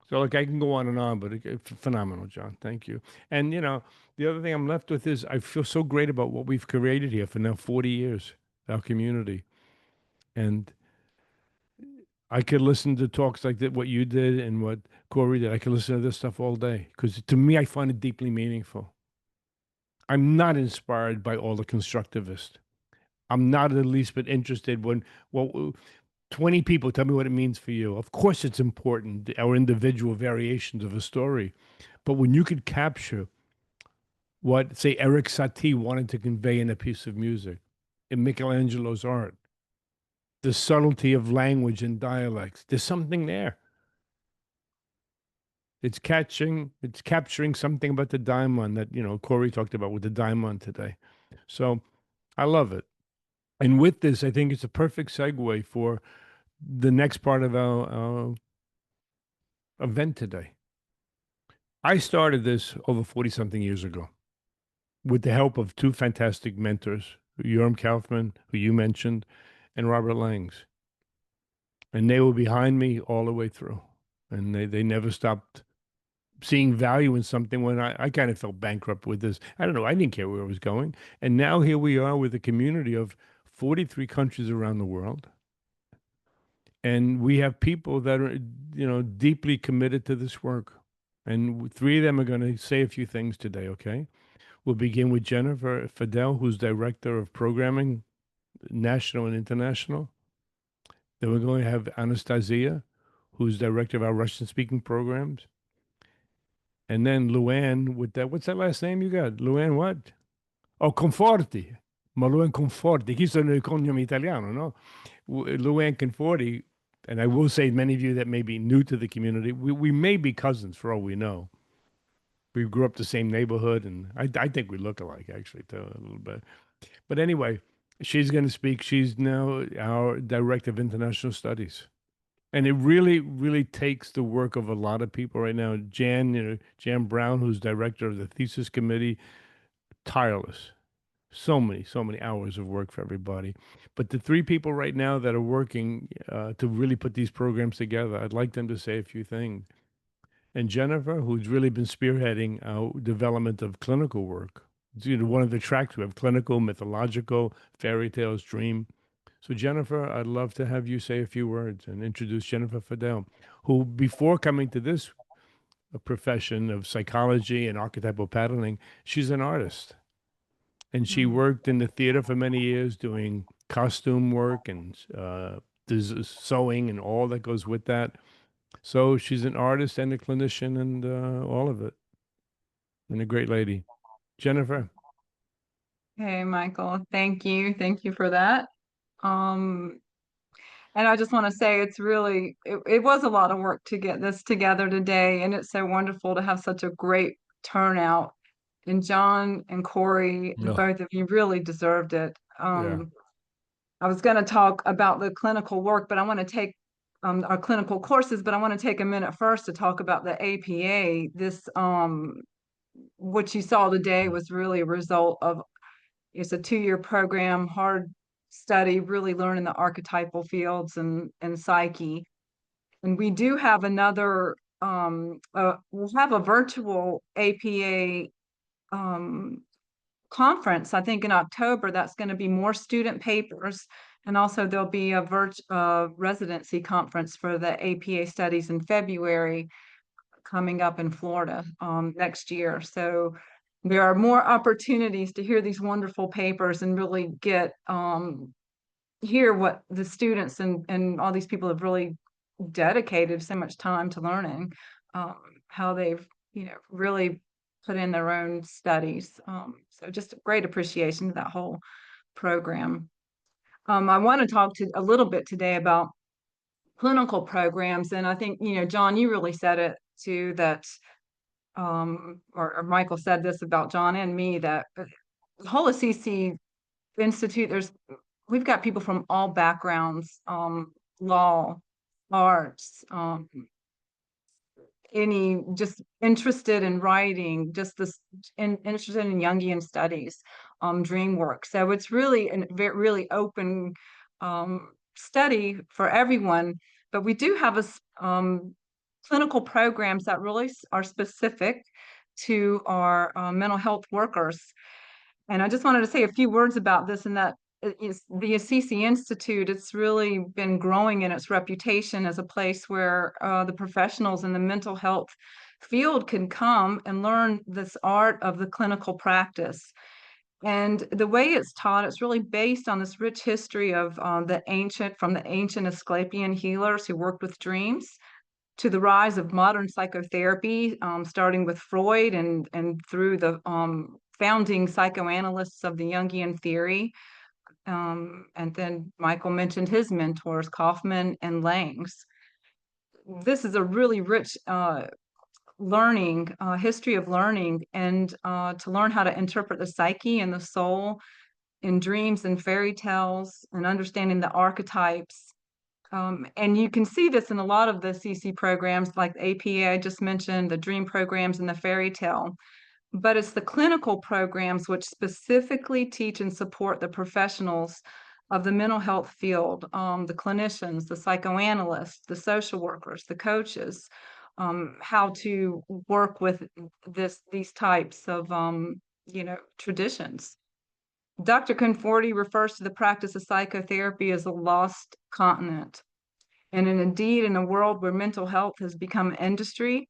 So, I can go on and on, but it's phenomenal, John. Thank you. And, the other thing I'm left with is I feel so great about what we've created here for now 40 years, our community. And I could listen to talks like that, what you did and what Corey did. I could listen to this stuff all day because to me, I find it deeply meaningful. I'm not inspired by all the constructivists. I'm not the least bit interested 20 people, tell me what it means for you. Of course, it's important, our individual variations of a story. But when you could capture what, say, Eric Satie wanted to convey in a piece of music, in Michelangelo's art, the subtlety of language and dialects, there's something there. It's capturing something about the daimon that, Corey talked about with the daimon today. So I love it. And with this, I think it's a perfect segue for the next part of our event today. I started this over 40 something years ago with the help of two fantastic mentors, Yoram Kaufman, who you mentioned, and Robert Langs. And they were behind me all the way through. And they never stopped seeing value in something when I kind of felt bankrupt with this. I don't know. I didn't care where it was going. And now here we are with a community of 43 countries around the world. And we have people that are, deeply committed to this work. And three of them are going to say a few things today, okay? We'll begin with Jennifer Fidel, who's Director of Programming, National and International. Then we're going to have Anastasia, who's Director of our Russian-speaking programs. And then Luann with that, what's that last name you got? Luann what? Oh, Conforti. Ma Luann Conforti. Chi sono il cognome italiano, no? Luann Conforti, and I will say many of you that may be new to the community, we may be cousins for all we know. We grew up the same neighborhood, and I think we look alike, actually, too, a little bit. But anyway, she's going to speak. She's now our Director of International Studies. And it really, really takes the work of a lot of people right now. Jan Brown, who's Director of the Thesis Committee, tireless. So many hours of work for everybody. But the three people right now that are working to really put these programs together, I'd like them to say a few things. And Jennifer, who's really been spearheading our development of clinical work. It's, one of the tracks we have: clinical, mythological, fairy tales, dream. So Jennifer, I'd love to have you say a few words and introduce Jennifer Fidel, who before coming to this profession of psychology and archetypal patterning, she's an artist. And she worked in the theater for many years doing costume work and sewing and all that goes with that. So she's an artist and a clinician and all of it. And a great lady. Jennifer. Hey, Michael, thank you. Thank you for that. And I just want to say it was a lot of work to get this together today. And it's so wonderful to have such a great turnout. And John and Corey, both of you really deserved it. I was going to talk about the clinical work, but I want to take our clinical courses, but I want to take a minute first to talk about the APA. This, what you saw today was really a result of, it's a 2-year program, hard study, really learning the archetypal fields and psyche. And we do have another, we'll have a virtual APA conference, I think in October. That's going to be more student papers. And also there'll be a residency conference for the APA studies in February coming up in Florida next year. So there are more opportunities to hear these wonderful papers and really get hear what the students and all these people have really dedicated so much time to learning, how they've really put in their own studies. So just a great appreciation of that whole program. I want to talk a little bit today about clinical programs, and I think John, you really said it too, that or Michael said this about John and me, that the whole Assisi Institute, we've got people from all backgrounds, law, arts, just interested in writing, just interested in Jungian studies, dream work. So it's really a really open study for everyone. But we do have clinical programs that really are specific to our mental health workers. And I just wanted to say a few words about this, and that is the Assisi Institute. It's really been growing in its reputation as a place where the professionals in the mental health field can come and learn this art of the clinical practice. And the way it's taught, it's really based on this rich history of from the ancient Asclepian healers who worked with dreams to the rise of modern psychotherapy, starting with Freud and through the founding psychoanalysts of the Jungian theory. And then Michael mentioned his mentors, Kaufman and Langs. This is a really rich history of learning, and to learn how to interpret the psyche and the soul in dreams and fairy tales, and understanding the archetypes. And you can see this in a lot of the CC programs, like the APA I just mentioned, the dream programs and the fairy tale. But it's the clinical programs which specifically teach and support the professionals of the mental health field, the clinicians, the psychoanalysts, the social workers, the coaches, how to work with these types of traditions. Dr. Conforti refers to the practice of psychotherapy as a lost continent. And indeed, in a world where mental health has become an industry,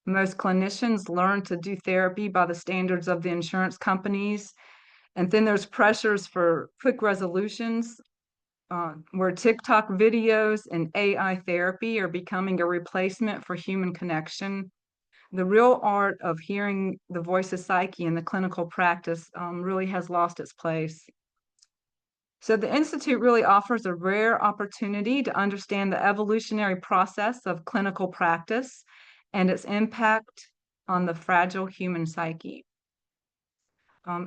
most clinicians learn to do therapy by the standards of the insurance companies. And then there's pressures for quick resolutions, where TikTok videos and AI therapy are becoming a replacement for human connection. The real art of hearing the voice of psyche in the clinical practice really has lost its place. So the Institute really offers a rare opportunity to understand the evolutionary process of clinical practice and its impact on the fragile human psyche.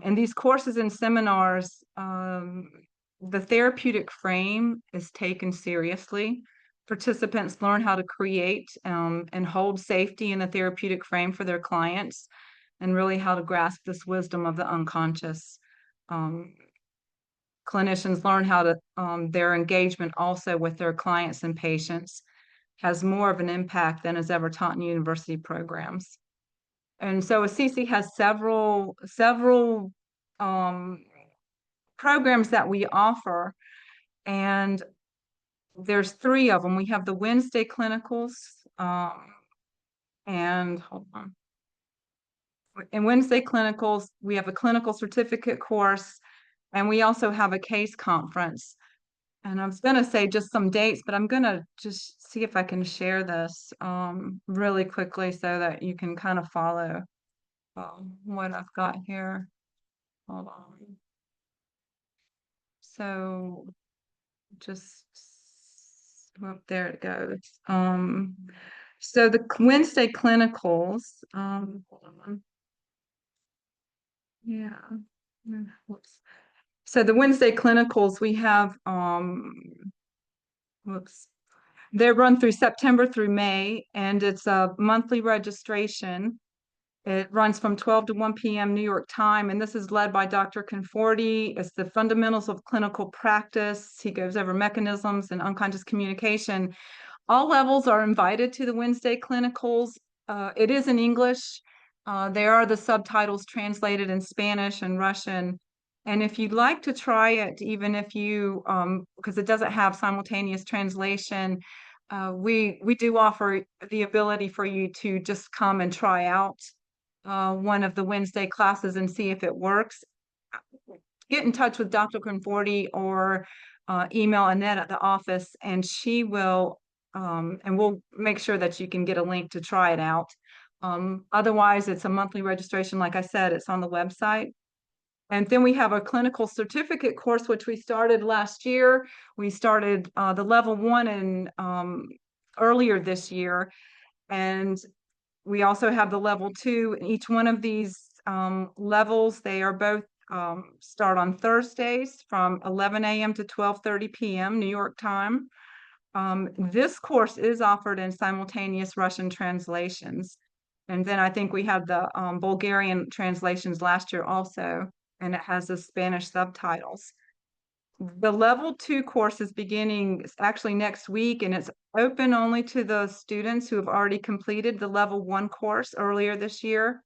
In these courses and seminars, the therapeutic frame is taken seriously. Participants learn how to create and hold safety in the therapeutic frame for their clients, and really how to grasp this wisdom of the unconscious. Clinicians learn how to, their engagement also with their clients and patients has more of an impact than is ever taught in university programs. And so Assisi has several programs that we offer, and there's 3 of them. We have the Wednesday clinicals, and hold on. In Wednesday clinicals, we have a clinical certificate course, and we also have a case conference. And I was going to say just some dates, but I'm going to just see if I can share this really quickly so that you can kind of follow what I've got here. Hold on. So just, well, there it goes. So the Wednesday clinicals, hold on. Yeah. Whoops. So the Wednesday clinicals, we have, they're run through September through May, and it's a monthly registration. It runs from 12 to 1 p.m. New York time, and this is led by Dr. Conforti. It's the fundamentals of clinical practice. He goes over mechanisms and unconscious communication. All levels are invited to the Wednesday clinicals. It is in English. There are the subtitles translated in Spanish and Russian. And if you'd like to try it, even if you, because it doesn't have simultaneous translation, we do offer the ability for you to just come and try out one of the Wednesday classes and see if it works. Get in touch with Dr. Conforti or email Annette at the office, and she will, and we'll make sure that you can get a link to try it out. Otherwise, it's a monthly registration. Like I said, it's on the website. And then we have a clinical certificate course, which we started last year. We started the level 1 in earlier this year. And we also have the level 2. In each one of these levels, they are both start on Thursdays from 11 a.m. to 12:30 p.m. New York time. This course is offered in simultaneous Russian translations. And then I think we had the Bulgarian translations last year also, and it has the Spanish subtitles. The level 2 course is beginning actually next week, and it's open only to the students who have already completed the level 1 course earlier this year.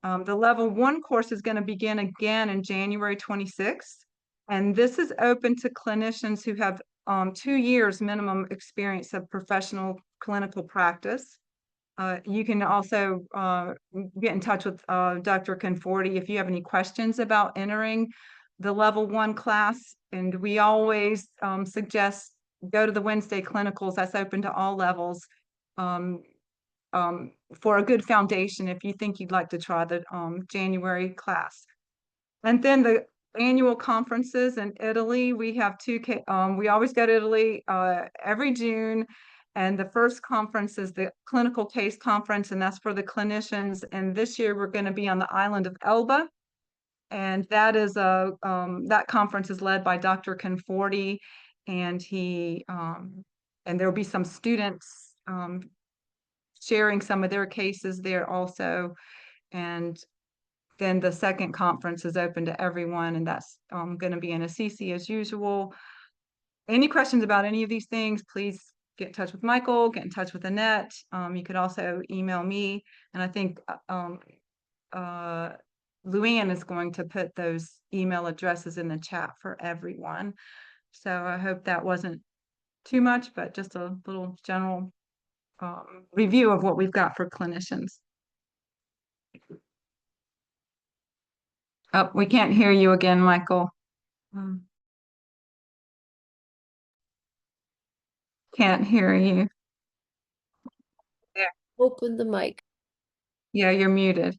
The level 1 course is going to begin again in January 26th. And this is open to clinicians who have 2 years minimum experience of professional clinical practice. You can also get in touch with Dr. Conforti if you have any questions about entering the level 1 class. And we always suggest go to the Wednesday clinicals. That's open to all levels for a good foundation if you think you'd like to try the January class. And then the annual conferences in Italy, we have we always go to Italy every June. And the first conference is the clinical case conference, and that's for the clinicians. And this year we're going to be on the island of Elba. And that is that conference is led by Dr. Conforti, and and there'll be some students sharing some of their cases there also. And then the second conference is open to everyone, and that's going to be in Assisi as usual. Any questions about any of these things, please get in touch with Michael, get in touch with Annette. You could also email me, and I think Luann is going to put those email addresses in the chat for everyone. So I hope that wasn't too much, but just a little general review of what we've got for clinicians. Oh, we can't hear you again, Michael. Can't hear you. There. Open the mic. Yeah, you're muted.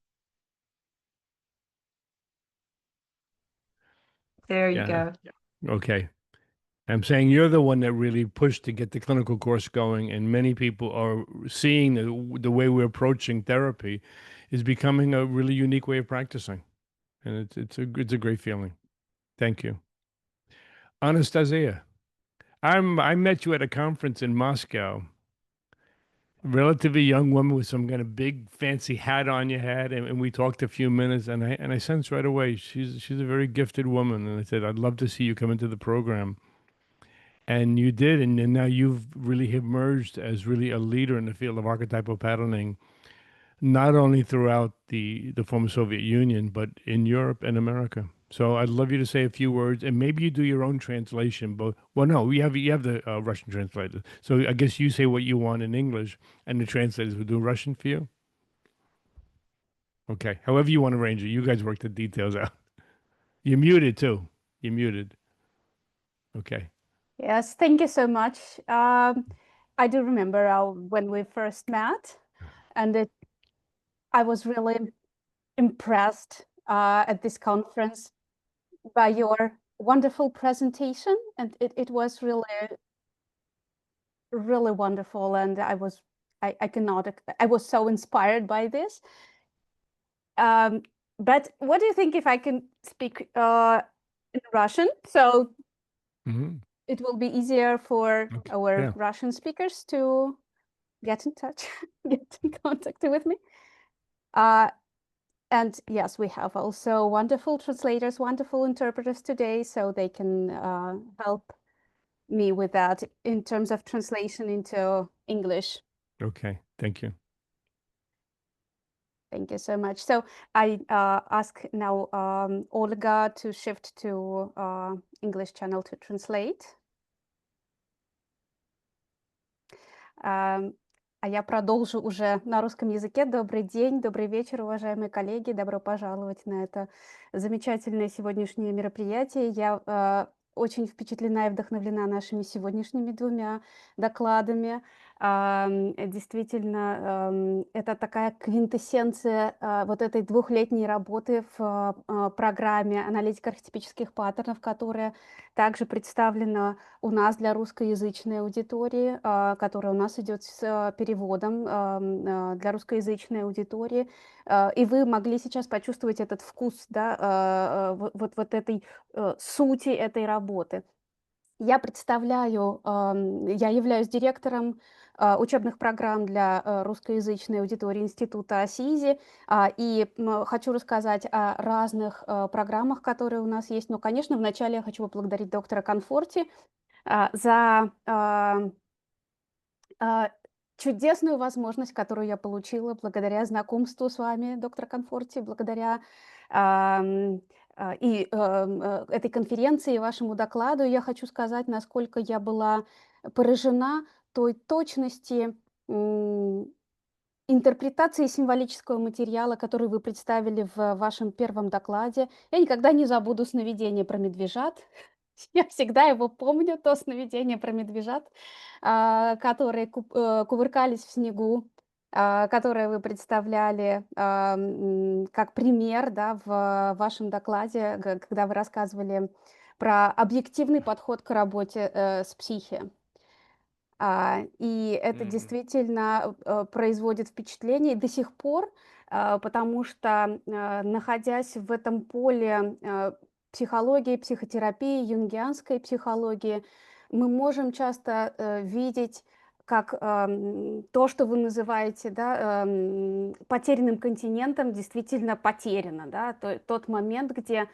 There you go. Okay. I'm saying you're the one that really pushed to get the clinical course going, and many people are seeing the way we're approaching therapy is becoming a really unique way of practicing, and it's a great feeling. Thank you, Anastasia. I met you at a conference in Moscow. Relatively young woman with some kind of big fancy hat on your head, and we talked a few minutes, and I sensed right away she's a very gifted woman, and I said I'd love to see you come into the program. And you did, and now you've really emerged as really a leader in the field of archetypal patterning, not only throughout the former Soviet Union, but in Europe and America. So I'd love you to say a few words, and maybe you do your own translation. But well, no, you have the Russian translator. So I guess you say what you want in English, and the translators will do Russian for you. Okay, however you want to arrange it. You guys work the details out. You're muted too. You're muted. Okay. Yes, thank you so much. I do remember when we first met, and I was really impressed at this conference by your wonderful presentation, and it was really, really wonderful, and I was so inspired by this. But what do you think if I can speak in Russian? So it will be easier for our Russian speakers to get in touch, get in contact with me. And yes, we have also wonderful translators, wonderful interpreters today, so they can help me with that in terms of translation into English. Okay, thank you. Thank you so much. So I ask now Olga to shift to English channel to translate. А я продолжу уже на русском языке. Добрый день, добрый вечер, уважаемые коллеги. Добро пожаловать на это замечательное сегодняшнее мероприятие. Я очень впечатлена и вдохновлена нашими сегодняшними двумя докладами. Действительно, это такая квинтэссенция вот этой двухлетней работы в программе «Аналитика архетипических паттернов», которая также представлена у нас для русскоязычной аудитории, которая у нас идет с переводом для русскоязычной аудитории. И вы могли сейчас почувствовать этот вкус, да, вот этой сути этой работы. Я являюсь директором учебных программ для русскоязычной аудитории Института Assisi, и хочу рассказать о разных программах, которые у нас есть. Но, конечно, вначале я хочу поблагодарить доктора Конфорти за чудесную возможность, которую я получила благодаря знакомству с вами, доктор Конфорти, благодаря этой конференции и вашему докладу. Я хочу сказать, насколько я была поражена той точности интерпретации символического материала, который вы представили в вашем первом докладе. Я никогда не забуду сновидение про медвежат. Я всегда его помню, то сновидение про медвежат, которые кувыркались в снегу, которое вы представляли как пример, да, в вашем докладе, когда вы рассказывали про объективный подход к работе с психией. И это действительно производит впечатление до сих пор, потому что, находясь в этом поле психологии, психотерапии, юнгианской психологии, мы можем часто видеть, как то, что вы называете, да, потерянным континентом, действительно потеряно, да, тот момент, где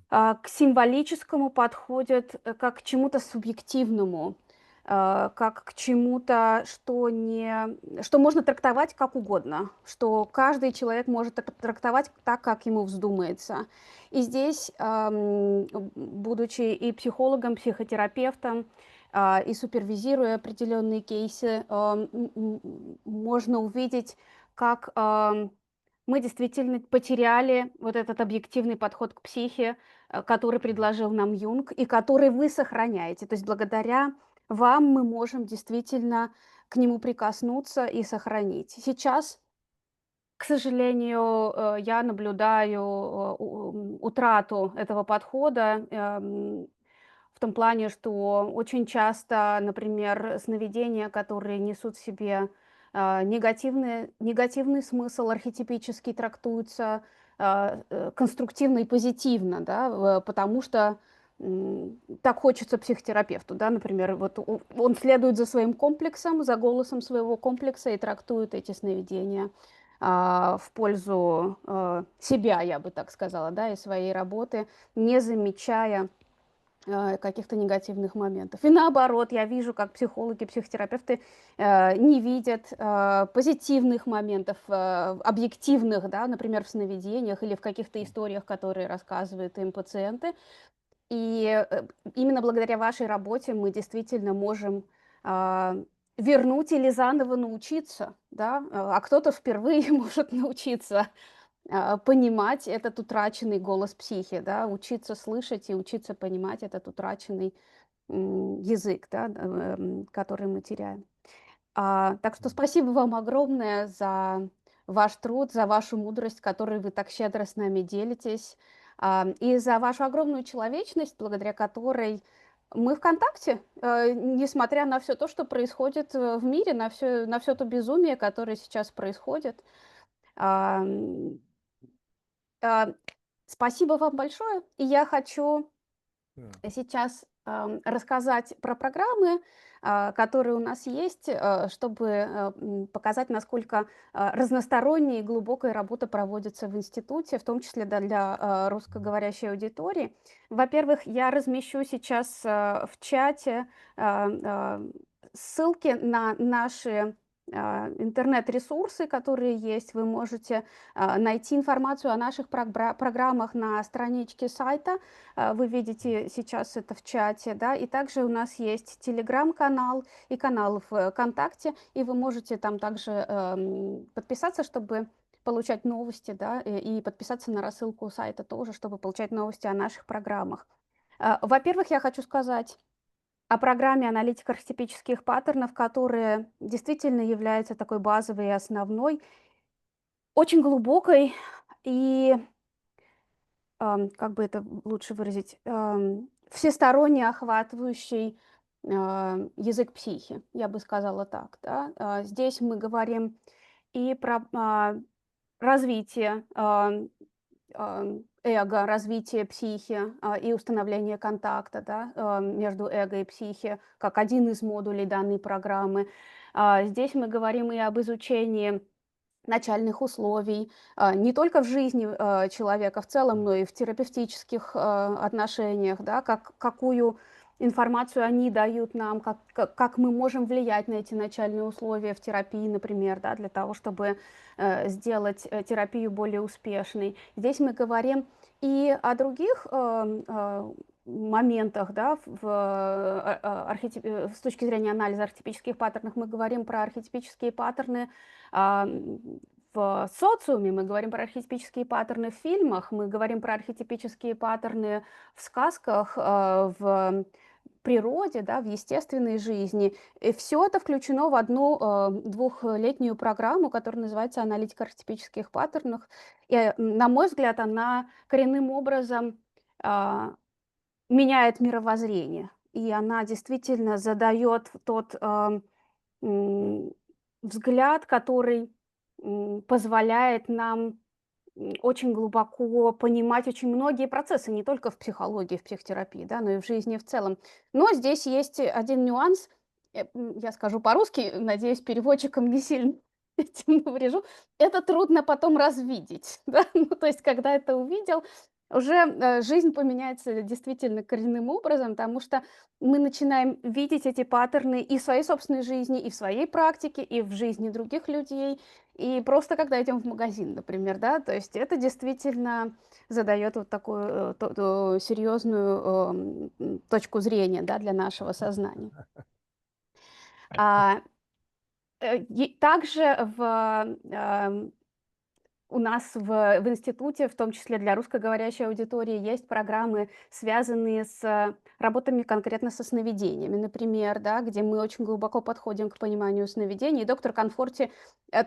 к символическому подходят как к чему-то субъективному, как к чему-то, что можно трактовать как угодно, что каждый человек может трактовать так, как ему вздумается. И здесь, будучи и психологом, психотерапевтом, и супервизируя определенные кейсы, можно увидеть, как мы действительно потеряли вот этот объективный подход к психе, который предложил нам Юнг, и который вы сохраняете. То есть благодаря вам мы можем действительно к нему прикоснуться и сохранить. Сейчас, к сожалению, я наблюдаю утрату этого подхода в том плане, что очень часто, например, сновидения, которые несут в себе негативный смысл, архетипически трактуются конструктивно и позитивно, да, потому что так хочется психотерапевту, да, например, вот он следует за своим комплексом, за голосом своего комплекса и трактует эти сновидения в пользу себя, я бы так сказала, да, и своей работы, не замечая каких-то негативных моментов. И наоборот, я вижу, как психологи, психотерапевты не видят позитивных моментов, объективных, да, например, в сновидениях или в каких-то историях, которые рассказывают им пациенты. И именно благодаря вашей работе мы действительно можем вернуть или заново научиться, да, а кто-то впервые может научиться понимать этот утраченный голос психи, да, учиться слышать и учиться понимать этот утраченный язык, да, который мы теряем. Так что спасибо вам огромное за ваш труд, за вашу мудрость, которой вы так щедро с нами делитесь, и за вашу огромную человечность, благодаря которой мы в контакте, несмотря на все то, что происходит в мире, на все то безумие, которое сейчас происходит. Спасибо вам большое. И я хочу сейчас рассказать про программы, которые у нас есть, чтобы показать, насколько разносторонняя и глубокая работа проводится в институте, в том числе для русскоговорящей аудитории. Во-первых, я размещу сейчас в чате ссылки на наши интернет-ресурсы, которые есть. Вы можете найти информацию о наших программах на страничке сайта. Вы видите сейчас это в чате, да, и также у нас есть телеграм-канал и канал в ВКонтакте, и вы можете там также подписаться, чтобы получать новости, да, и подписаться на рассылку сайта тоже, чтобы получать новости о наших программах. Во-первых, я хочу сказать о программе аналитика архетипических паттернов, которая действительно является такой базовой и основной, очень глубокой и, как бы это лучше выразить, всесторонне охватывающий язык психи, я бы сказала так. Да? Здесь мы говорим и про развитие эго, развитие психи и установление контакта, да, между эго и психи, как один из модулей данной программы. Здесь мы говорим и об изучении начальных условий, не только в жизни человека в целом, но и в терапевтических отношениях, да, какую информацию они дают нам, как мы можем влиять на эти начальные условия в терапии, например, да, для того, чтобы сделать терапию более успешной. Здесь мы говорим и о других моментах, да, с точки зрения анализа архетипических паттернов, мы говорим про архетипические паттерны в социуме, мы говорим про архетипические паттерны в фильмах, мы говорим про архетипические паттерны в сказках, в природе, да, в естественной жизни. И все это включено в одну двухлетнюю программу, которая называется «Аналитика архетипических паттернов». И, на мой взгляд, она коренным образом меняет мировоззрение. И она действительно задает тот взгляд, который позволяет нам очень глубоко понимать очень многие процессы, не только в психологии, в психотерапии, да, но и в жизни в целом. Но здесь есть один нюанс, я скажу по-русски, надеюсь, переводчикам не сильно этим наврежу. Это трудно потом развидеть, да? Ну, то есть, когда это увидел, уже жизнь поменяется действительно коренным образом, потому что мы начинаем видеть эти паттерны и в своей собственной жизни, и в своей практике, и в жизни других людей, и просто когда идем в магазин, например, да, то есть это действительно задает вот такую серьезную точку зрения, да, для нашего сознания. Также у нас в институте, в том числе для русскоговорящей аудитории, есть программы, связанные с работами конкретно со сновидениями, например, да, где мы очень глубоко подходим к пониманию сновидений. И доктор Конфорти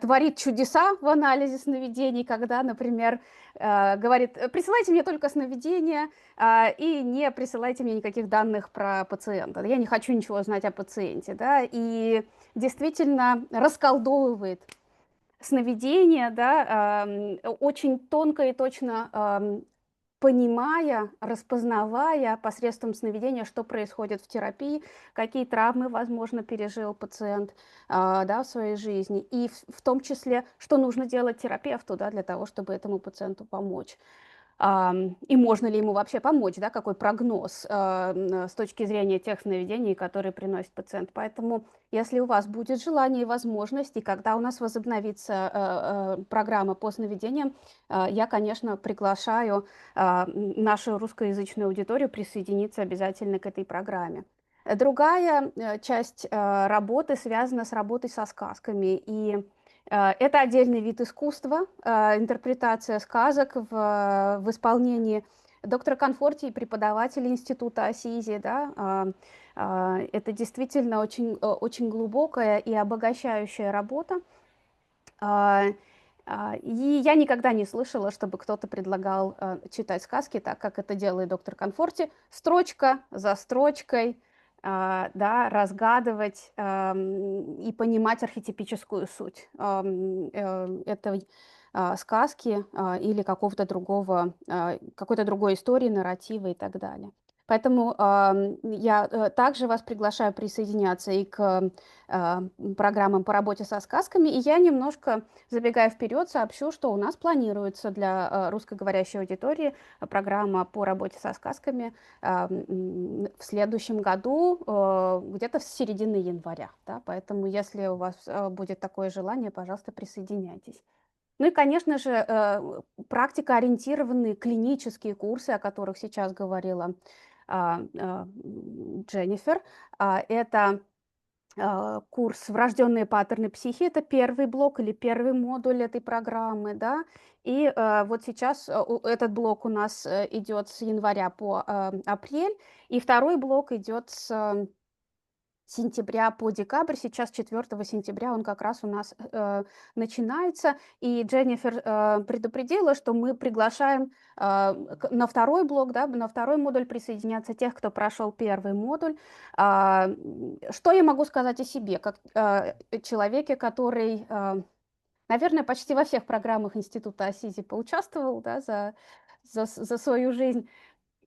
творит чудеса в анализе сновидений, когда, например, говорит: присылайте мне только сновидения и не присылайте мне никаких данных про пациента. Я не хочу ничего знать о пациенте. Да, и действительно расколдовывает сновидения, да, очень тонко и точно понимая, распознавая посредством сновидения, что происходит в терапии, какие травмы, возможно, пережил пациент, да, в своей жизни, и в том числе, что нужно делать терапевту, да, для того, чтобы этому пациенту помочь. И можно ли ему вообще помочь, да, какой прогноз с точки зрения тех сновидений, которые приносит пациент. Поэтому, если у вас будет желание и возможность, и когда у нас возобновится программа по сновидениям, я, конечно, приглашаю нашу русскоязычную аудиторию присоединиться обязательно к этой программе. Другая часть работы связана с работой со сказками, и это отдельный вид искусства, интерпретация сказок в исполнении доктора Конфорти и преподавателя института Ассизи. Да, это действительно очень глубокая и обогащающая работа. И я никогда не слышала, чтобы кто-то предлагал читать сказки так, как это делает доктор Конфорти, строчка за строчкой, да, разгадывать и понимать архетипическую суть этой сказки или какой-то другой истории, нарратива и так далее. Поэтому я также вас приглашаю присоединяться и к программам по работе со сказками. И я немножко, забегая вперед, сообщу, что у нас планируется для русскоговорящей аудитории программа по работе со сказками в следующем году, где-то в середине января. Да? Поэтому, если у вас будет такое желание, пожалуйста, присоединяйтесь. Ну и, конечно же, практикоориентированные клинические курсы, о которых сейчас говорила Дженнифер. Это курс «Врожденные паттерны психи», это первый блок или первый модуль этой программы, да, и вот сейчас этот блок у нас идет с января по апрель, и второй блок идет с сентября по декабрь. Сейчас 4 сентября он как раз у нас начинается. И Дженнифер предупредила, что мы приглашаем на второй блок, да, на второй модуль присоединяться тех, кто прошел первый модуль. Что я могу сказать о себе, как человеке, который, наверное, почти во всех программах Института Ассизи поучаствовал, да, за свою жизнь.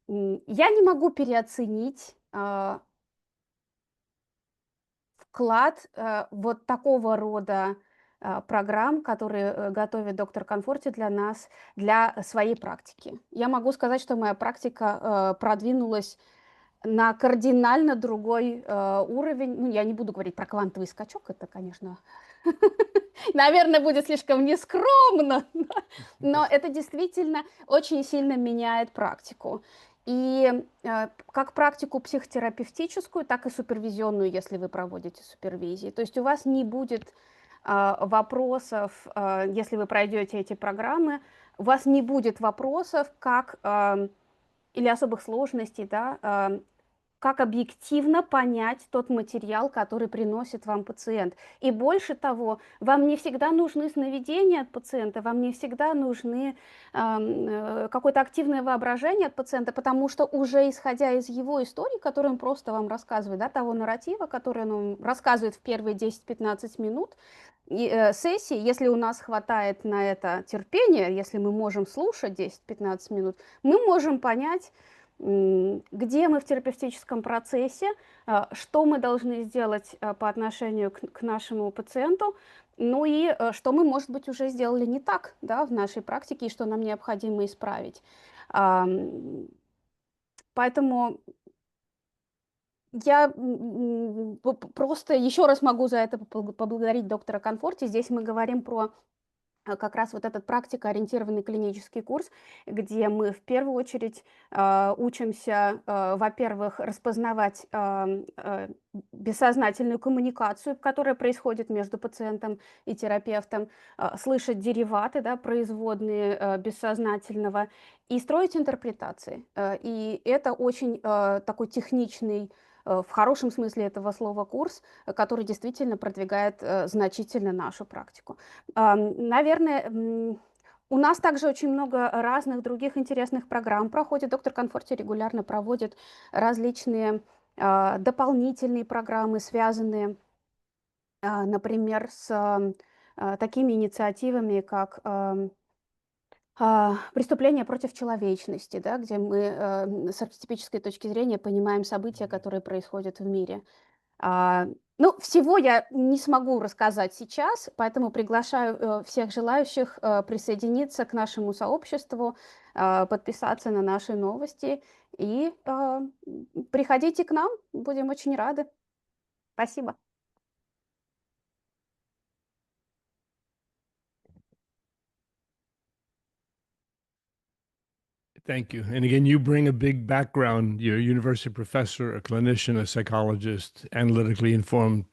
Я не могу переоценить вклад вот такого рода программ, которые готовит доктор Конфорти для нас, для своей практики. Я могу сказать, что моя практика продвинулась на кардинально другой уровень. Ну, я не буду говорить про квантовый скачок, это, конечно, наверное, будет слишком нескромно, но это действительно очень сильно меняет практику. И как практику психотерапевтическую, так и супервизионную, если вы проводите супервизии. То есть у вас не будет вопросов, если вы пройдете эти программы, у вас не будет вопросов, как или особых сложностей, да, как объективно понять тот материал, который приносит вам пациент. И больше того, вам не всегда нужны сновидения от пациента, вам не всегда нужны какое-то активное воображение от пациента, потому что уже исходя из его истории, которую он просто вам рассказывает, да, того нарратива, который он вам рассказывает в первые 10-15 минут, сессии, если у нас хватает на это терпения, если мы можем слушать 10-15 минут, мы можем понять, где мы в терапевтическом процессе, что мы должны сделать по отношению к нашему пациенту, ну и что мы, может быть, уже сделали не так, да, в нашей практике, и что нам необходимо исправить. Поэтому я просто еще раз могу за это поблагодарить доктора Комфорти. Здесь мы говорим про как раз вот этот практикоориентированный клинический курс, где мы в первую очередь учимся, во-первых, распознавать бессознательную коммуникацию, которая происходит между пациентом и терапевтом, слышать дериваты, да, производные бессознательного, и строить интерпретации. И это очень такой техничный, в хорошем смысле этого слова, курс, который действительно продвигает значительно нашу практику. Наверное, у нас также очень много разных других интересных программ проходит. Доктор Комфорти регулярно проводит различные дополнительные программы, связанные, например, с такими инициативами, как преступления против человечности, да, где мы с архетипической точки зрения понимаем события, которые происходят в мире. Ну, всего я не смогу рассказать сейчас, поэтому приглашаю всех желающих присоединиться к нашему сообществу, подписаться на наши новости и приходите к нам, будем очень рады. Спасибо. Thank you. And again, you bring a big background. You're a university professor, a clinician, a psychologist, analytically informed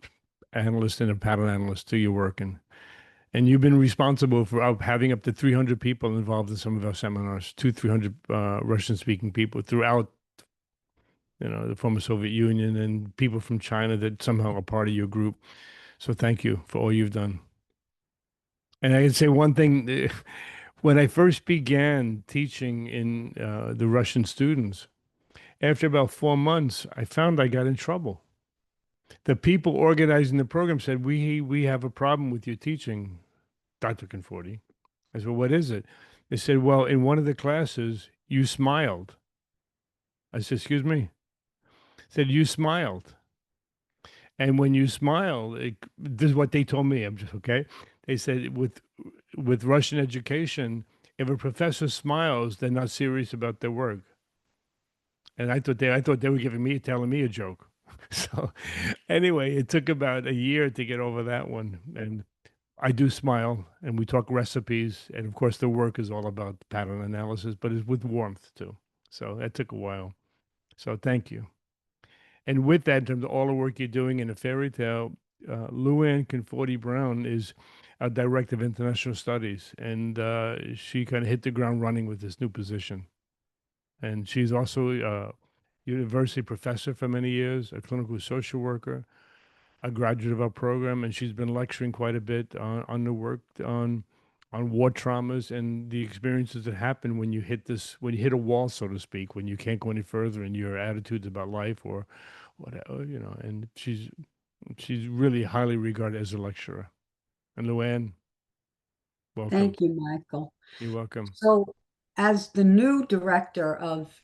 analyst, and a pattern analyst to your work. And you've been responsible for having up to 300 people involved in some of our seminars, 300 Russian-speaking people throughout, the former Soviet Union, and people from China that somehow are part of your group. So thank you for all you've done. And I can say one thing. When I first began teaching in the Russian students, after about 4 months, I found I got in trouble. The people organizing the program said, we have a problem with your teaching, Dr. Conforti. I said, well, what is it? They said, well, in one of the classes, you smiled. I said, excuse me? They said, you smiled. And when you smile, this is what they told me. I'm just, okay? They said, with Russian education, if a professor smiles, they're not serious about their work. And I thought they were telling me a joke. So anyway, it took about a year to get over that one. And I do smile, and we talk recipes. And of course, the work is all about pattern analysis, but it's with warmth too. So that took a while. So thank you. And with that, in terms of all the work you're doing in a fairy tale, Luann Conforti Brown is a director of international studies, and she kind of hit the ground running with this new position. And she's also a university professor for many years, a clinical social worker, a graduate of our program, and she's been lecturing quite a bit on the work on war traumas and the experiences that happen when you hit a wall, so to speak, when you can't go any further in your attitudes about life or whatever, and she's really highly regarded as a lecturer. And Luann, welcome. Thank you, Michael. You're welcome. So as the new director of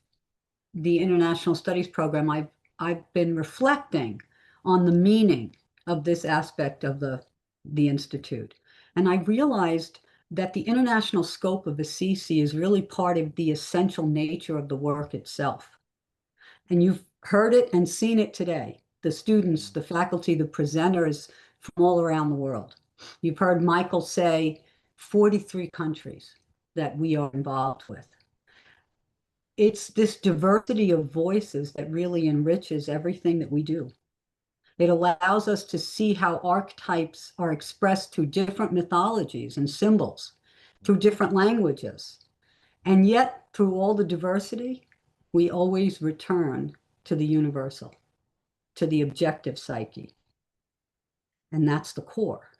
the International Studies program, I've been reflecting on the meaning of this aspect of the Institute. And I realized that the international scope of Assisi is really part of the essential nature of the work itself. And you've heard it and seen it today. The students, the faculty, the presenters from all around the world. You've heard Michael say 43 countries that we are involved with. it's this diversity of voices that really enriches everything that we do. It allows us to see how archetypes are expressed through different mythologies and symbols, through different languages. And yet, through all the diversity, we always return to the universal, to the objective psyche. And that's the core.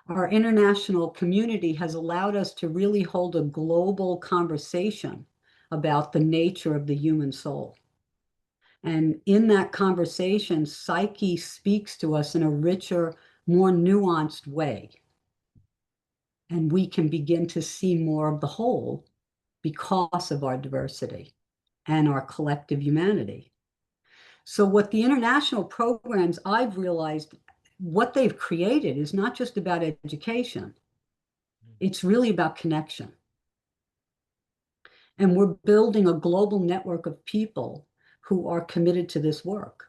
Our international community has allowed us to really hold a global conversation about the nature of the human soul. And in that conversation, psyche speaks to us in a richer, more nuanced way. And we can begin to see more of the whole because of our diversity and our collective humanity. So what the international programs, I've realized, what they've created is not just about education. It's really about connection. And we're building a global network of people who are committed to this work,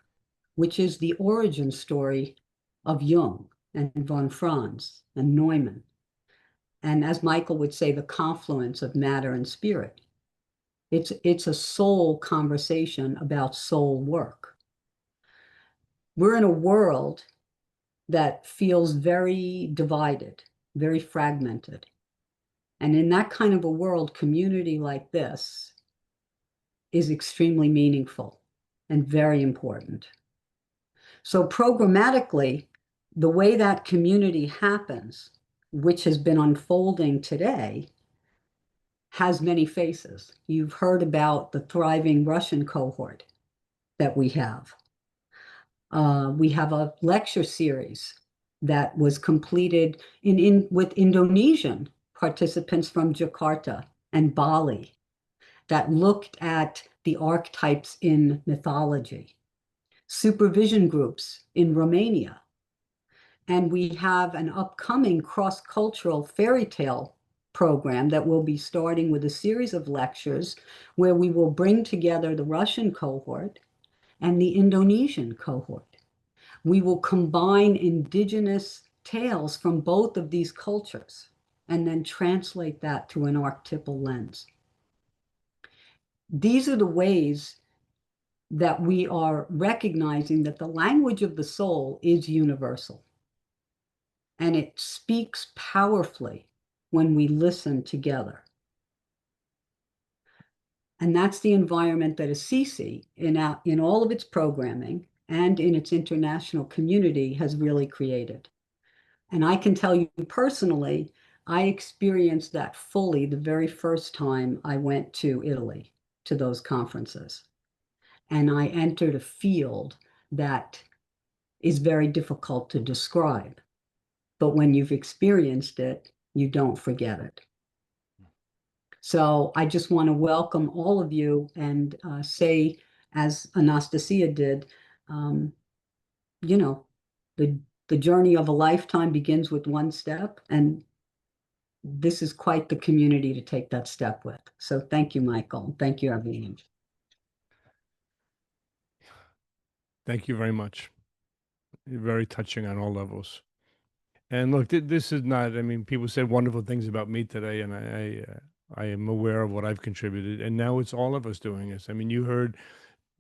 which is the origin story of Jung and von Franz and Neumann. And as Michael would say, the confluence of matter and spirit. It's a soul conversation about soul work. We're in a world that feels very divided, very fragmented. And in that kind of a world, community like this is extremely meaningful and very important. So programmatically, the way that community happens, which has been unfolding today, has many faces. You've heard about the thriving Russian cohort that we have. We have a lecture series that was completed with Indonesian participants from Jakarta and Bali that looked at the archetypes in mythology. Supervision groups in Romania. And we have an upcoming cross-cultural fairy tale program that will be starting with a series of lectures where we will bring together the Russian cohort and the Indonesian cohort. We will combine indigenous tales from both of these cultures and then translate that to an archetypal lens. These are the ways that we are recognizing that the language of the soul is universal. And it speaks powerfully when we listen together. And that's the environment that Assisi, in all of its programming and in its international community, has really created. And I can tell you personally, I experienced that fully the very first time I went to Italy, to those conferences. And I entered a field that is very difficult to describe. But when you've experienced it, you don't forget it. So I just want to welcome all of you and say, as Anastasia did, you know, the journey of a lifetime begins with one step, and this is quite the community to take that step with. So thank you, Michael. Thank you, everyone. Thank you very much. Very touching on all levels. And look, this is not, I mean, people said wonderful things about me today, and I am aware of what I've contributed. And now it's all of us doing this. I mean, you heard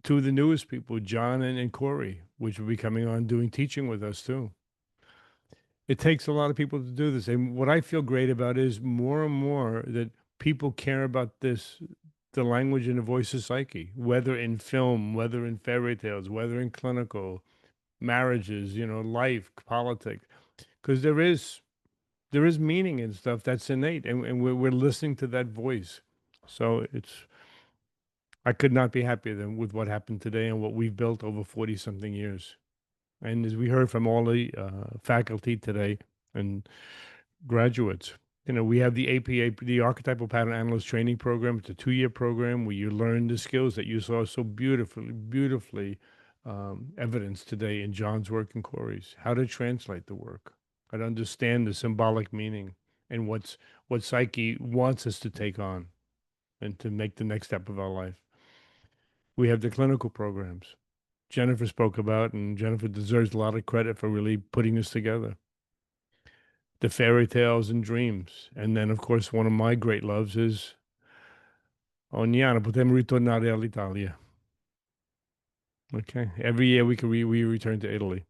two of the newest people, John and Corey, which will be coming on doing teaching with us too. It takes a lot of people to do this. And what I feel great about is more and more that people care about this, the language and the voice of psyche, whether in film, whether in fairy tales, whether in clinical, marriages, life, politics, because there is meaning in stuff that's innate, and we're listening to that voice. So I could not be happier than with what happened today and what we've built over 40 something years. And as we heard from all the faculty today and graduates, we have the APA, the Archetypal Pattern Analyst Training Program. It's a 2-year program where you learn the skills that you saw so beautifully evidenced today in John's work and Corey's. How to translate the work, how to understand the symbolic meaning and what psyche wants us to take on and to make the next step of our life. We have the clinical programs Jennifer spoke about, and Jennifer deserves a lot of credit for really putting this together. The fairy tales and dreams. And then, of course, one of my great loves is ogni anno potremmo ritornare all'Italia. Okay. Every year we return to Italy.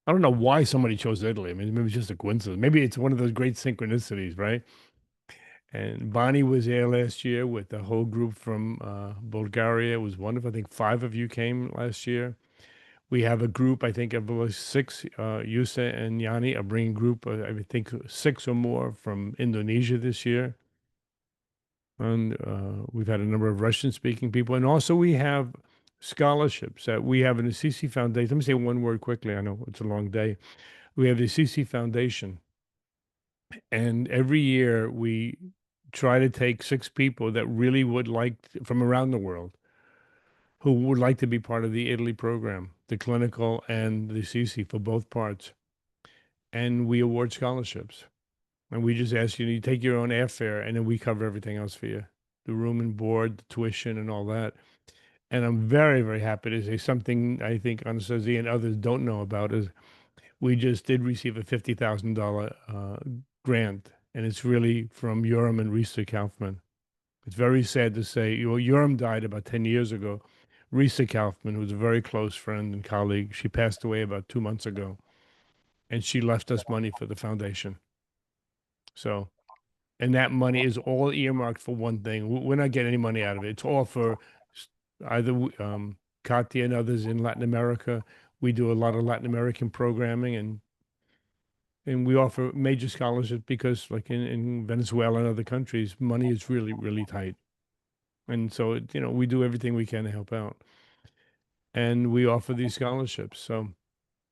I don't know why somebody chose Italy. I mean, maybe it's just a coincidence. Maybe it's one of those great synchronicities, right? And Bonnie was there last year with the whole group from Bulgaria. It was wonderful. I think 5 of you came last year. We have a group, I think, of 6. Yusa and Yanni are bringing a group, I think 6 or more from Indonesia this year. And we've had a number of Russian-speaking people. And also we have scholarships. We have an Assisi Foundation. Let me say one word quickly. I know it's a long day. We have the Assisi Foundation. And every year we try to take 6 people that really would like, from around the world, who would like to be part of the Italy program, the clinical and the Assisi for both parts. And we award scholarships. And we just ask you take your own airfare, and then we cover everything else for you, the room and board, the tuition, and all that. And I'm very, very happy to say something I think Anastasia and others don't know about is we just did receive a $50,000 grant, and it's really from Yoram and Risa Kaufman. It's very sad to say, Yoram died about 10 years ago. Risa Kaufman, who's a very close friend and colleague, she passed away about 2 months ago, and she left us money for the foundation. So, and that money is all earmarked for one thing. We're not getting any money out of it. It's all for either Katya and others in Latin America. We do a lot of Latin American programming, and we offer major scholarships because, like in Venezuela and other countries, money is really, really tight. And so, we do everything we can to help out. And we offer these scholarships. So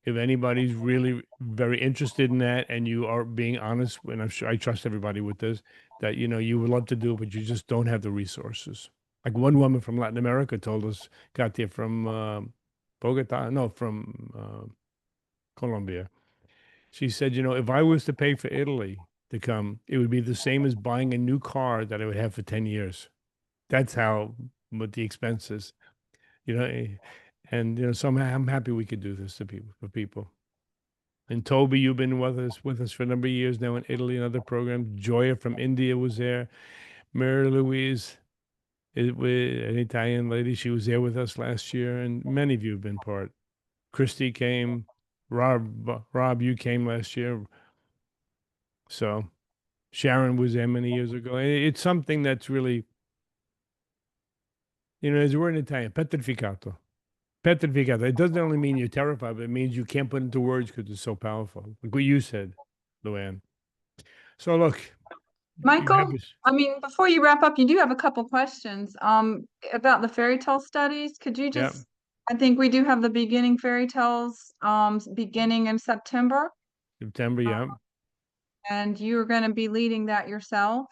if anybody's really very interested in that and you are being honest, and I'm sure I trust everybody with this, that, you would love to do it, but you just don't have the resources. Like one woman from Latin America told us, Katia from Bogota, no, from Colombia. She said, if I was to pay for Italy to come, it would be the same as buying a new car that I would have for 10 years. That's how, what the expenses, and, so I'm happy we could do this for people. And Toby, you've been with us for a number of years now in Italy and other programs. Joya from India was there. Mary Louise, an Italian lady, she was there with us last year, and many of you have been part. Christy came. Rob, you came last year. So Sharon was there many years ago. It's something that's really, there's a word in Italian, petrificato. Petrificato. It doesn't only mean you're terrified, but it means you can't put into words because it's so powerful. Like what you said, Luann. So look, Michael, before you wrap up, you do have a couple questions about the fairy tale studies. Could you just, I think we do have the beginning fairy tales beginning in September. September, yeah. And you're going to be leading that yourself,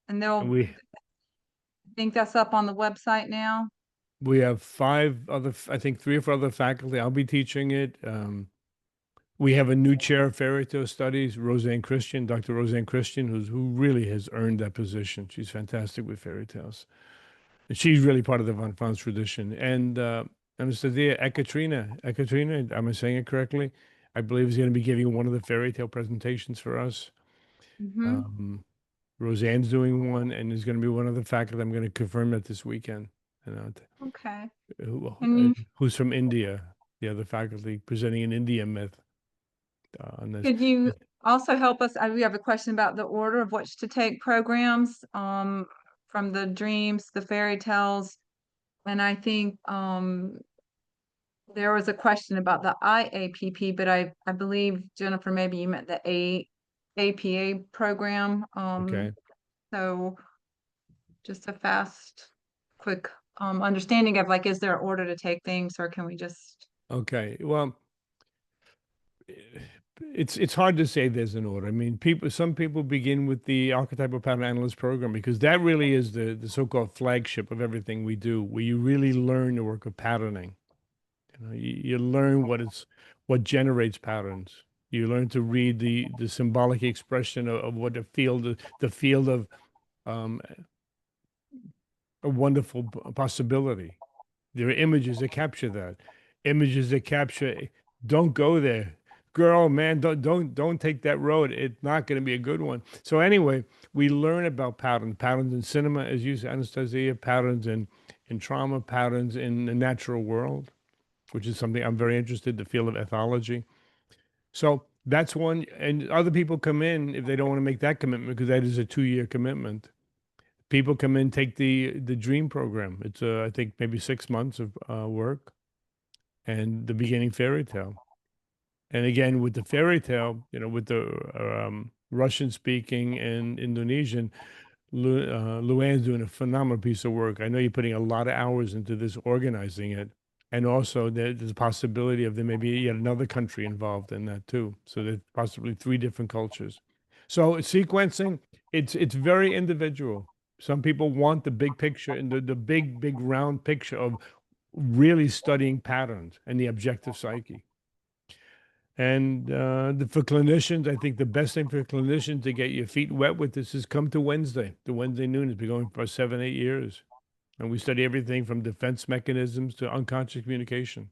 and I think that's up on the website now. We have 5 other, I think 3 or 4 other faculty. I'll be teaching it. We have a new chair of fairy tale studies, Roseanne Christian, Dr. Roseanne Christian, who really has earned that position. She's fantastic with fairy tales. And she's really part of the Von Franz tradition. And Anastasia Ekaterina, am I saying it correctly? I believe is going to be giving one of the fairy tale presentations for us. Mm-hmm. Roseanne's doing one, and there's going to be one other faculty. I'm going to confirm that this weekend. Okay. Who's from India, the other faculty presenting an India myth. Could you also help us? We have a question about the order of which to take programs from the dreams, the fairy tales. And I think there was a question about the IAPP, but I believe, Jennifer, maybe you meant the APA program. Okay. So just a quick understanding of is there an order to take things, or can we just? Okay. Well, it's hard to say there's an order. I mean, some people begin with the archetypal pattern analyst program because that really is the so-called flagship of everything we do, where you really learn the work of patterning. You learn what generates patterns. You learn to read the symbolic expression of what the field of a wonderful possibility. There are images that capture that. Images that capture, don't go there. girl, man, don't take that road. It's not going to be a good one. So anyway, we learn about patterns in cinema, as you said, Anastasia, patterns in trauma, patterns in the natural world, which is something I'm very interested in, the field of ethology. So that's one. And other people come in if they don't want to make that commitment, because that is a 2-year commitment. People come in, take the dream program. It's I think maybe 6 months of work, and the beginning fairy tale. And again, with the fairy tale, with the Russian speaking and Indonesian, Luann's doing a phenomenal piece of work. I know you're putting a lot of hours into this, organizing it. And also there's a possibility of there may be yet another country involved in that too. So there's possibly 3 different cultures. So sequencing, it's very individual. Some people want the big picture and the big round picture of really studying patterns and the objective psyche. And for clinicians, I think the best thing for clinicians to get your feet wet with this is come to Wednesday. The Wednesday noon has been going for 7, 8 years. And we study everything from defense mechanisms to unconscious communication.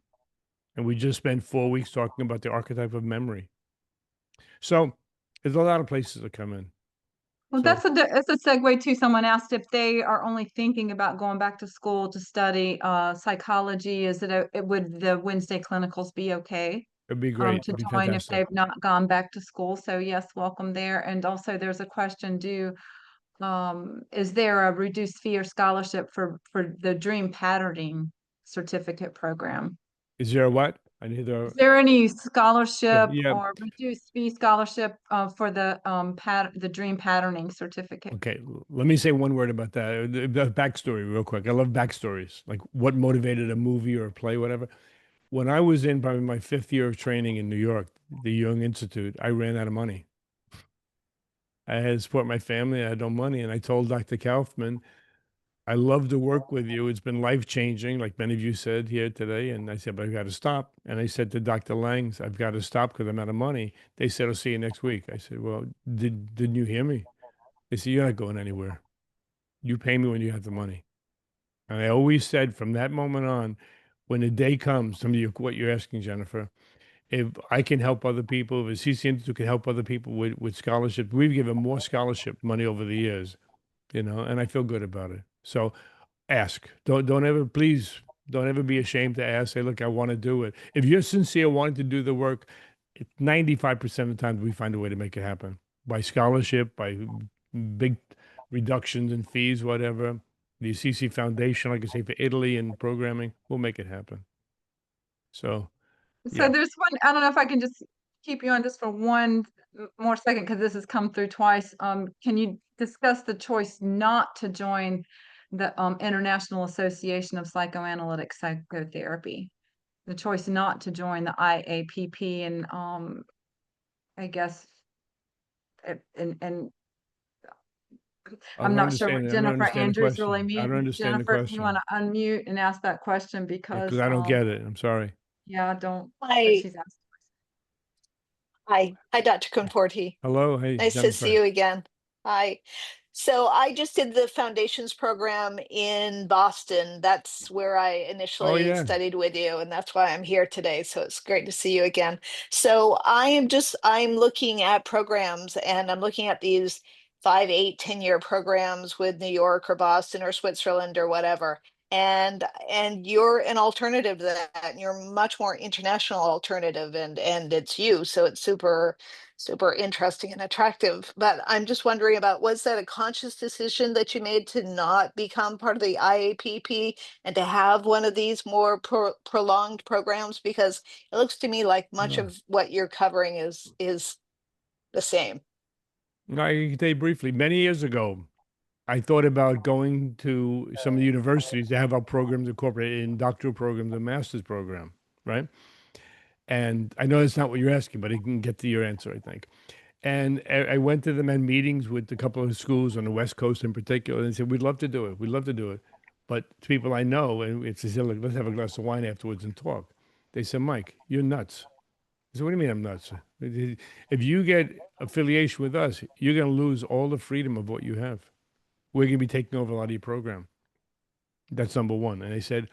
And we just spent 4 weeks talking about the archetype of memory. So there's a lot of places to come in. Well, So- that's a segue to, someone asked if they are only thinking about going back to school to study psychology. Would the Wednesday clinicals be okay? It'd be great. To It'd be join if fantastic. they've not gone back to school. So yes, welcome there. And also there's a question, is there a reduced fee or scholarship for the dream patterning certificate program? Is there a what? Is there any scholarship Yeah. or reduced fee scholarship for the dream patterning certificate? Okay, let me say one word about that. The backstory, real quick. I love backstories, like what motivated a movie or a play, whatever. When I was in probably my 5th year of training in New York, the Young Institute, I ran out of money. I had to support my family. I had no money. And I told Dr. Kaufman, I love to work with you. It's been life changing, like many of you said here today. And I said, but I've got to stop. And I said to Dr. Langs, I've got to stop because I'm out of money. They said, I'll see you next week. I said, well, didn't you hear me? They said, you're not going anywhere. You pay me when you have the money. And I always said from that moment on, when the day comes, some of you, what you're asking, Jennifer, if I can help other people, if Assisi Institute can help other people with scholarship, we've given more scholarship money over the years, and I feel good about it. So ask. Don't ever, please, don't ever be ashamed to ask. Say, look, I want to do it. If you're sincere wanting to do the work, 95% of the time we find a way to make it happen. By scholarship, by big reductions in fees, whatever. The Assisi Foundation, like I say, for Italy and programming, we'll make it happen. So yeah. There's one, I don't know if I can just keep you on this for one more second, because this has come through twice. Can you discuss the choice not to join the International Association of Psychoanalytic Psychotherapy? The choice not to join the IAPP, and I guess, and I'm not sure what Jennifer Andrews really means. I don't understand the Jennifer, if you question. want to unmute and ask that question, because I don't get it. I'm sorry. yeah, I don't. Hi. She's asked. Hi, Dr. Conforti. Hello. Hey, Nice to see Jennifer. you again. Hi. So I just did the foundations program in Boston. That's where I initially yeah. studied with you, and that's why I'm here today. So it's great to see you again. So I'm looking at programs, and I'm looking at these 5, 8, 10-year programs with New York or Boston or Switzerland or whatever. And you're an alternative to that, and you're much more international alternative, and it's you. So it's super interesting and attractive. But I'm just wondering about, was that a conscious decision that you made to not become part of the IAPP and to have one of these more prolonged programs? Because it looks to me like much No. of what you're covering is the same. I can tell you briefly. Many years ago, I thought about going to some of the universities to have our programs incorporated in doctoral programs and master's program, right? And I know that's not what you're asking, but I can get to your answer, I think. And I went to them and meetings with a couple of schools on the West Coast in particular, and said, we'd love to do it. We'd love to do it. But to people I know, and it's said, look, let's have a glass of wine afterwards and talk. They said, Mike, you're nuts. I said, what do you mean I'm nuts? If you get affiliation with us, you're going to lose all the freedom of what you have. We're going to be taking over a lot of your program. That's number one. And they said,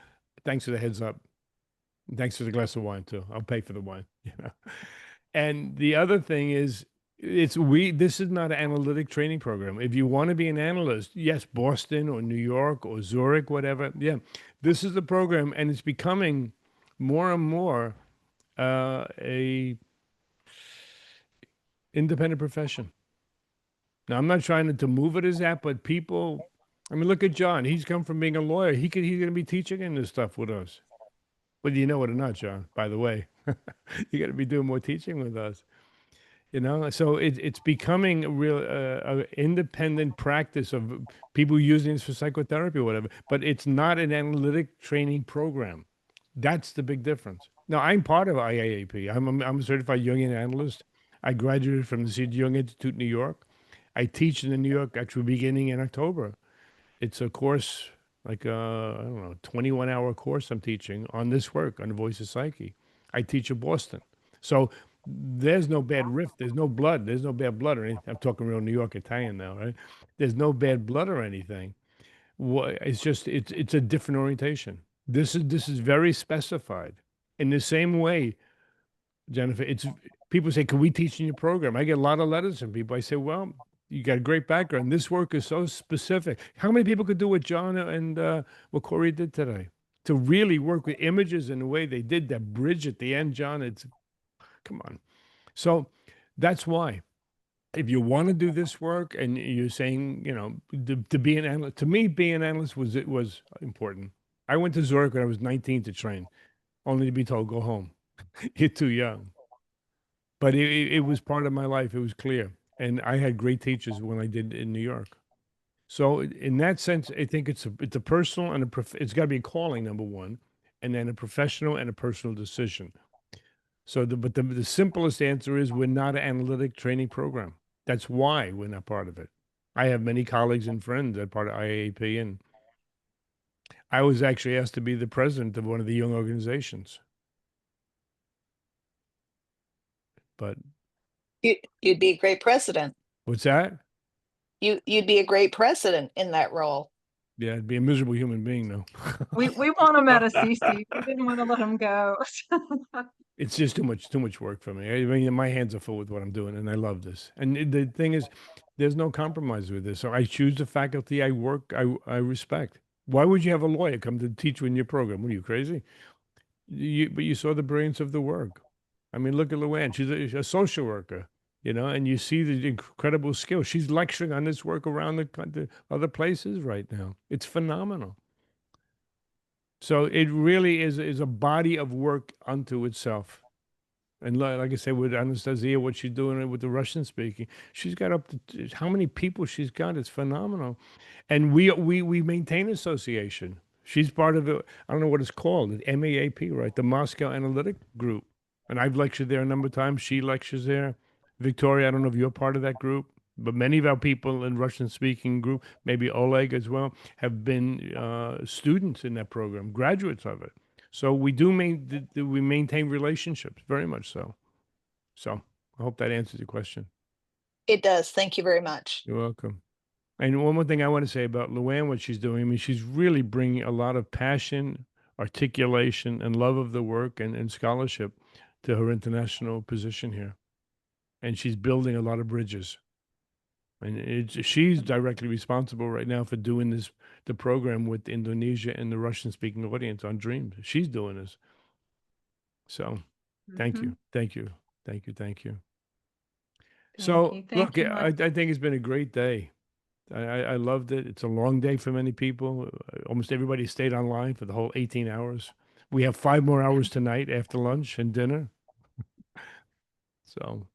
thanks for the heads up. Thanks for the glass of wine too. I'll pay for the wine. And the other thing is, this is not an analytic training program. If you want to be an analyst, yes, Boston or New York or Zurich, whatever, yeah, this is the program, and it's becoming more and more a independent profession. Now, I'm not trying to move it as that, but people, I mean, look at John. He's come from being a lawyer. He's going to be teaching in this stuff with us. Whether you know it or not, John, by the way, you got to be doing more teaching with us. So it's becoming a real independent practice of people using this for psychotherapy or whatever, but it's not an analytic training program. That's the big difference. Now, I'm part of IAAP. I'm a certified Jungian analyst. I graduated from the C.G. Jung Institute in New York. I teach in New York actually beginning in October. It's a course, like I don't know, 21-hour course I'm teaching on this work, on the voice of psyche. I teach in Boston. So there's no bad riff. There's no blood. There's no bad blood or anything. I'm talking real New York Italian now, right? There's no bad blood or anything. It's just it's a different orientation. This is very specified. In the same way, Jennifer, it's people say, "Can we teach in your program?" I get a lot of letters from people. I say, "Well, you got a great background. This work is so specific. How many people could do what John and what Corey did today? To really work with images in the way they did that bridge at the end, John. Come on. So that's why, if you want to do this work and you're saying, to be an analyst, to me, being an analyst was important. I went to Zurich when I was 19 to train, only to be told, go home. You're too young. But it was part of my life. It was clear. And I had great teachers when I did in New York. So in that sense, I think it's a personal and it's got to be a calling, number one, and then a professional and a personal decision. So the simplest answer is we're not an analytic training program. That's why we're not part of it. I have many colleagues and friends that are part of IAAP, and I was actually asked to be the president of one of the young organizations. But You'd be a great president. What's that? You'd be a great president in that role. Yeah, I'd be a miserable human being, though. We want him at Assisi. We didn't want to let him go. It's just too much work for me. I mean, my hands are full with what I'm doing, and I love this. And the thing is, there's no compromise with this. So I choose the faculty I respect. Why would you have a lawyer come to teach you in your program? What are you, crazy? But you saw the brilliance of the work. I mean, look at Luann. She's a social worker, and you see the incredible skill. She's lecturing on this work around the other places right now. It's phenomenal. So it really is a body of work unto itself. And like I said, with Anastasia, what she's doing with the Russian speaking, she's got up to how many people she's got. It's phenomenal. And we maintain association. She's part of I don't know what it's called, the MAAP, right? The Moscow Analytic Group. And I've lectured there a number of times. She lectures there. Victoria, I don't know if you're part of that group, but many of our people in Russian-speaking group, maybe Oleg as well, have been students in that program, graduates of it. So we maintain relationships, very much so. So I hope that answers your question. It does. Thank you very much. You're welcome. And one more thing I want to say about Luann, what she's doing, I mean, she's really bringing a lot of passion, articulation, and love of the work and scholarship to her international position here. And she's building a lot of bridges. And she's directly responsible right now for doing the program with Indonesia and the Russian-speaking audience on Dreams. She's doing this. So thank you. So look, I think it's been a great day. I loved it. It's a long day for many people. Almost everybody stayed online for the whole 18 hours. We have 5 more hours tonight after lunch and dinner. So.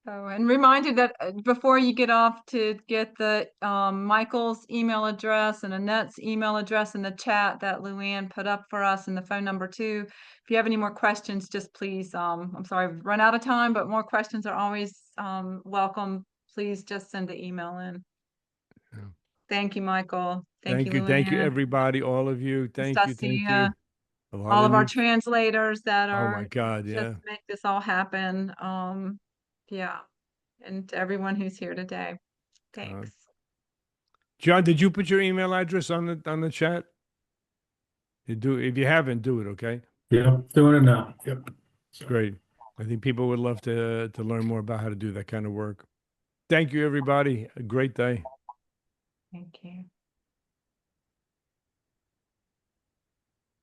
Oh, and reminded that before you get off to get the Michael's email address and Annette's email address in the chat that Luann put up for us, and the phone number too. If you have any more questions, just please, I'm sorry, I've run out of time, but more questions are always welcome. Please just send the email in. Yeah. Thank you, Michael. Thank you, Luann. Thank you, everybody, all of you. Thank you. All of our translators that are, oh my God, yeah, just make this all happen. Yeah, and to everyone who's here today, thanks. John, did you put your email address on the chat? If you haven't, do it, okay? Yeah, doing it now. Yep. Great. I think people would love to learn more about how to do that kind of work. Thank you, everybody. A great day. Thank you.